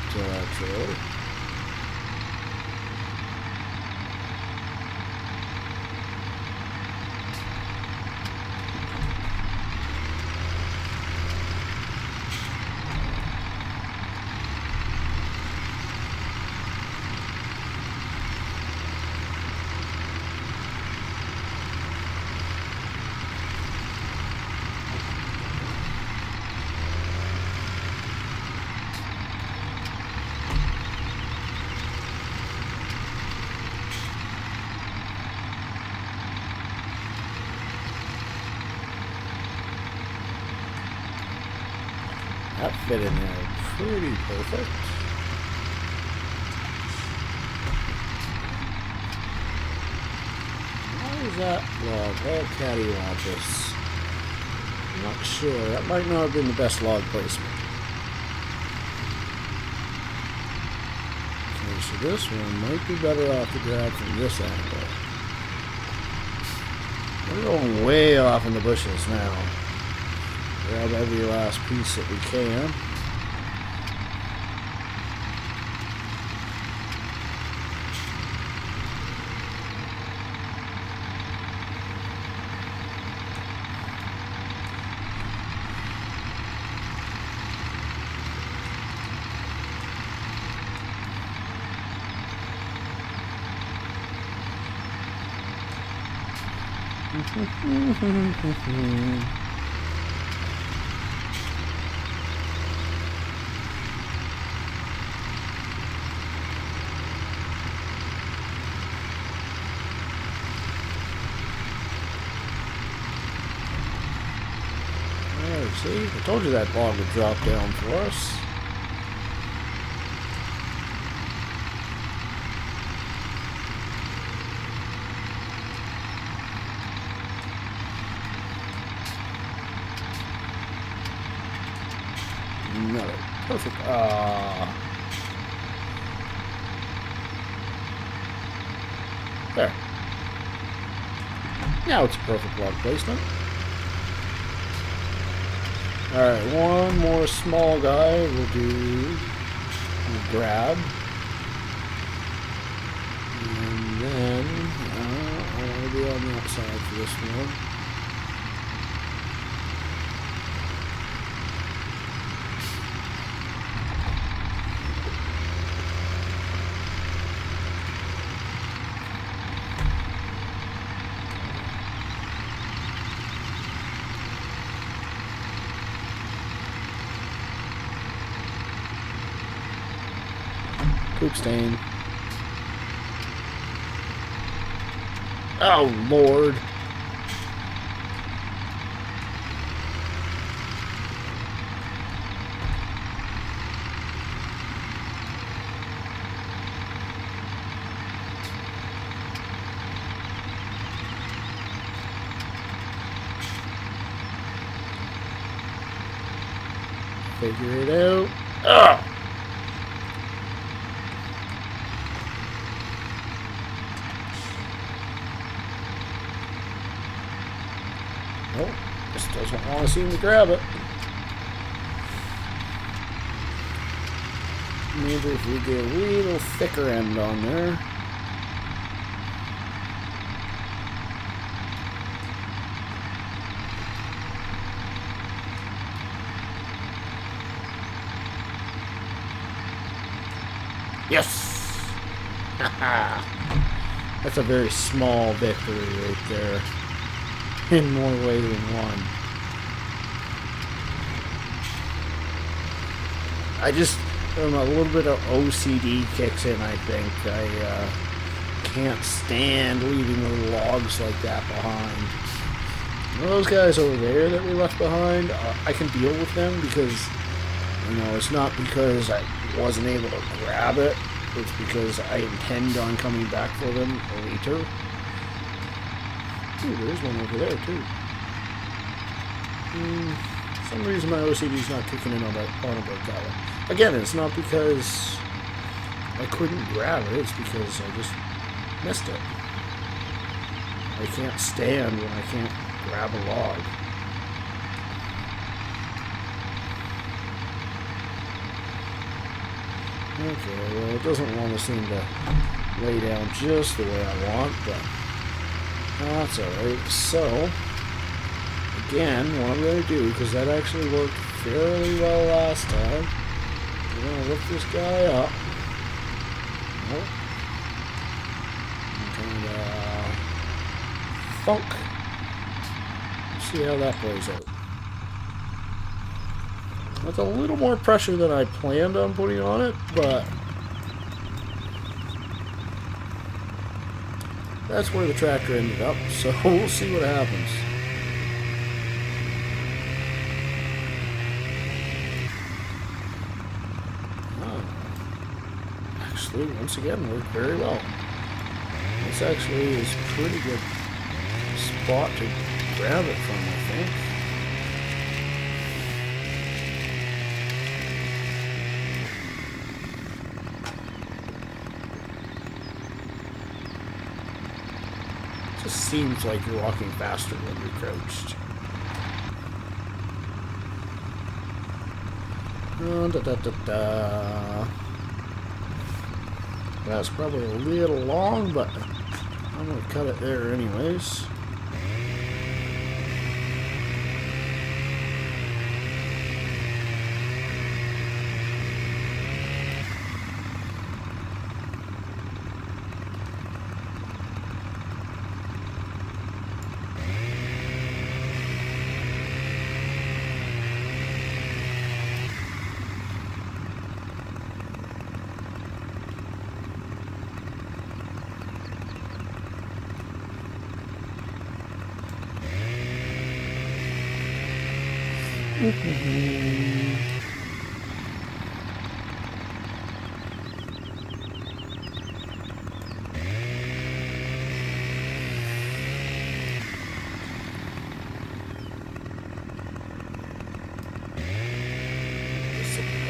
trailer. That fit in there pretty perfect. Why is that log all cattywampus? I'm not sure. That might not have been the best log placement. Okay, so this one might be better off to grab from this angle. We're going way off in the bushes now. Grab every last piece that we can. See, I told you that log would drop down for us. Another perfect. There. Now it's a perfect log placement. Alright, one more small guy we'll grab. And then, I want to be on the outside for this one. Poop stain. Oh, Lord. Figure it out. Ugh! Oh, just doesn't want to seem to grab it. Maybe if we get a little thicker end on there. Yes! Haha! That's a very small victory right there. In more ways than one. A little bit of OCD kicks in, I think. I can't stand leaving the logs like that behind. Those guys over there that we left behind, I can deal with them because, it's not because I wasn't able to grab it. It's because I intend on coming back for them later. Ooh, there's one over there, too. For some reason my OCD's not kicking in on about that one. Again, it's not because I couldn't grab it, it's because I just missed it. I can't stand when I can't grab a log. Okay, well, it doesn't want to seem to lay down just the way I want, but that's alright. So, again, what I'm going to do, because that actually worked fairly well last time, I'm going to lift this guy up. And thunk. See how that plays out. That's a little more pressure than I planned on putting on it, but that's where the tractor ended up, so we'll see what happens. Oh. Actually, once again, worked very well. This actually is a pretty good spot to grab it from, I think. Just seems like you're walking faster when you're crouched. That's probably a little long, but I'm going to cut it there anyways.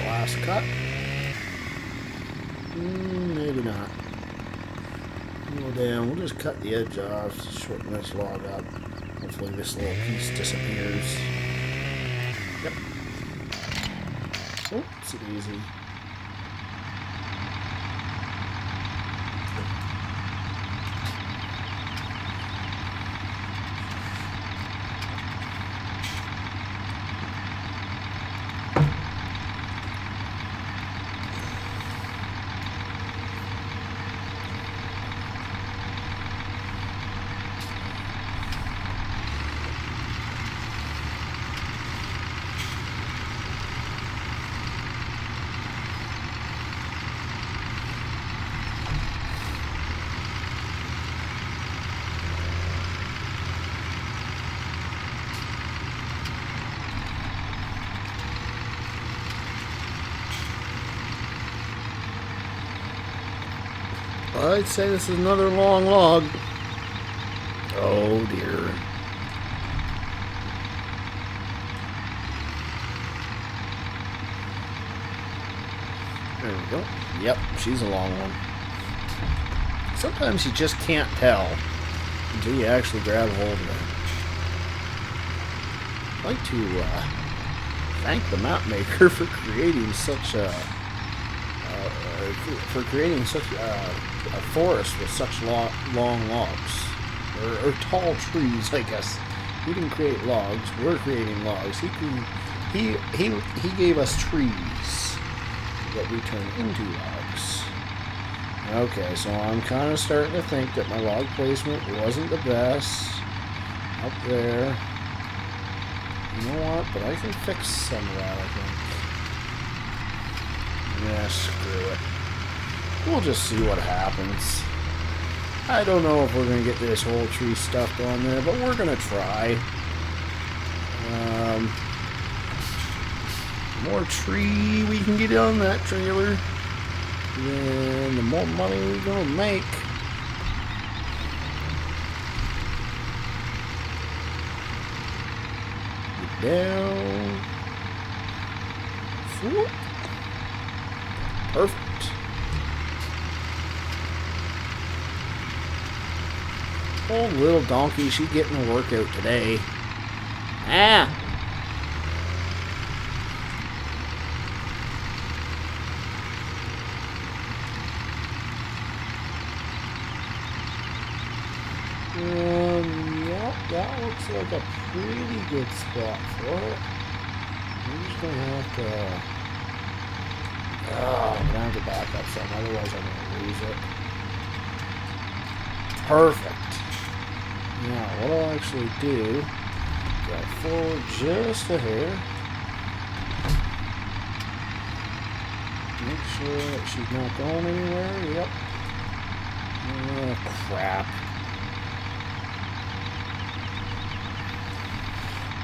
Last cut. Maybe not. Go down. We'll just cut the edge off, shorten this log up. Hopefully this little piece disappears. Yep. Oops, it's easy. I'd say this is another long log. Oh dear. There we go. Yep, she's a long one. Sometimes you just can't tell until you actually grab hold of it. I'd like to thank the map maker for creating such a forest with such long logs, or tall trees, I guess. He didn't create logs. We're creating logs. He gave us trees that we turn into logs. Okay, so I'm kind of starting to think that my log placement wasn't the best up there. You know what? But I can fix some of that, I think. Yeah, screw it. We'll just see what happens. I don't know if we're going to get this whole tree stuffed on there, but we're going to try. The more tree we can get on that trailer, then the more money we're going to make. down. Whoop. Perfect. Oh, little donkey, she getting a workout today. Ah! Yep, that looks like a pretty good spot for it. I'm just gonna have to, I'm gonna have to back up some, otherwise I'm gonna lose it. Perfect. Now, what I'll actually do, drive forward just a hair. Make sure that she's not going anywhere. Yep. Oh, crap.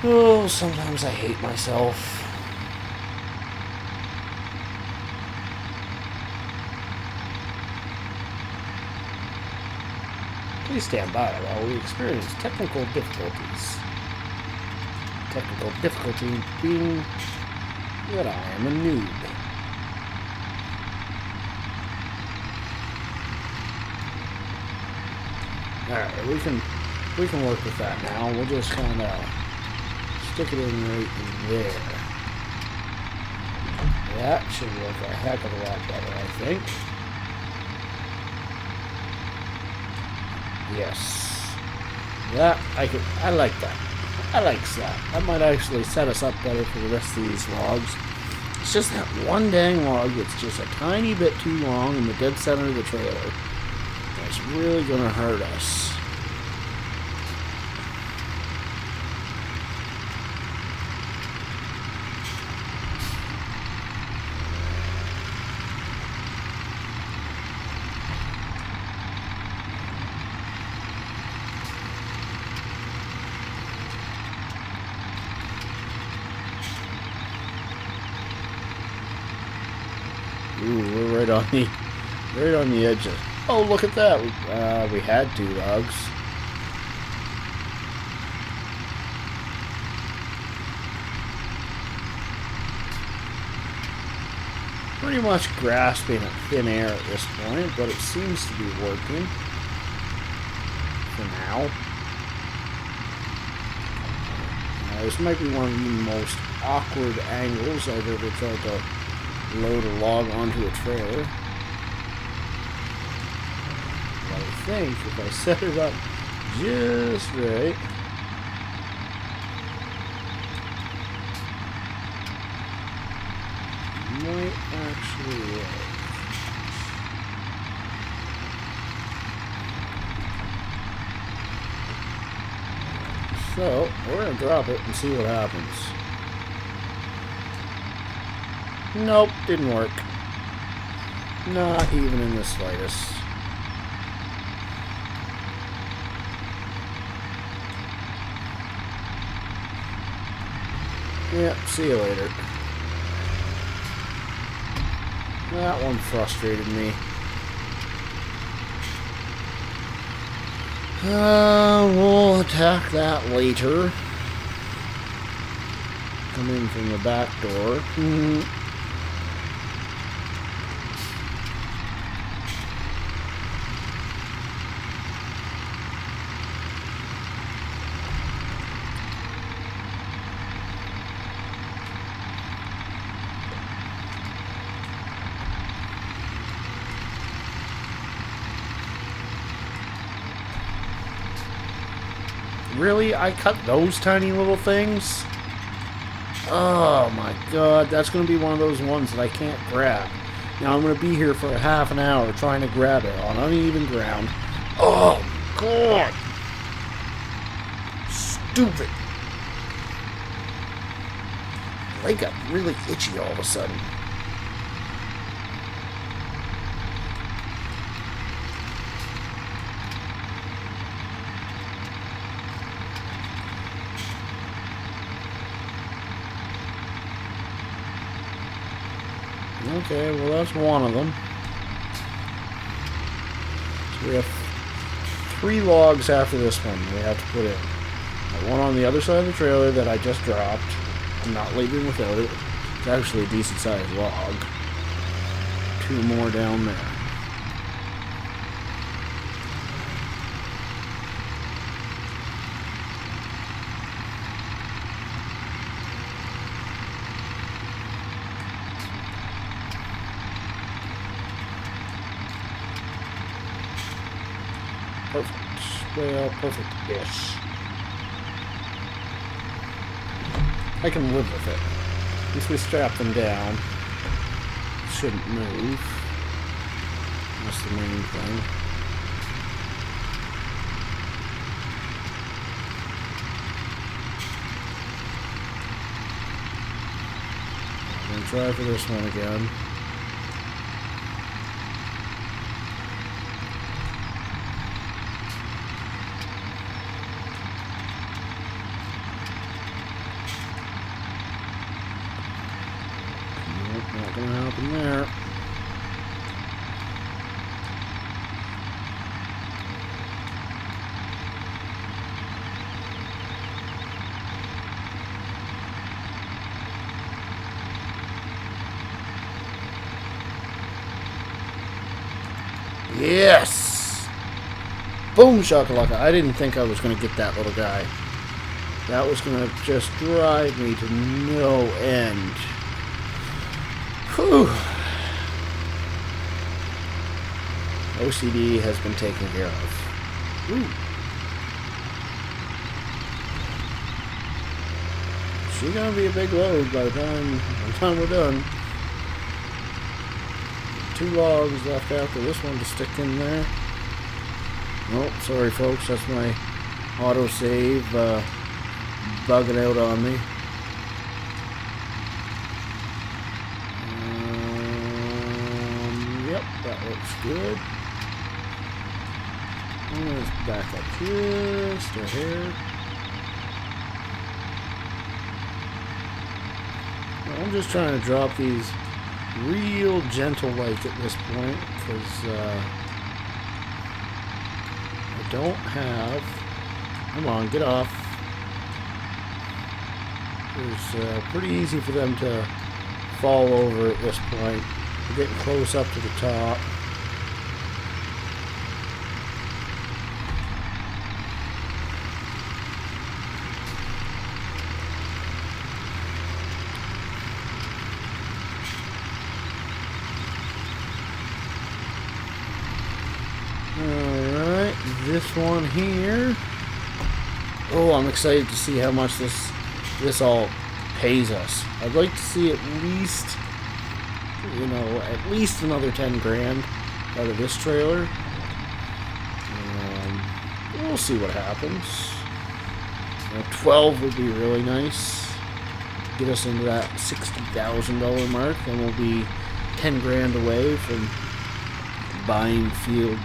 Oh, sometimes I hate myself. Please stand by while we experience technical difficulties. Technical difficulty being that I am a noob. Alright, we can work with that now. We'll just kind of stick it in right in there. That should work a heck of a lot better, I think. Yes. Yeah, I like that. I like that. That might actually set us up better for the rest of these logs. It's just that one dang log that's just a tiny bit too long in the dead center of the trailer. That's really gonna hurt us. Ooh, we're right on the edge of. Oh, look at that! We had 2 logs. Pretty much grasping at thin air at this point, but it seems to be working for now. This might be one of the most awkward angles I've ever tried to load a log onto a trailer. But I think if I set it up just right, it might actually work. So, we're going to drop it and see what happens. Nope, didn't work. Not even in the slightest. Yep, see you later. That one frustrated me. We'll attack that later. Come in from the back door. Really? I cut those tiny little things? Oh my god, that's going to be one of those ones that I can't grab. Now I'm going to be here for a half an hour trying to grab it on uneven ground. Oh god! Stupid! My leg got really itchy all of a sudden. Okay, well that's one of them. So we have 3 logs after this one we have to put in. The one on the other side of the trailer that I just dropped, I'm not leaving without it. It's actually a decent sized log. 2 more down there. Perfect. Well, perfect-ish. I can live with it. Once we strap them down, shouldn't move. That's the main thing. I'm going to try for this one again. Not gonna happen there. Yes! Boom shakalaka. I didn't think I was gonna get that little guy. That was gonna just drive me to no end. Whew. OCD has been taken care of. Ooh. She's gonna be a big load by the time we're done. 2 logs left after this one to stick in there. Oh, sorry folks, that's my autosave bugging out on me. Yep, that looks good. I'm going to back up just a hair. I'm just trying to drop these real gentle-like at this point, because I don't have... Come on, get off. It's pretty easy for them to fall over at this point. We're getting close up to the top. Alright, this one here. Oh, I'm excited to see how much this all pays us. I'd like to see at least, you know, at least another 10 grand out of this trailer. We'll see what happens. 12 would be really nice. Get us into that $60,000 mark, then we'll be 10 grand away from buying field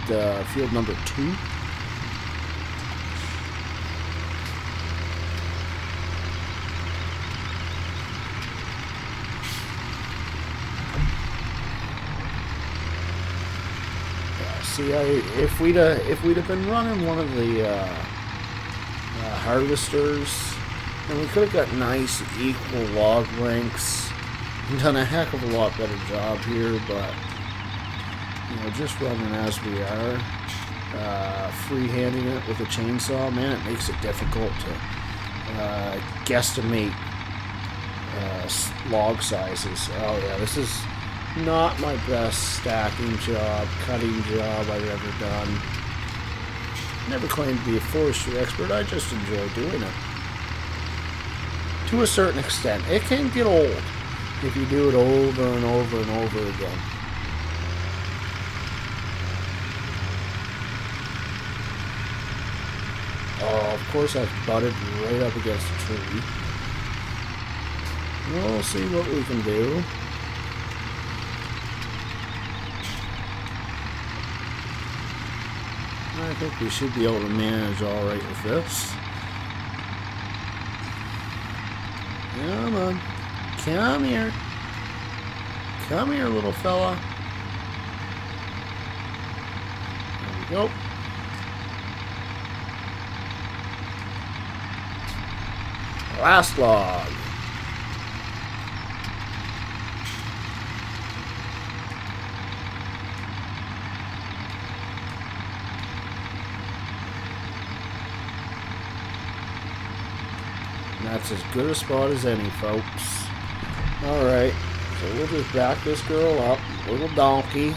number 2. See, if we'd have been running one of the harvesters, then we could have got nice equal log lengths and done a heck of a lot better job here. But you know, just running as we are, freehanding it with a chainsaw, man, it makes it difficult to guesstimate log sizes. Oh yeah, this is not my best stacking job, cutting job I've ever done. Never claimed to be a forestry expert, I just enjoy doing it. To a certain extent. It can get old if you do it over and over and over again. Oh, of course I've butted right up against a tree. We'll see what we can do. I think we should be able to manage alright with this. Come on. Come here. Come here, little fella. There we go. Last log. And that's as good a spot as any, folks. Alright, so we'll just back this girl up. Little donkey.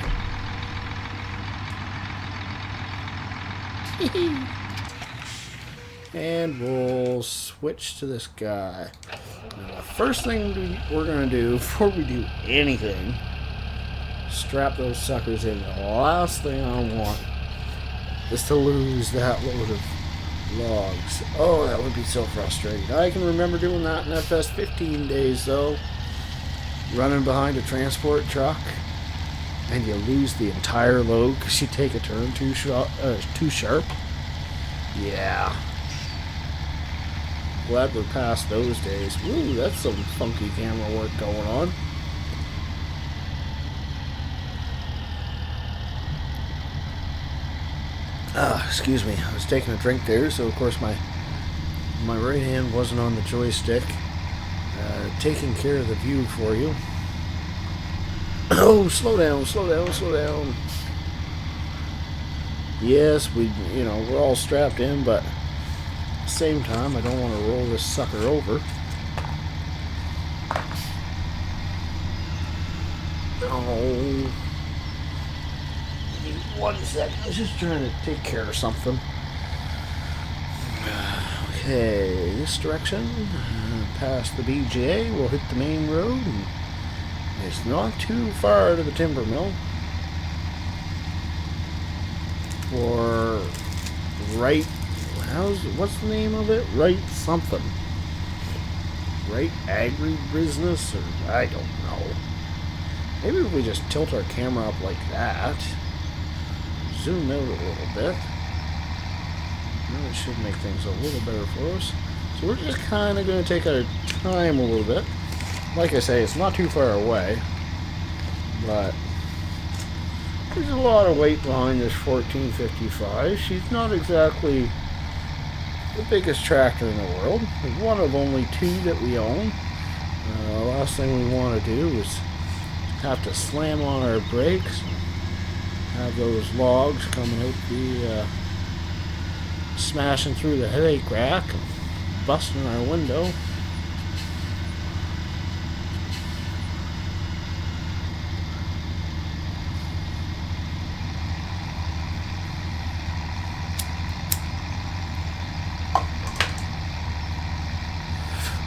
And we'll switch to this guy. Now, the first thing we're going to do before we do anything, strap those suckers in. The last thing I want is to lose that load of logs. Oh, that would be so frustrating. I can remember doing that in FS 15 days, though. Running behind a transport truck, and you lose the entire load because you take a turn too sharp. Yeah. Glad we're past those days. Woo, that's some funky camera work going on. Excuse me. I was taking a drink there, so of course my right hand wasn't on the joystick. Taking care of the view for you. Oh, slow down, slow down, slow down. Yes, we're all strapped in, but at the same time, I don't want to roll this sucker over. Oh. Give me 1 second. I was just trying to take care of something. Okay, this direction, past the BJA, we'll hit the main road, and it's not too far to the timber mill. Or right, what's the name of it? Right something. Right agribusiness, or I don't know. Maybe if we just tilt our camera up like that, zoom out a little bit. It should make things a little better for us. So we're just kind of going to take our time a little bit. Like I say, it's not too far away, but there's a lot of weight behind this 1455. She's not exactly the biggest tractor in the world. It's one of only 2 that we own. The last thing we want to do is have to slam on our brakes and have those logs coming out the smashing through the headache rack and busting our window.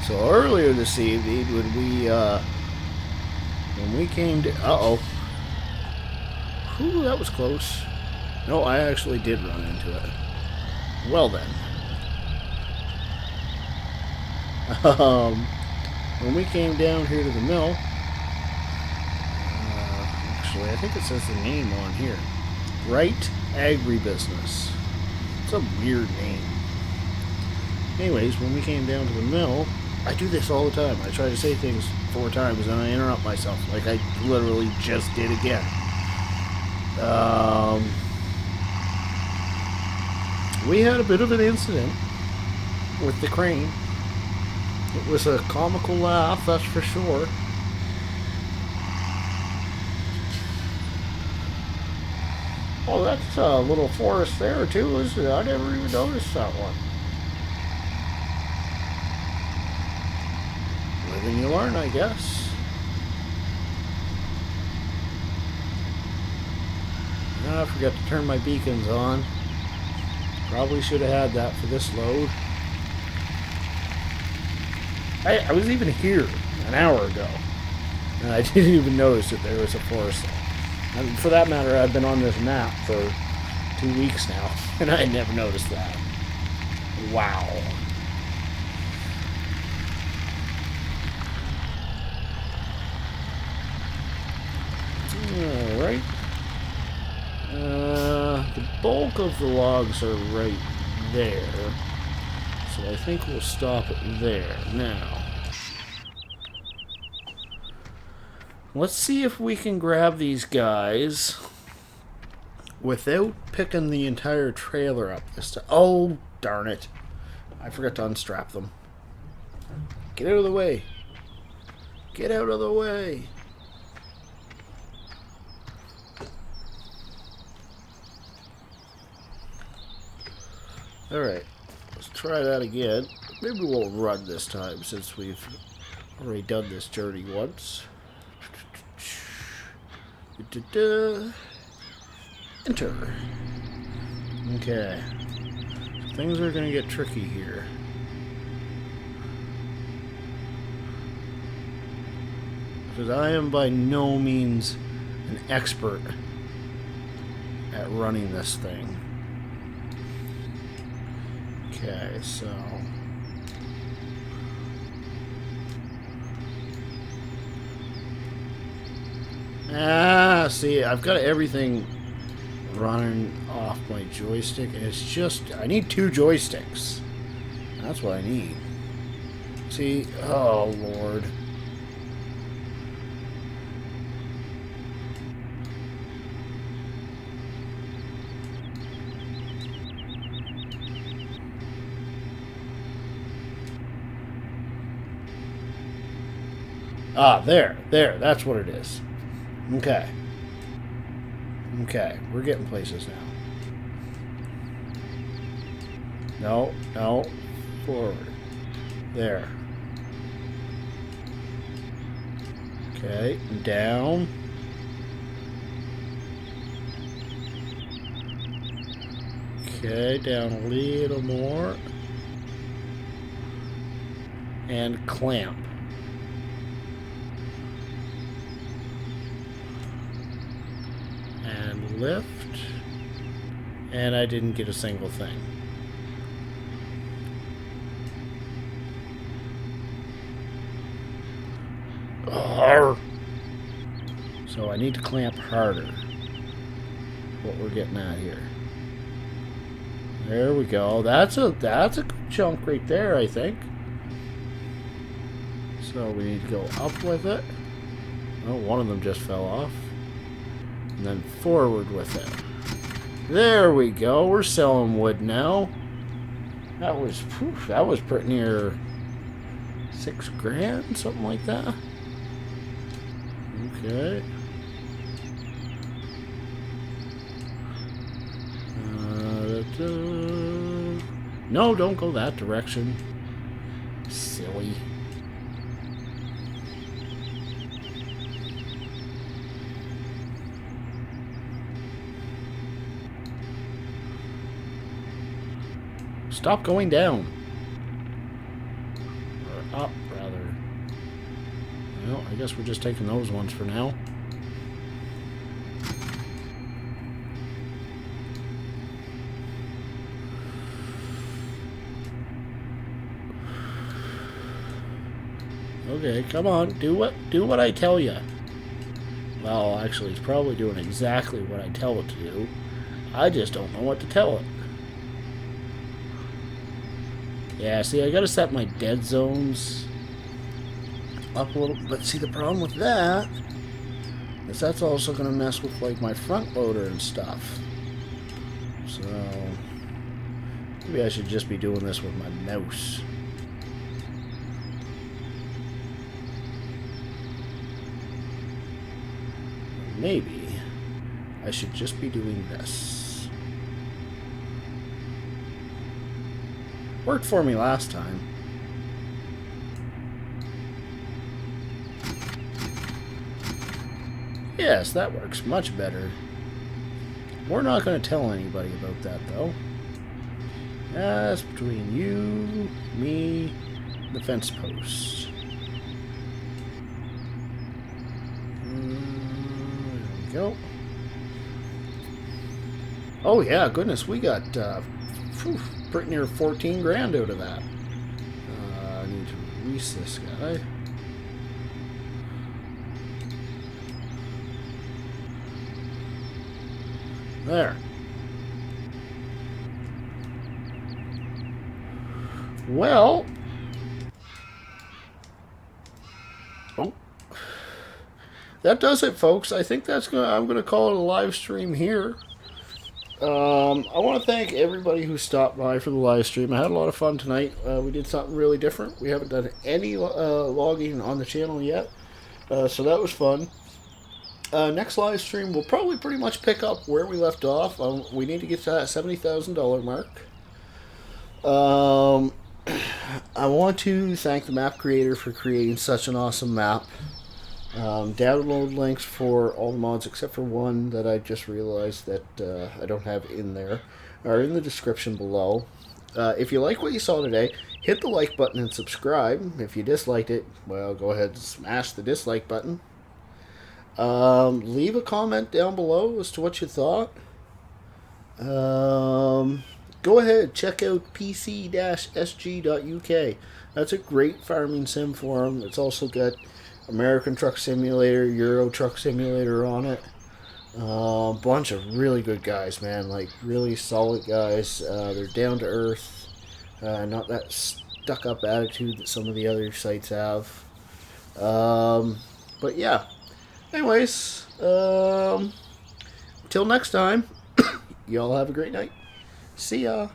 So earlier this evening, when we came to, whew, that was close. No, I actually did run into it. Well then. When we came down here to the mill, actually I think it says the name on here. Right Agribusiness. It's a weird name. Anyways, when we came down to the mill, I do this all the time. I try to say things 4 times and I interrupt myself, like I literally just did again. We had a bit of an incident with the crane. It was a comical laugh, that's for sure. Oh, that's a little forest there too, isn't it? I never even noticed that one. Living you learn, I guess. I forgot to turn my beacons on. Probably should have had that for this load. I was even here an hour ago, and I didn't even notice that there was a forest there. And for that matter, I've been on this map for 2 weeks now, and I never noticed that. Wow. Alright. The bulk of the logs are right there. So I think we'll stop it there. Now, let's see if we can grab these guys without picking the entire trailer up this time. Oh, darn it. I forgot to unstrap them. Get out of the way. Get out of the way. Alright. Let's try that again. Maybe we'll run this time since we've already done this journey once. Enter. Okay. Things are going to get tricky here. Because I am by no means an expert at running this thing. Okay, so... see, I've got everything running off my joystick, and it's just... I need 2 joysticks. That's what I need. See? Oh, Lord. Ah, there. That's what it is. Okay. Okay, we're getting places now. No. Forward. There. Okay, down. Okay, down a little more. And clamp. And lift. And I didn't get a single thing. So I need to clamp harder. What we're getting at here. There we go. That's a good chunk right there, I think. So we need to go up with it. Oh, one of them just fell off. And then forward with it. There we go. We're selling wood now. That was pretty near $6 grand, something like that. Okay. No, don't go that direction. Silly. Stop going down. Or up, rather. Well, I guess we're just taking those ones for now. Okay, come on. Do what I tell you. Well, actually, it's probably doing exactly what I tell it to do. I just don't know what to tell it. Yeah, see, I gotta set my dead zones up a little. But see, the problem with that is that's also gonna mess with, like, my front loader and stuff. So maybe I should just be doing this with my mouse. Maybe I should just be doing this. Worked for me last time. Yes, that works much better. We're not going to tell anybody about that, though. That's between you, me, and the fence post. Go. Oh yeah, goodness, we got pretty near 14 grand out of that. I need to release this guy. There. Well. Oh. That does it, folks. I think that's I'm gonna call it a live stream here. I want to thank everybody who stopped by for the live stream. I had a lot of fun tonight. We did something really different. We haven't done any logging on the channel yet, so that was fun. Next live stream, we'll probably pretty much pick up where we left off. We need to get to that $70,000 mark. I want to thank the map creator for creating such an awesome map. Download links for all the mods except for one that I just realized that I don't have in there are in the description below. If you like what you saw today, hit the like button and subscribe. If you disliked it, well, go ahead and smash the dislike button. Leave a comment down below as to what you thought. Go ahead, check out pc-sg.uk. That's a great farming sim forum. It's also got American Truck Simulator, Euro Truck Simulator on it. Bunch of really good guys, man. Like, really solid guys. They're down to earth. Not that stuck-up attitude that some of the other sites have. But yeah. Anyways, till next time, y'all have a great night. See ya.